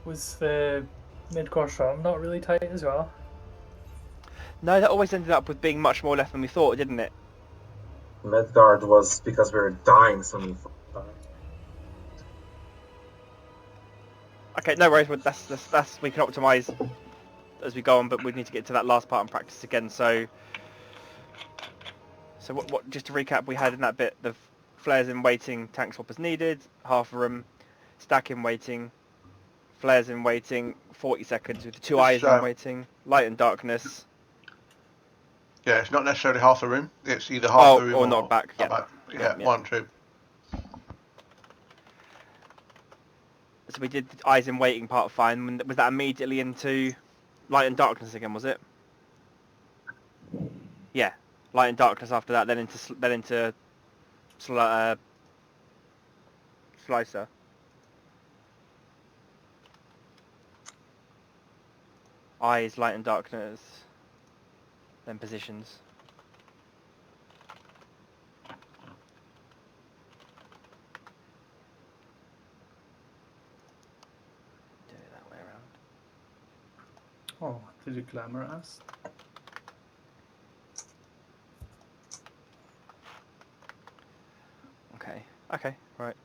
Speaker 7: Was the mid-course shot not really tight as well?
Speaker 1: No, that always ended up with being much more left than we thought, didn't it?
Speaker 2: Midgard was because we were dying so many times. Okay,
Speaker 1: no worries. That's we can optimize as we go on, but we need to get to that last part and practice again. So what? Just to recap, we had in that bit the flares in waiting, tank swap as needed, half a room, stack in waiting, flares in waiting, 40 seconds with the 2 eyes in waiting, light and darkness.
Speaker 3: Yeah, it's not necessarily half the room. It's either half the room
Speaker 1: or knockback.
Speaker 3: Yeah, 1, 2.
Speaker 1: So we did the eyes in waiting part fine. Was that immediately into light and darkness again? Was it? Yeah, light and darkness after that. Then into slicer. Eyes, light and darkness. Then positions. Do it that way around.
Speaker 4: Oh, did you glamour us?
Speaker 1: Okay, right.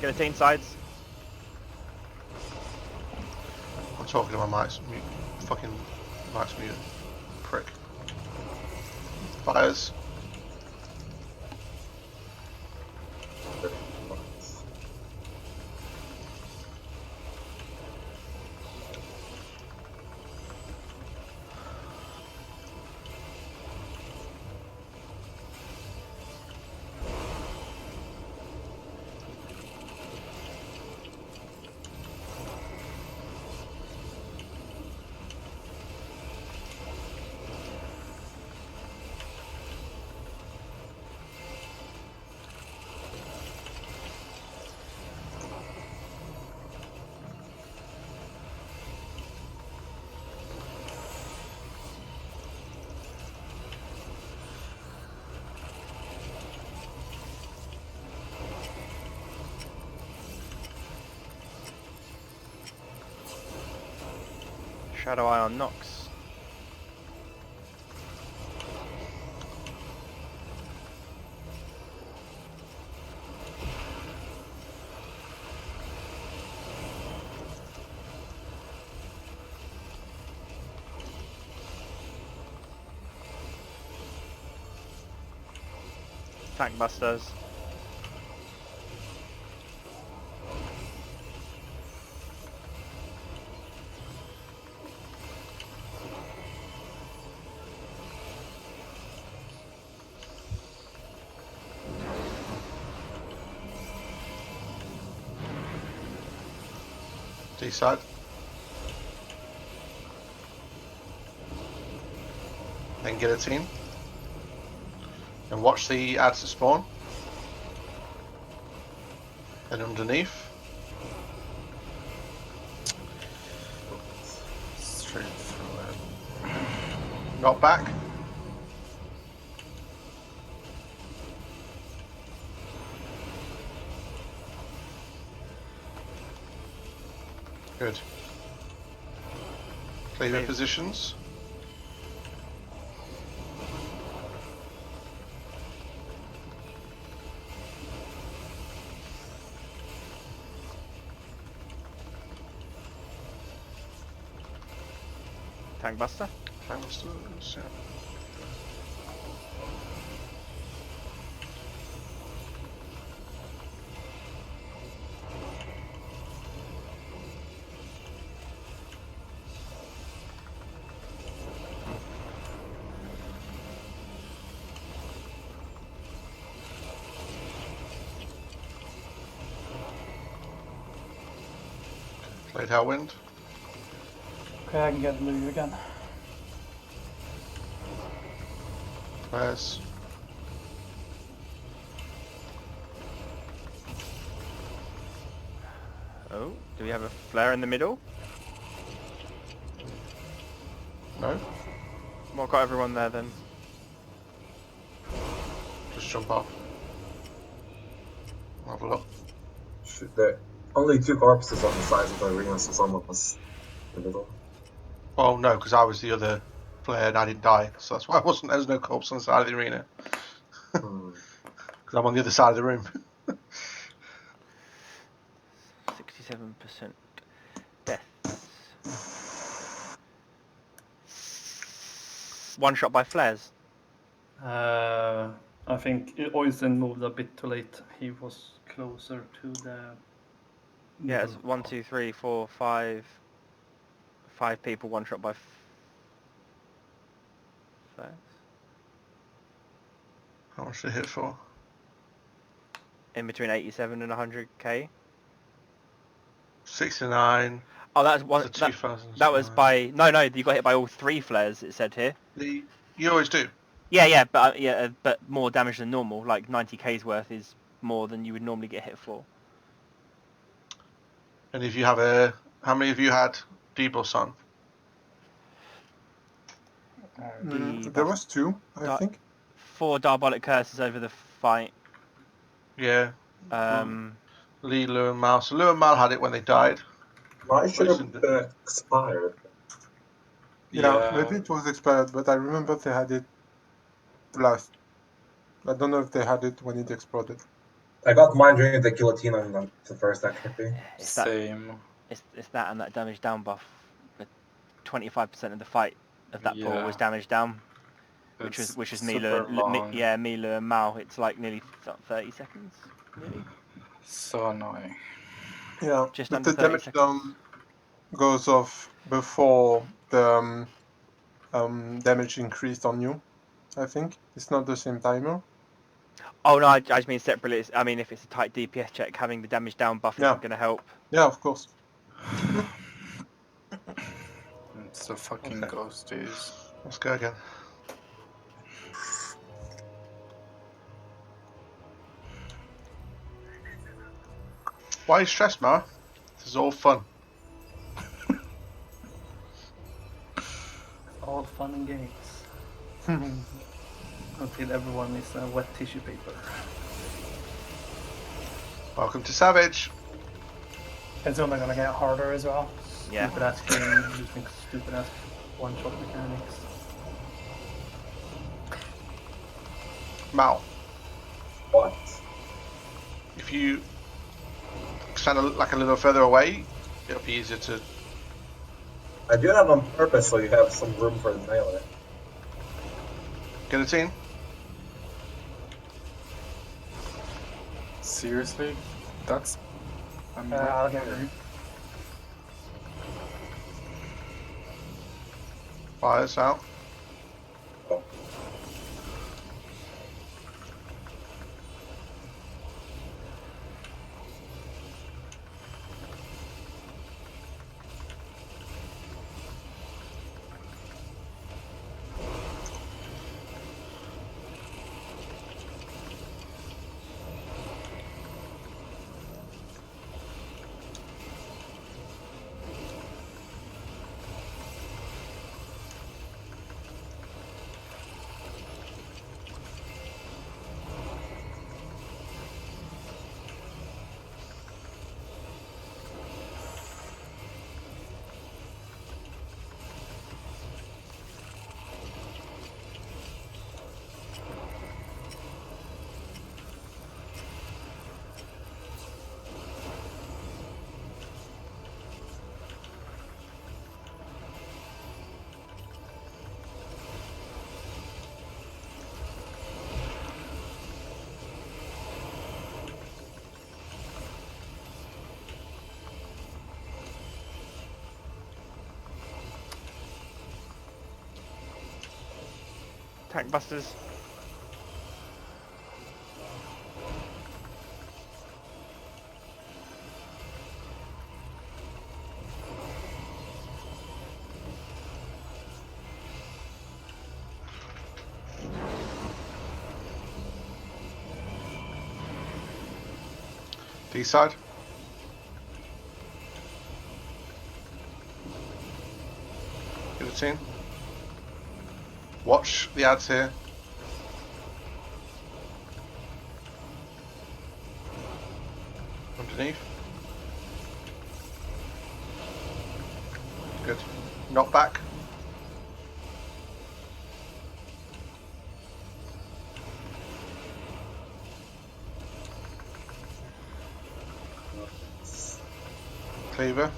Speaker 1: Guillotine sides.
Speaker 3: I'm talking to my mic's mute. Fucking mic's mute. Prick. Fires.
Speaker 1: Shadow Eye on Nox. Tank Busters.
Speaker 3: D-side. Then guillotine. And watch the ads to spawn. Then underneath.
Speaker 5: Straight through it.
Speaker 3: Not back. Good. Clear your positions.
Speaker 1: Tank Buster.
Speaker 3: Busters, yeah. Played Hellwind.
Speaker 7: Okay, I can get blue again.
Speaker 3: Flares.
Speaker 1: Oh, do we have a flare in the middle?
Speaker 3: No.
Speaker 1: Well, got everyone there then.
Speaker 3: Just jump off. Have a look.
Speaker 2: Shoot, there only 2 corpses on the sides of the arena, so someone was in the middle.
Speaker 3: Well, no, because I was the other player and I didn't die, so that's why I wasn't. There was no corpse on the side of the arena. Because I'm on the other side of the room.
Speaker 1: 67% deaths. One shot by flares.
Speaker 4: I think Oysen moved a bit too late. He was closer to the.
Speaker 1: Yeah, it's 1, 2, 3, 4, 5. 5 people, one shot by flares.
Speaker 3: How much did it hit for?
Speaker 1: In between 87 and 100k.
Speaker 3: 69.
Speaker 1: Oh, that's one. That was by no. You got hit by all 3 flares. It said here.
Speaker 3: You always do.
Speaker 1: Yeah, but more damage than normal. Like 90k's worth is more than you would normally get hit for.
Speaker 3: And if you have how many of you had debus on?
Speaker 6: There was 2, I think.
Speaker 1: 4 Diabolic Curses over the fight.
Speaker 3: Yeah.
Speaker 1: Lee,
Speaker 3: Lou and Mal. So Lou and Mal had it when they died.
Speaker 2: Why should have been expired?
Speaker 6: Yeah, maybe it was expired, but I remember they had it last. I don't know if they had it when it exploded.
Speaker 2: I got mine during the guillotine on the first XP.
Speaker 1: It's that,
Speaker 5: Same.
Speaker 1: it's that and that damage down buff. 25% of the fight of that pool was
Speaker 5: Yeah.
Speaker 1: damage down,
Speaker 5: It's
Speaker 1: which was
Speaker 5: super long.
Speaker 1: Mila and Mal. It's like nearly 30 seconds, nearly.
Speaker 5: So annoying.
Speaker 6: Yeah,
Speaker 1: Just
Speaker 6: but
Speaker 1: under
Speaker 6: the
Speaker 1: 30
Speaker 6: damage
Speaker 1: seconds.
Speaker 6: down goes off before the damage increased on you. I think it's not the same timer.
Speaker 1: Oh no, I just mean separately. I mean, if it's a tight DPS check, having the damage down buff
Speaker 6: Yeah.
Speaker 1: isn't going to help.
Speaker 6: Yeah, of course.
Speaker 5: It's the fucking
Speaker 3: Okay.
Speaker 5: ghosties.
Speaker 3: Let's go again. Why are you stressed, Mara? This is all fun.
Speaker 4: All fun and games. Until everyone is wet tissue paper.
Speaker 3: Welcome to Savage.
Speaker 7: It's only gonna get harder as well.
Speaker 1: Yeah.
Speaker 4: Stupid ass game using stupid ass one-shot mechanics.
Speaker 3: Mal,
Speaker 2: What?
Speaker 3: if you stand like a little further away, it'll be easier to.
Speaker 2: I do that on purpose so you have some room for the melee.
Speaker 3: Guillotine?
Speaker 5: Seriously? That's...
Speaker 7: I'll get it.
Speaker 3: Fires out.
Speaker 2: Oh.
Speaker 1: Tank busters.
Speaker 3: D side. Guillotine. Watch the ads here. Underneath. Good. Knock back. Cleaver.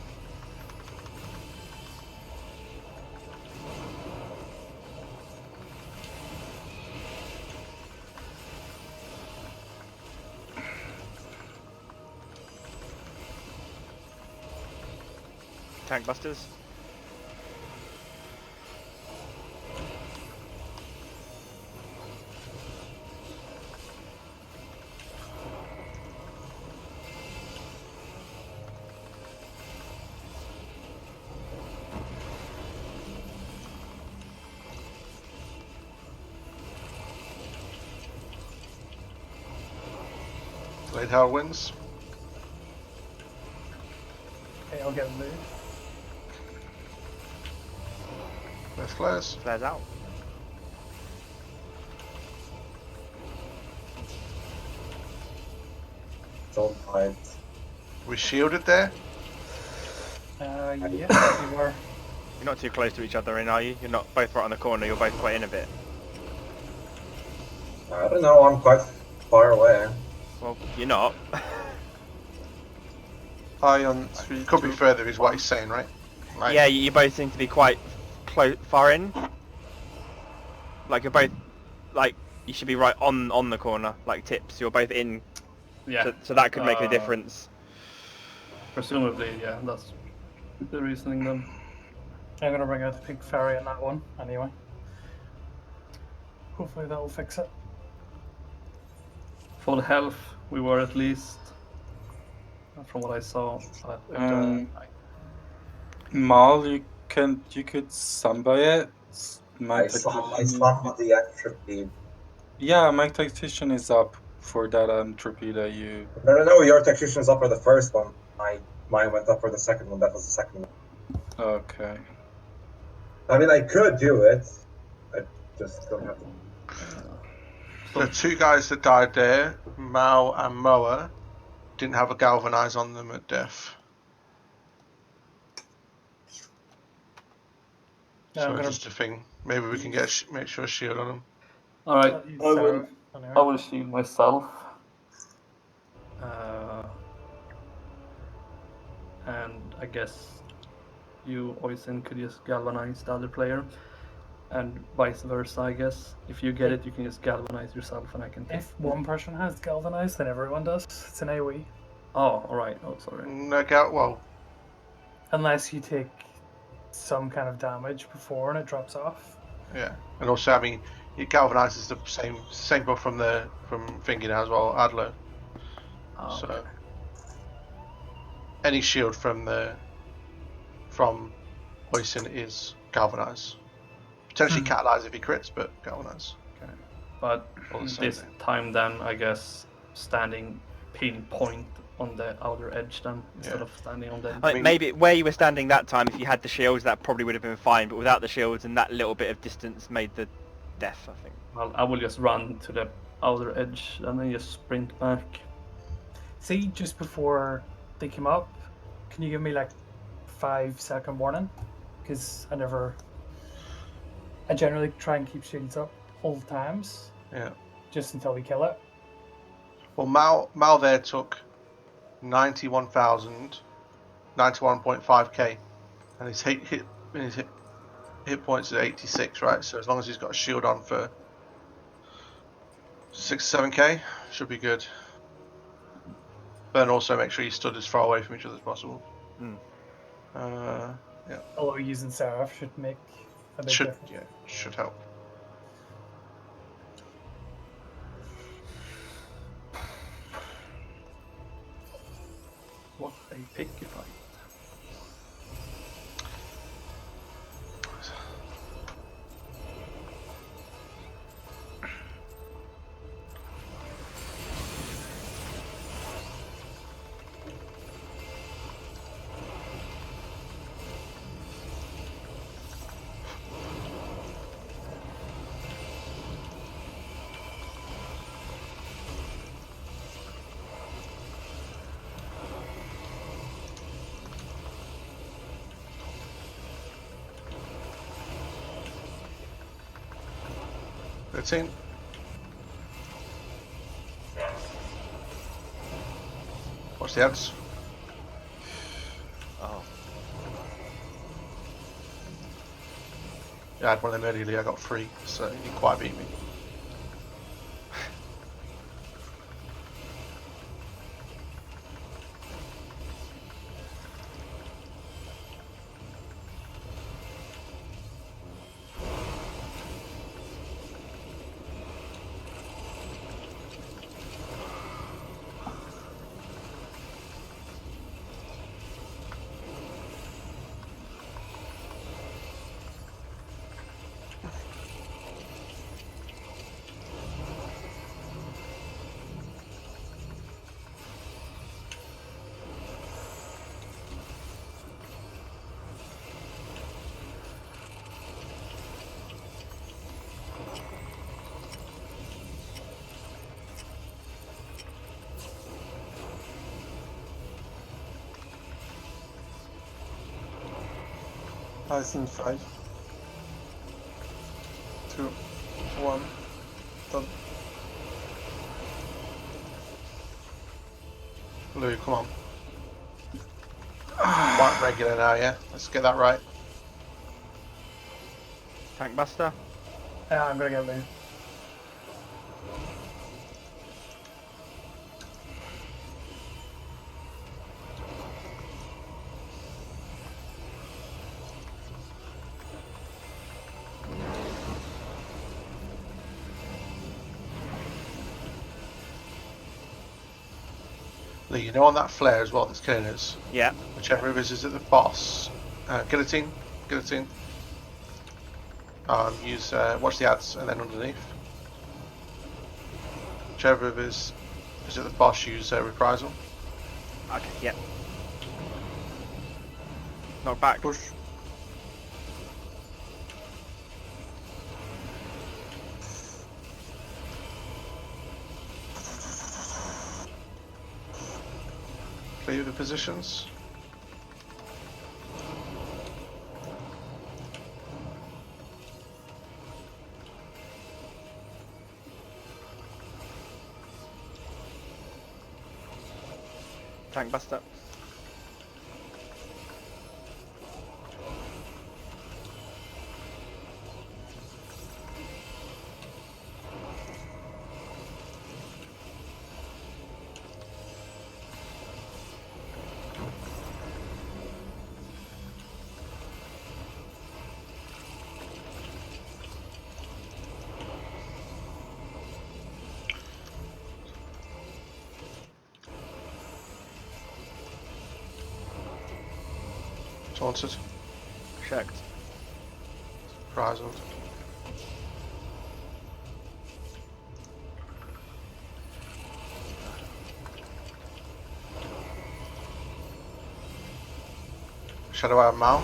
Speaker 1: Tank busters.
Speaker 3: Blade Whirlwinds.
Speaker 7: Okay, I'll get a move.
Speaker 3: There's flares.
Speaker 1: Flares out.
Speaker 2: Don't hide.
Speaker 3: We shielded there.
Speaker 7: Yeah, you were.
Speaker 1: You're not too close to each other, are you? You're not both right on the corner. You're both quite in a bit.
Speaker 2: I don't know, I'm quite far away.
Speaker 1: Well, you're not.
Speaker 6: High on 3.
Speaker 3: Could be
Speaker 6: 2,
Speaker 3: further, is what
Speaker 6: 1.
Speaker 3: he's saying, right? Like,
Speaker 1: Yeah, you both seem to be quite far in. Like you're both, like you should be right on the corner, like tips. You're both in,
Speaker 4: Yeah.
Speaker 1: so that could make a difference.
Speaker 4: Presumably, yeah. That's the reasoning then.
Speaker 7: I'm gonna bring out the big ferry in that one anyway. Hopefully that will fix it.
Speaker 4: Full health, we were at least, from what I saw.
Speaker 5: Mal, you could samba it.
Speaker 2: I saw the entropy.
Speaker 5: Yeah, my tactician is up for that entropy that you.
Speaker 2: No, your tactician is up for the first one. Mine went up for the second one. That was the second one.
Speaker 5: Okay.
Speaker 2: I mean, I could do it. I just don't have to.
Speaker 3: the two guys that died there, Mao and Moa, didn't have a galvanize on them at death. So just a thing. Maybe we can make sure a shield on them.
Speaker 4: All right,
Speaker 7: Anyway.
Speaker 4: I will shield myself. And I guess you, Oisin, could just galvanize the other player. And vice versa, I guess. If you get it, you can just galvanize yourself and I can take.
Speaker 7: If one person has galvanized, then everyone does. It's an AoE.
Speaker 4: Oh, alright. Oh, sorry.
Speaker 3: Well,
Speaker 7: Unless you take some kind of damage before and it drops off.
Speaker 3: yeah. And also, I mean, it galvanizes the same buff from Thingy now as well, Adler.
Speaker 4: Oh,
Speaker 3: So
Speaker 4: okay.
Speaker 3: any shield from Oisin is galvanize. Potentially catalyze if he crits, but galvanize.
Speaker 4: Okay. But
Speaker 3: All the same
Speaker 4: this
Speaker 3: thing.
Speaker 4: time then, I guess, standing pinpoint on the outer edge then, instead of standing on the edge.
Speaker 1: I mean, maybe where you were standing that time, if you had the shields, that probably would have been fine. But without the shields and that little bit of distance made the death, I think.
Speaker 4: Well, I will just run to the outer edge and then just sprint back.
Speaker 7: See, just before they came up, can you give me like 5-second warning? Because I generally try and keep shields up all the times.
Speaker 3: Yeah.
Speaker 7: Just until we kill it.
Speaker 3: Well, Mal there took 91.5k, and his hit points at 86, right? So as long as he's got a shield on for 6-7k, should be good. But then also make sure you stood as far away from each other as possible. Yeah.
Speaker 7: Although using Seraph should make a big difference.
Speaker 3: Yeah, should help.
Speaker 4: What a picky fight.
Speaker 3: Good team. Watch the ads.
Speaker 1: Oh.
Speaker 3: Yeah, I had one of them earlier. I got 3, so he quite beat me.
Speaker 6: I think 5, 2, 1, done.
Speaker 3: Blue, come on. White regular now, yeah? Let's get that right.
Speaker 1: Tank buster.
Speaker 7: I'm gonna get blue.
Speaker 3: Lee, you know on that flare as well that's killing us?
Speaker 1: Yeah.
Speaker 3: Whichever of us is at the boss. Guillotine. Guillotine. Use watch the ads and then underneath. Whichever of us is at the boss, use reprisal.
Speaker 1: Okay. Yeah. Knock back.
Speaker 6: Push.
Speaker 3: Clear the positions.
Speaker 1: Tank buster.
Speaker 3: Taunted.
Speaker 1: Checked.
Speaker 3: Reprisal. Shadow Eye Mal.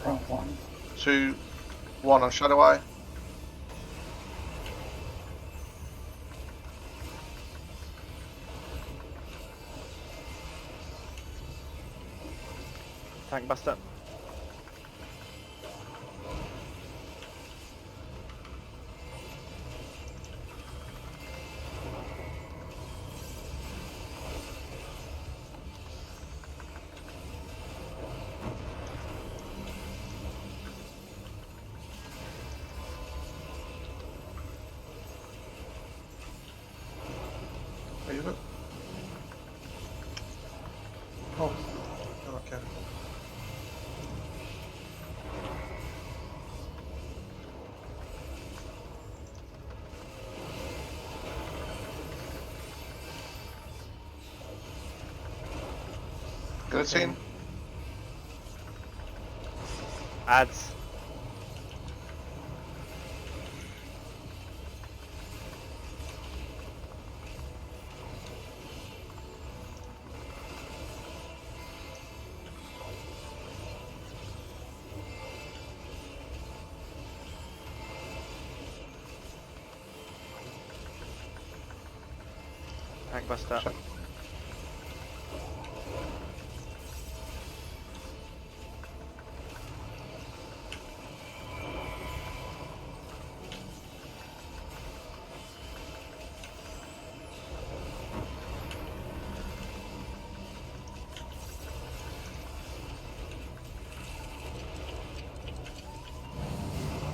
Speaker 7: Wrong one.
Speaker 3: 2, 1 on Shadow Eye.
Speaker 1: Tank buster.
Speaker 3: Are you good?
Speaker 6: Oh, okay.
Speaker 3: Guillotine.
Speaker 1: Ads. Tank buster.
Speaker 3: Check.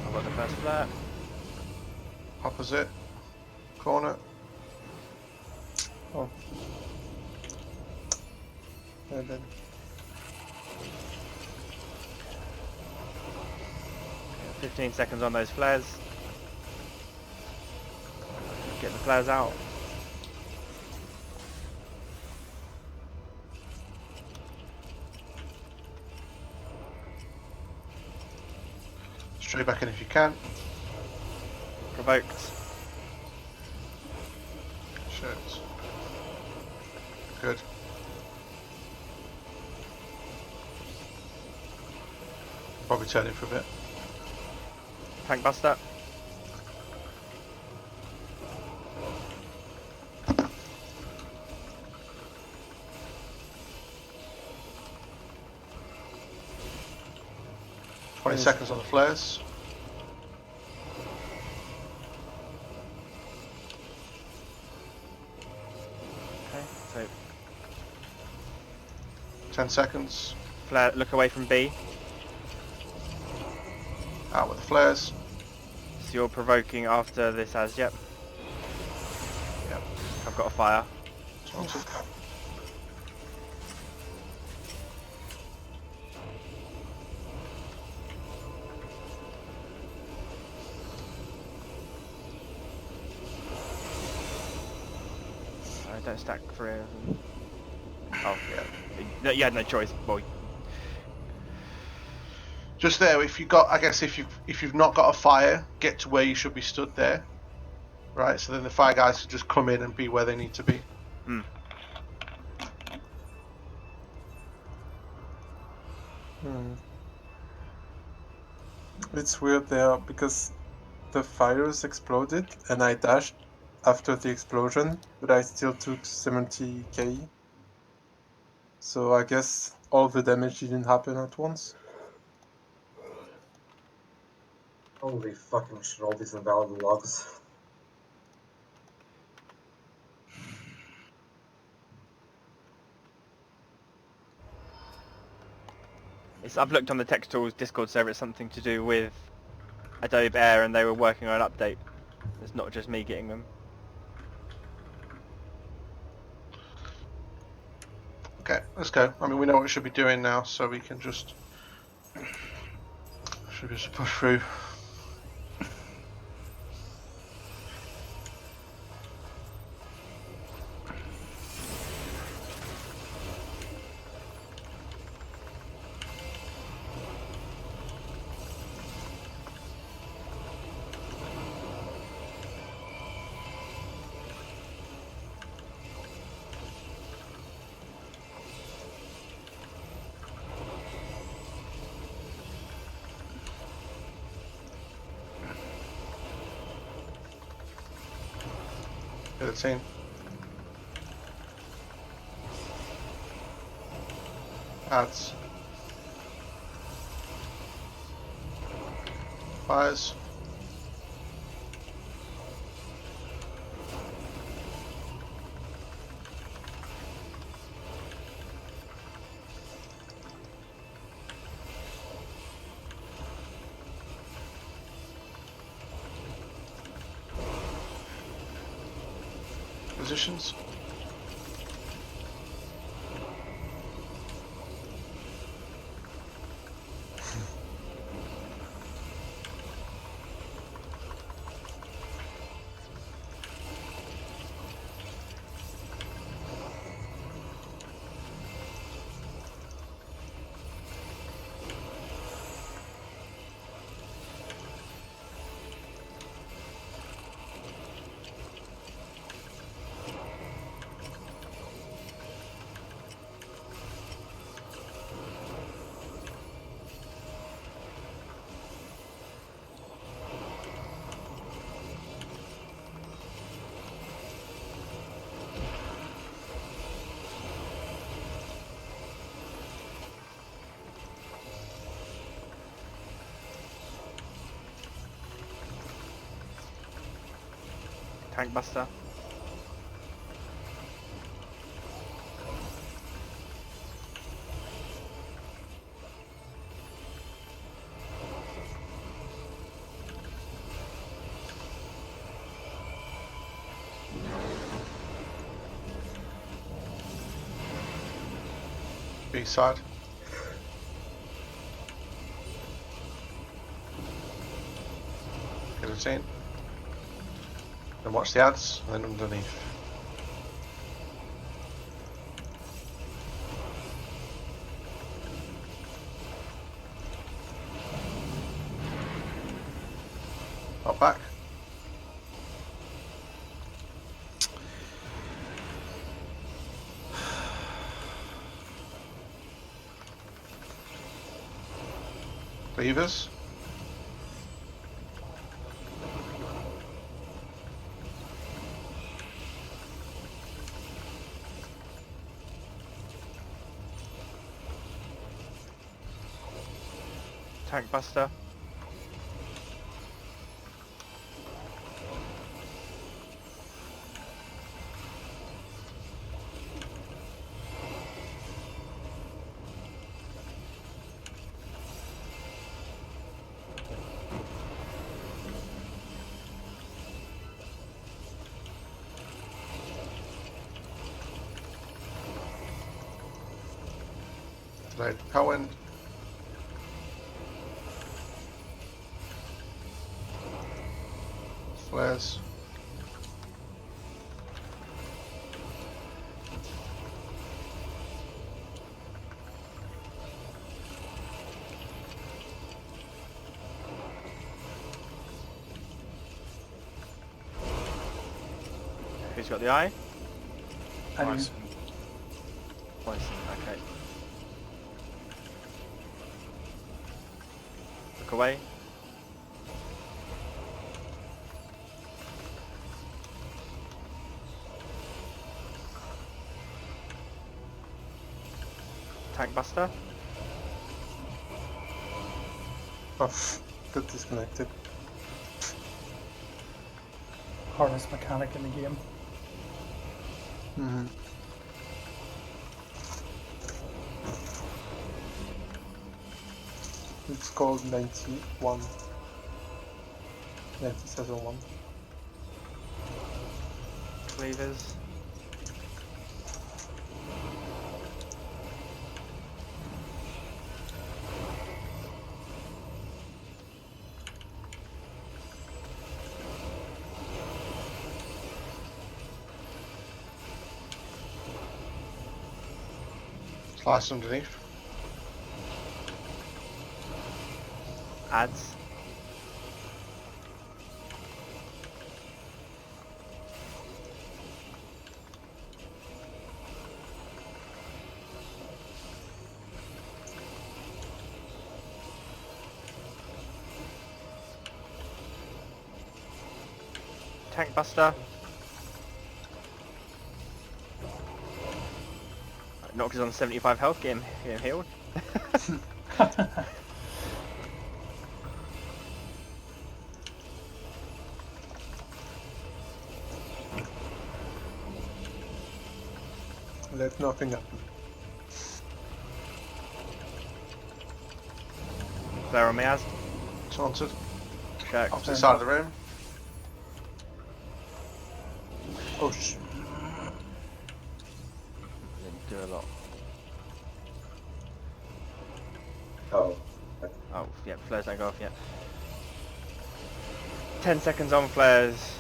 Speaker 1: I've got the first flare.
Speaker 3: Opposite. Corner.
Speaker 6: Oh. Yeah, then.
Speaker 1: 15 seconds on those flares. Get the flares out.
Speaker 3: Straight back in if you can.
Speaker 1: Provoked.
Speaker 3: Shit. Good. Probably turn it for a bit.
Speaker 1: Tank buster.
Speaker 3: Seconds on the flares.
Speaker 1: So
Speaker 3: 10 seconds.
Speaker 1: flare, look away from B.
Speaker 3: Out with the flares.
Speaker 1: So you're provoking after this as, yep.
Speaker 3: Yep.
Speaker 1: I've got a fire.
Speaker 3: Sorted.
Speaker 1: Don't stack 3 of them. Oh, yeah. You had no choice, boy.
Speaker 3: Just there, if you got, I guess if you've not got a fire, get to where you should be stood there, right? So then the fire guys can just come in and be where they need to be.
Speaker 1: Hmm.
Speaker 6: It's weird there because the fires exploded and I dashed after the explosion, but I still took 70k. So I guess all the damage didn't happen at once.
Speaker 2: Holy fucking shit, all these invalid logs.
Speaker 1: I've looked on the Text Tools Discord server, it's something to do with Adobe Air and they were working on an update. It's not just me getting them.
Speaker 3: Okay, let's go. I mean, we know what we should be doing now, so we can just push through. Get the team. Ads. Fires. Positions.
Speaker 1: Tank Buster.
Speaker 3: B side. Get a team. Then watch the ads, and then underneath. Up back. Levers.
Speaker 1: Tank Buster.
Speaker 3: Right, Cohen. Flares.
Speaker 1: Who's got the eye?
Speaker 7: I do.
Speaker 5: Nice.
Speaker 1: Poison, okay. Look away. Tank buster.
Speaker 6: Oh, got disconnected.
Speaker 7: Hardest mechanic in the game.
Speaker 6: Mm-hmm. It's called 91. 97-1.
Speaker 1: Cleavers.
Speaker 3: Slice underneath.
Speaker 1: Ads. Tank buster. Nox is on 75 health, get him healed.
Speaker 6: Let nothing happen.
Speaker 1: Flare on me, Az.
Speaker 3: Taunted.
Speaker 1: Shirk.
Speaker 3: Opposite side of the room.
Speaker 6: Oh sh!
Speaker 1: Didn't do a lot.
Speaker 2: Oh.
Speaker 1: Oh, yeah, flares don't go off yet. 10 seconds on flares.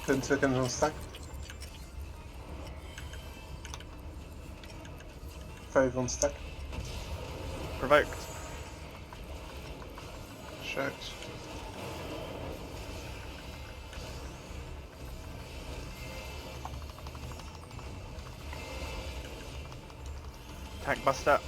Speaker 6: 10 seconds on stack. 5 on stack.
Speaker 1: Provoked.
Speaker 3: Shirked.
Speaker 1: Tank buster.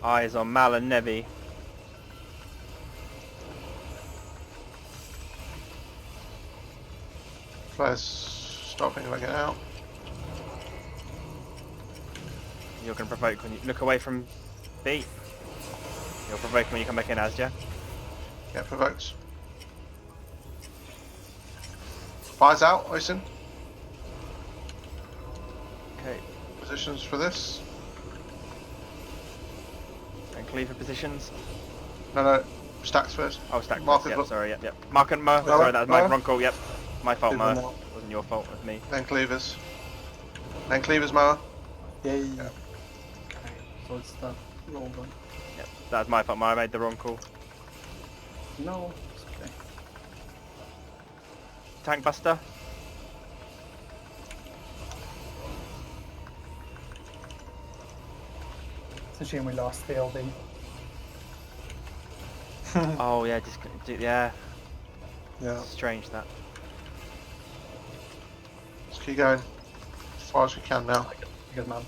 Speaker 1: Eyes on Mal and Nevi.
Speaker 3: Flares stopping if I get out.
Speaker 1: You're going to provoke when you look away from B. You'll provoke when you come back in, Az, yeah?
Speaker 3: Yeah, provoked. Fires out, Oisin.
Speaker 1: Okay.
Speaker 3: Positions for this.
Speaker 1: And cleaver positions.
Speaker 3: No, stacks first.
Speaker 1: Oh, stack
Speaker 3: Mark
Speaker 1: first,
Speaker 3: is
Speaker 1: yep,
Speaker 3: what-
Speaker 1: sorry, yep. Mark and Mo.
Speaker 3: Lower,
Speaker 1: Sorry, that was my
Speaker 3: lower.
Speaker 1: wrong call, yep. My fault,
Speaker 6: Cleaver
Speaker 1: Mo.
Speaker 6: now.
Speaker 1: Wasn't your fault, it was me.
Speaker 3: Then cleavers. Then cleavers mower.
Speaker 6: Yay!
Speaker 3: Yeah.
Speaker 4: Okay, so it's that roll then.
Speaker 1: Yep, that was my fault, Mo. I made the wrong call.
Speaker 4: No, it's okay.
Speaker 1: Tank buster.
Speaker 7: It's a shame we lost the LB.
Speaker 1: Oh, yeah, yeah.
Speaker 6: Yeah.
Speaker 1: Strange that.
Speaker 3: Let's keep going as far as we can now.
Speaker 4: Good man.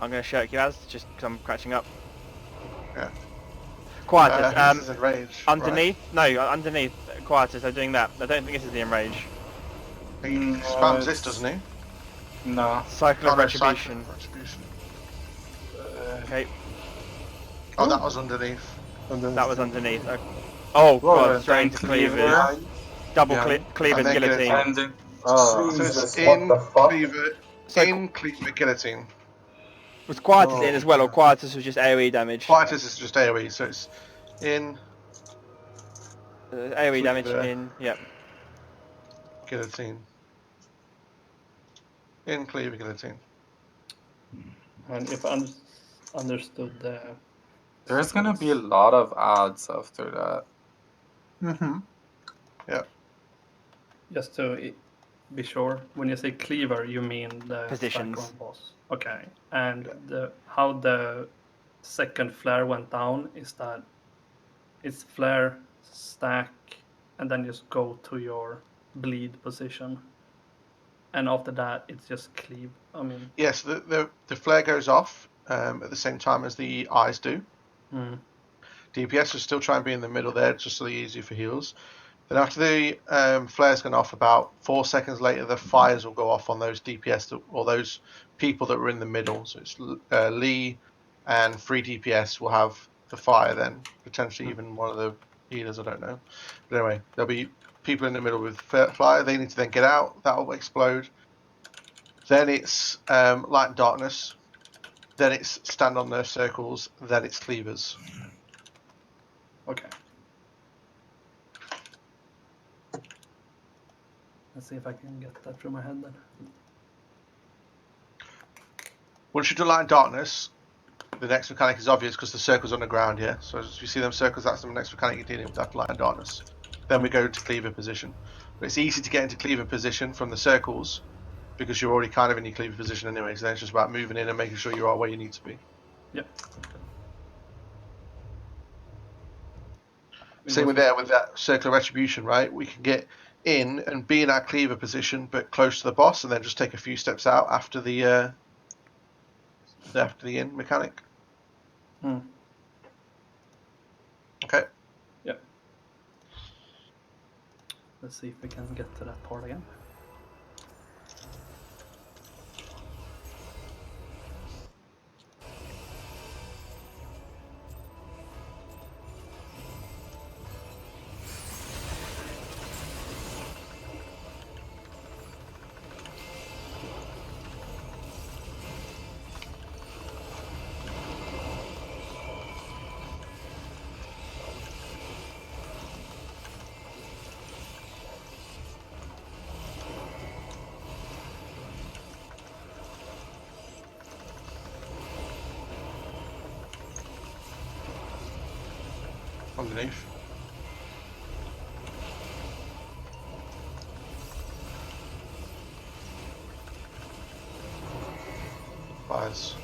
Speaker 1: I'm going to shirk you, Az, just because I'm catching up.
Speaker 3: Yeah.
Speaker 1: Quietus,
Speaker 3: This is enrage.
Speaker 1: underneath? No, underneath. Quietus, they're doing that. I don't think this is the enrage.
Speaker 3: Right? He
Speaker 5: No,
Speaker 3: spams this,
Speaker 5: it's-
Speaker 3: doesn't he?
Speaker 5: No.
Speaker 1: Cycle of
Speaker 3: Oh, no,
Speaker 1: Retribution.
Speaker 3: cycle of Retribution.
Speaker 1: Okay,
Speaker 3: Oh, that was underneath.
Speaker 6: And then
Speaker 1: that was underneath. Oh,
Speaker 5: Whoa,
Speaker 1: God, straight into
Speaker 5: thank you.
Speaker 1: cleavers. Double
Speaker 6: Yeah.
Speaker 1: cleaver
Speaker 3: And then
Speaker 1: guillotine.
Speaker 5: And oh,
Speaker 3: So it's
Speaker 2: Jesus,
Speaker 3: in
Speaker 2: what the fuck?
Speaker 3: cleaver,
Speaker 1: So
Speaker 3: in cleaver guillotine.
Speaker 1: was Quietus
Speaker 6: Oh,
Speaker 1: in as well, or
Speaker 6: yeah.
Speaker 1: Quietus was just AoE damage?
Speaker 3: Quietus is just AoE, so it's in
Speaker 1: AoE damage
Speaker 3: Cleaver.
Speaker 1: in, yep.
Speaker 3: guillotine. In cleaver guillotine.
Speaker 4: And if I understood the
Speaker 5: there's gonna be a
Speaker 4: sequence-
Speaker 5: lot of ads after that.
Speaker 6: Mm-hmm.
Speaker 4: just to be sure, when you say cleaver, you mean the
Speaker 1: Positions.
Speaker 4: background boss. Okay. And how the second flare went down is that it's flare, stack, and then just go to your bleed position. And after that, it's just cleave. I mean,
Speaker 3: Yes, the flare goes off at the same time as the eyes do. DPS will still try and be in the middle there, just so easier for heals. Then after the flare's gone off, about 4 seconds later, the fires will go off on those DPS or those people that were in the middle. So it's Lee and 3 DPS will have the fire then, potentially even one of the healers, I don't know. But anyway, there'll be people in the middle with fire. They need to then get out. That will explode. Then it's light and darkness. Then it's stand on their circles. Then it's cleavers.
Speaker 4: okay. Let's see if I can get that through my head then.
Speaker 3: Once you do light and darkness, the next mechanic is obvious because the circle's on the ground here. So as you see them circles, that's the next mechanic you're dealing with after light and darkness. Then we go to cleaver position. But it's easy to get into cleaver position from the circles because you're already kind of in your cleaver position anyway. So then it's just about moving in and making sure you are where you need to be.
Speaker 4: Yep.
Speaker 3: Same with there with that circular retribution, right? We can get in and be in our cleaver position, but close to the boss, and then just take a few steps out after the in mechanic. Okay.
Speaker 4: Yep. Let's see if we can get to that part again.
Speaker 3: Underneath. Fires.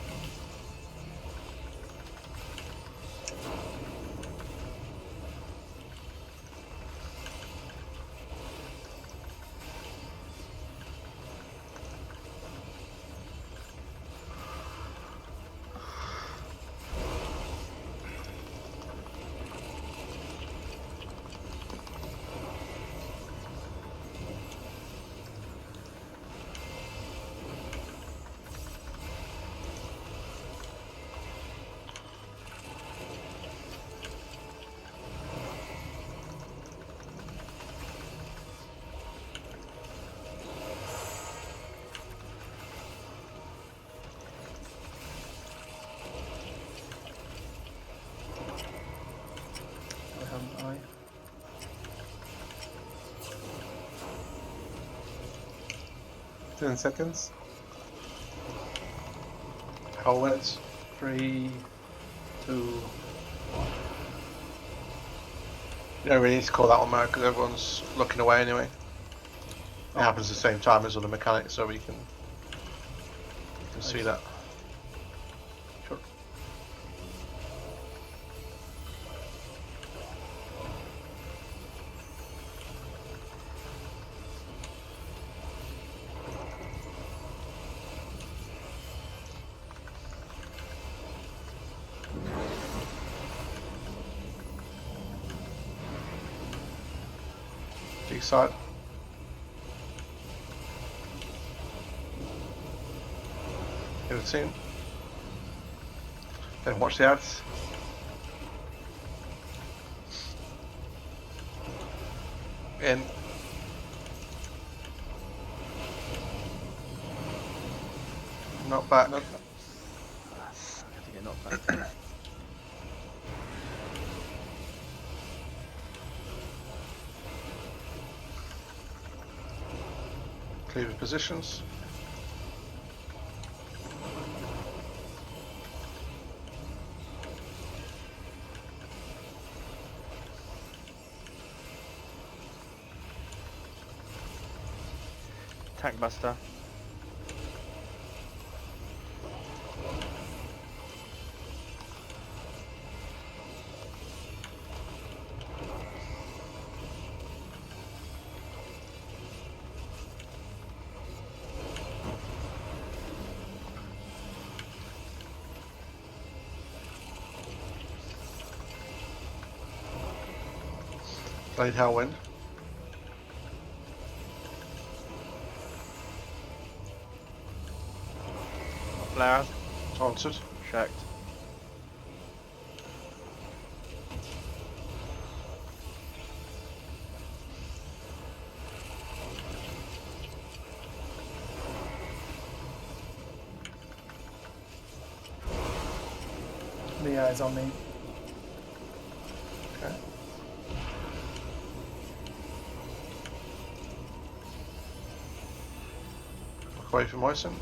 Speaker 4: I have an eye.
Speaker 6: Ten seconds.
Speaker 3: Hell wins.
Speaker 4: 3, 2.
Speaker 3: You don't really need to call that one out because everyone's looking away anyway. It happens at the same time as other mechanics, so we can see that.
Speaker 4: Sure.
Speaker 3: D side. Guillotine. Then watch the ads. In. Not back.
Speaker 6: Not
Speaker 1: I have to get knocked back.
Speaker 3: Cleaver positions.
Speaker 1: Tank buster.
Speaker 3: Blade Hellwind.
Speaker 1: Flowers.
Speaker 3: Taunted.
Speaker 1: Checked.
Speaker 7: The eyes on me.
Speaker 3: Okay. Look away from Moisen.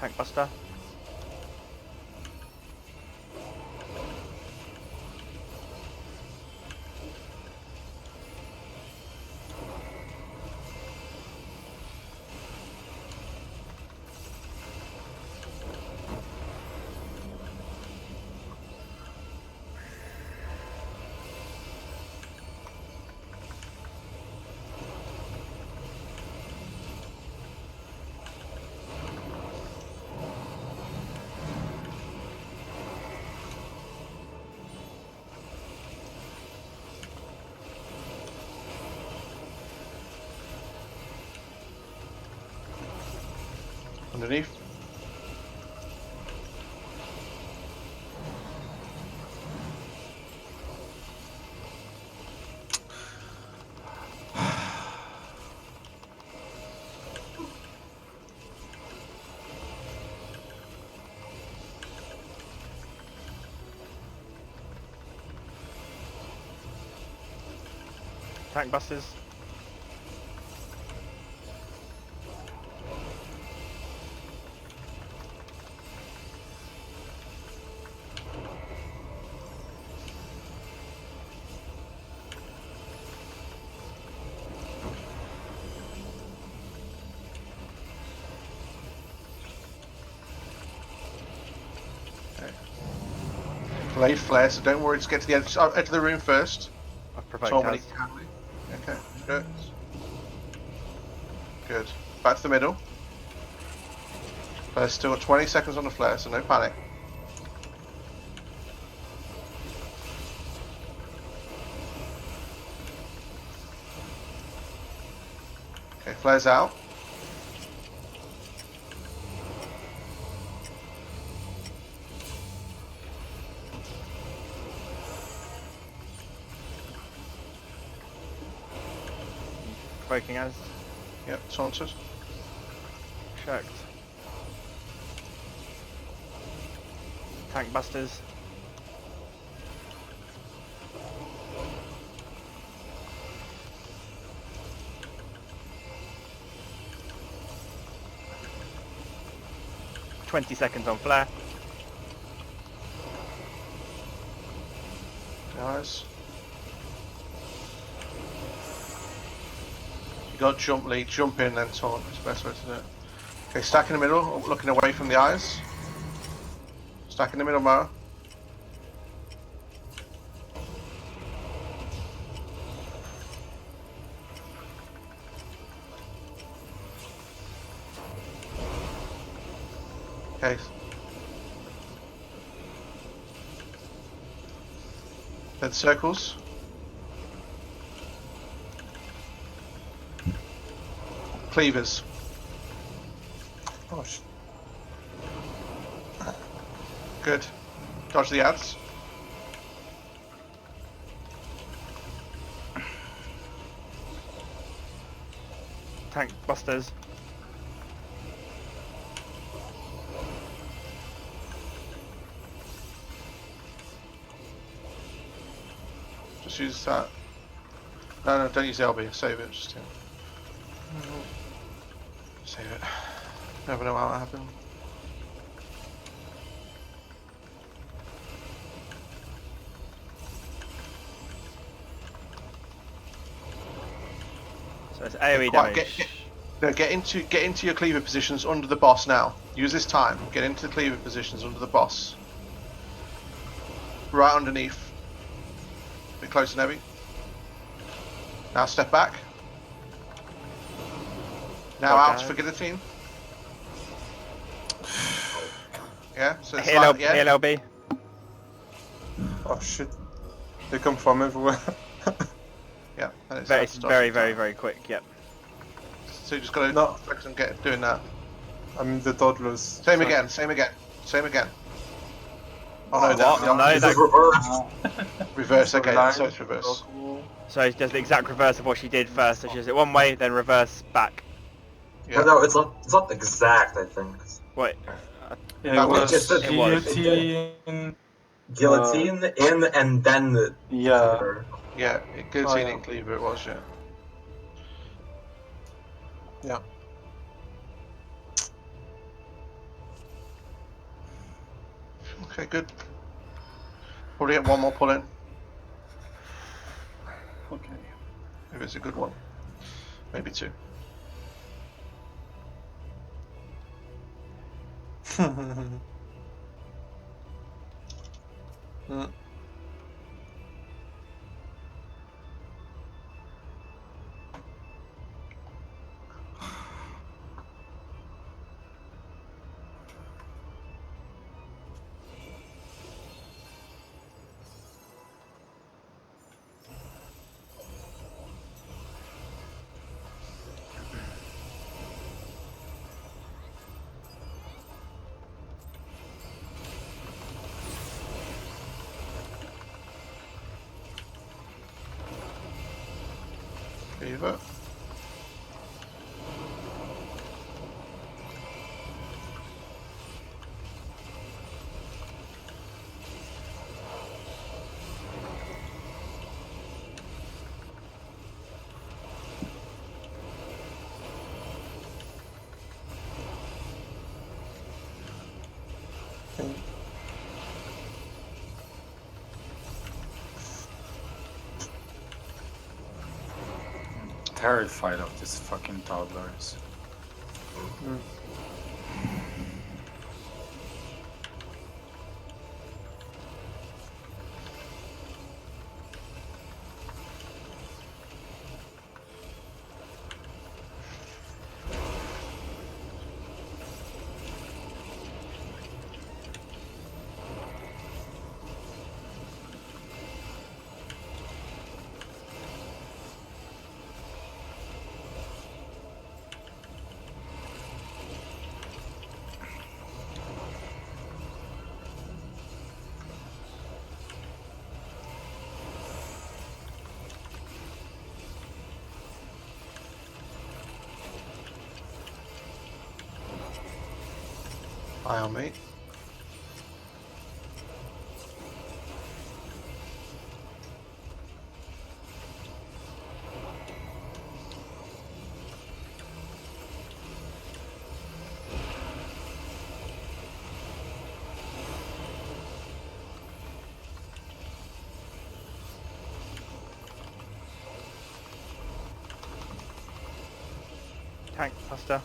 Speaker 1: Tank buster.
Speaker 3: Underneath.
Speaker 1: Tank busters.
Speaker 3: Blade flare, so don't worry, just get to the edge of the room first.
Speaker 1: I've provoked
Speaker 3: So many
Speaker 1: us.
Speaker 3: can we? Okay, good. Good. Back to the middle. Flare's still got 20 seconds on the flare, so no panic. Okay, flare's out.
Speaker 1: Provoking us.
Speaker 3: Yep, taunted.
Speaker 1: Checked. Tank busters. "20 seconds on flare."
Speaker 3: Nice. You got jump lead, jump in, then taunt. It's the best way to do it. Okay, stack in the middle, looking away from the eyes. Stack in the middle, Mara. Okay. Then circles. Cleavers.
Speaker 6: oh shit.
Speaker 3: Good. Dodge the ads.
Speaker 1: Tank busters.
Speaker 3: Just use that. No, don't use LB. Save it. Just save it. Never know how that happened.
Speaker 1: So it's AoE damage.
Speaker 3: Get into your cleaver positions under the boss now. Use this time. Get into the cleaver positions under the boss. Right underneath. A bit closer, Nevi. Now step back. Now out for guillotine. Yeah, so it's like, yeah.
Speaker 1: Heal LB.
Speaker 6: Oh shit. They come from everywhere.
Speaker 3: Yeah, and it's
Speaker 1: Very quick, yep.
Speaker 3: So you just gotta focus on doing that.
Speaker 6: I mean the toddlers.
Speaker 3: Same again. Oh no,
Speaker 2: This is reversed.
Speaker 3: Reverse again, so it's reverse.
Speaker 1: So it does the exact reverse of what she did first. So she does it one way, then reverse back.
Speaker 2: Yeah. No, it's not exact, I think.
Speaker 1: Wait.
Speaker 4: Yeah, it was
Speaker 2: It's a
Speaker 4: guillotine.
Speaker 2: Guillotine in and then the
Speaker 4: Yeah.
Speaker 2: cleaver.
Speaker 3: Yeah, guillotine and cleaver it was, yeah.
Speaker 6: Yeah.
Speaker 3: Okay, good. Probably get one more pull in.
Speaker 4: Okay.
Speaker 3: If it's a good one. Maybe two. Cleaver.
Speaker 5: Terrified of these fucking toddlers.
Speaker 3: Eye on me.
Speaker 1: Tank buster.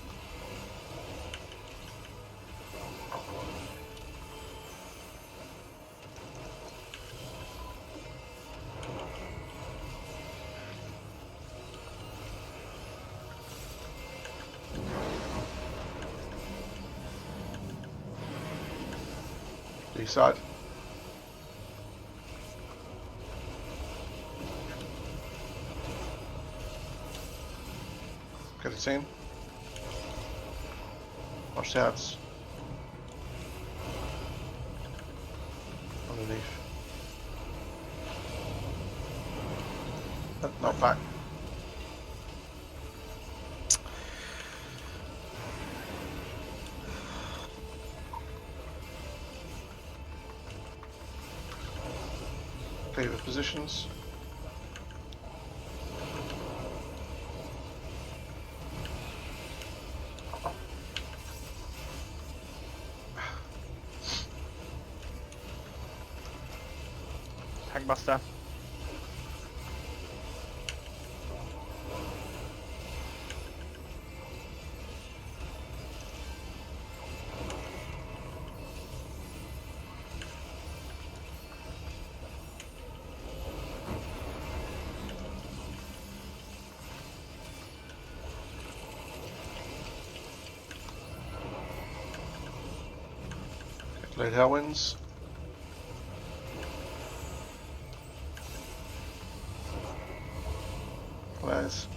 Speaker 3: Side. Guillotine. Watch the outs. Underneath. Not back. Cleaver positions.
Speaker 1: Tank buster.
Speaker 3: Calculate Hellwinds. Flares.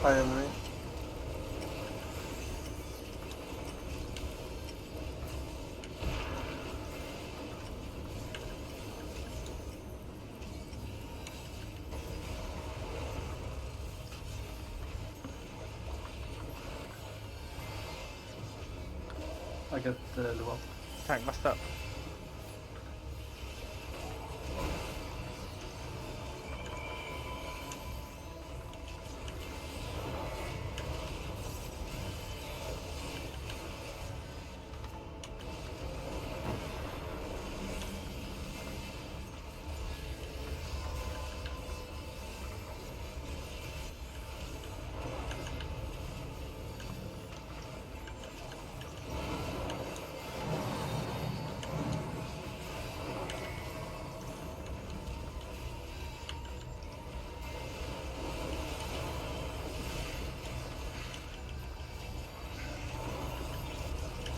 Speaker 6: Hi, Henry.
Speaker 4: I get the one.
Speaker 1: Tank buster.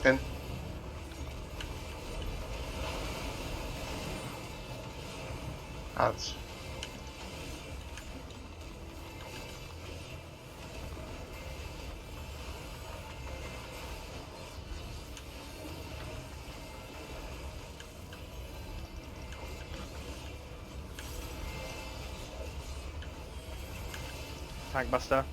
Speaker 3: In. Adds.
Speaker 1: Tank buster.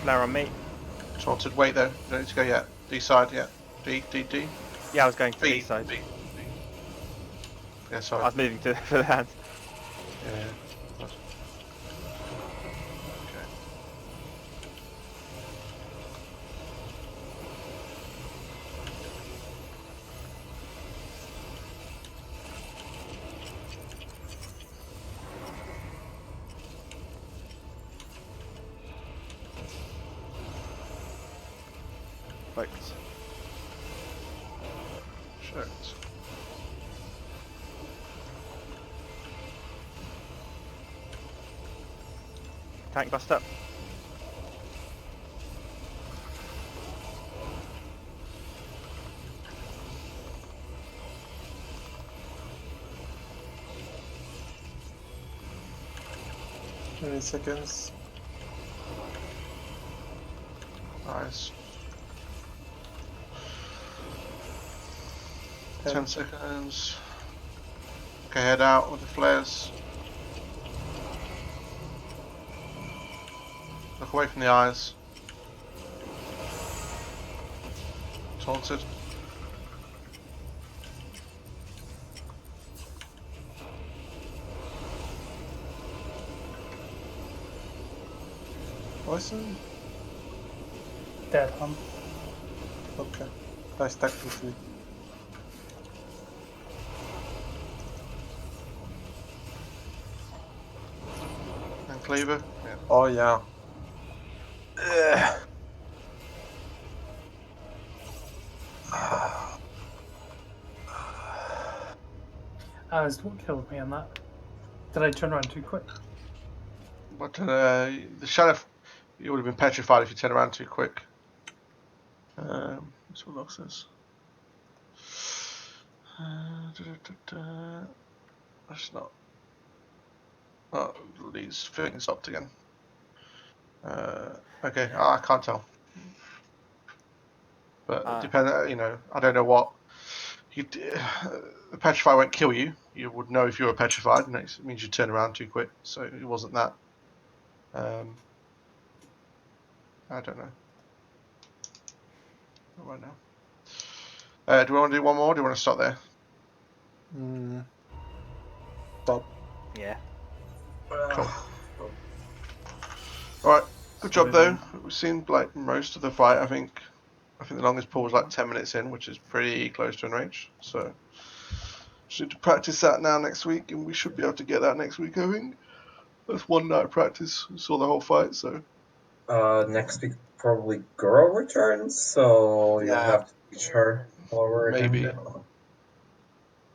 Speaker 1: Flare on me.
Speaker 3: Taunted. Wait though. Don't need to go yet. D side. Yeah. D.
Speaker 1: Yeah, I was going to
Speaker 3: B.
Speaker 1: the side.
Speaker 3: B. Yeah.
Speaker 1: I
Speaker 3: Sorry.
Speaker 1: was moving to for the hand.
Speaker 3: Yeah. Okay.
Speaker 1: Focus.
Speaker 3: Shit.
Speaker 1: Tank buster.
Speaker 6: Any seconds?
Speaker 3: Nice.
Speaker 6: 10.
Speaker 3: 10 seconds. Okay, head out with the flares. Look away from the eyes. Taunted.
Speaker 6: Poison?
Speaker 7: Dead hum.
Speaker 6: Okay. I stacked with me.
Speaker 3: And cleaver. Yeah.
Speaker 6: Oh yeah.
Speaker 7: What killed me on that? Did I turn around too quick?
Speaker 3: But the shadow, you would have been petrified if you turned around too quick. That's what log says. That's not. Oh, these things stopped again. Okay, I can't tell. But depend, you know, I don't know what. The petrify won't kill you. You would know if you were petrified, and it means you turn around too quick. So it wasn't that. I don't know. Not right now. Do we want to do one more? Or do you want to stop there?
Speaker 6: Stop.
Speaker 1: Yeah.
Speaker 3: Cool. All right. Good job though. We've seen like most of the fight. I think the longest pull was like 10 minutes in, which is pretty close to in range. So just need to practice that now next week, and we should be able to get that next week. I think that's one night practice. We saw the whole fight, so.
Speaker 2: Next week probably girl returns, so you'll have to teach her over
Speaker 3: maybe
Speaker 2: again.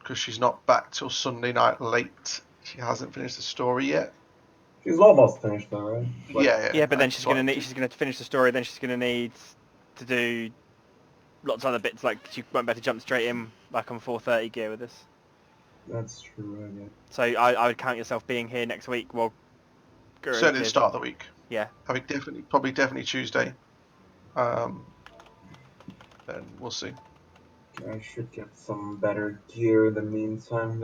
Speaker 3: because she's not back till Sunday night late. She hasn't finished the story yet.
Speaker 2: She's almost finished though, right?
Speaker 1: Yeah, but then she's gonna finish the story. Then she's gonna need to do lots of other bits. Like she won't be able to jump straight in like on 4:30 gear with us.
Speaker 2: That's true. I guess.
Speaker 1: So I would count yourself being here next week. Well,
Speaker 3: Certainly the start of the week.
Speaker 1: Yeah.
Speaker 3: I think definitely Tuesday. Then we'll see.
Speaker 2: I should get some better gear in the meantime.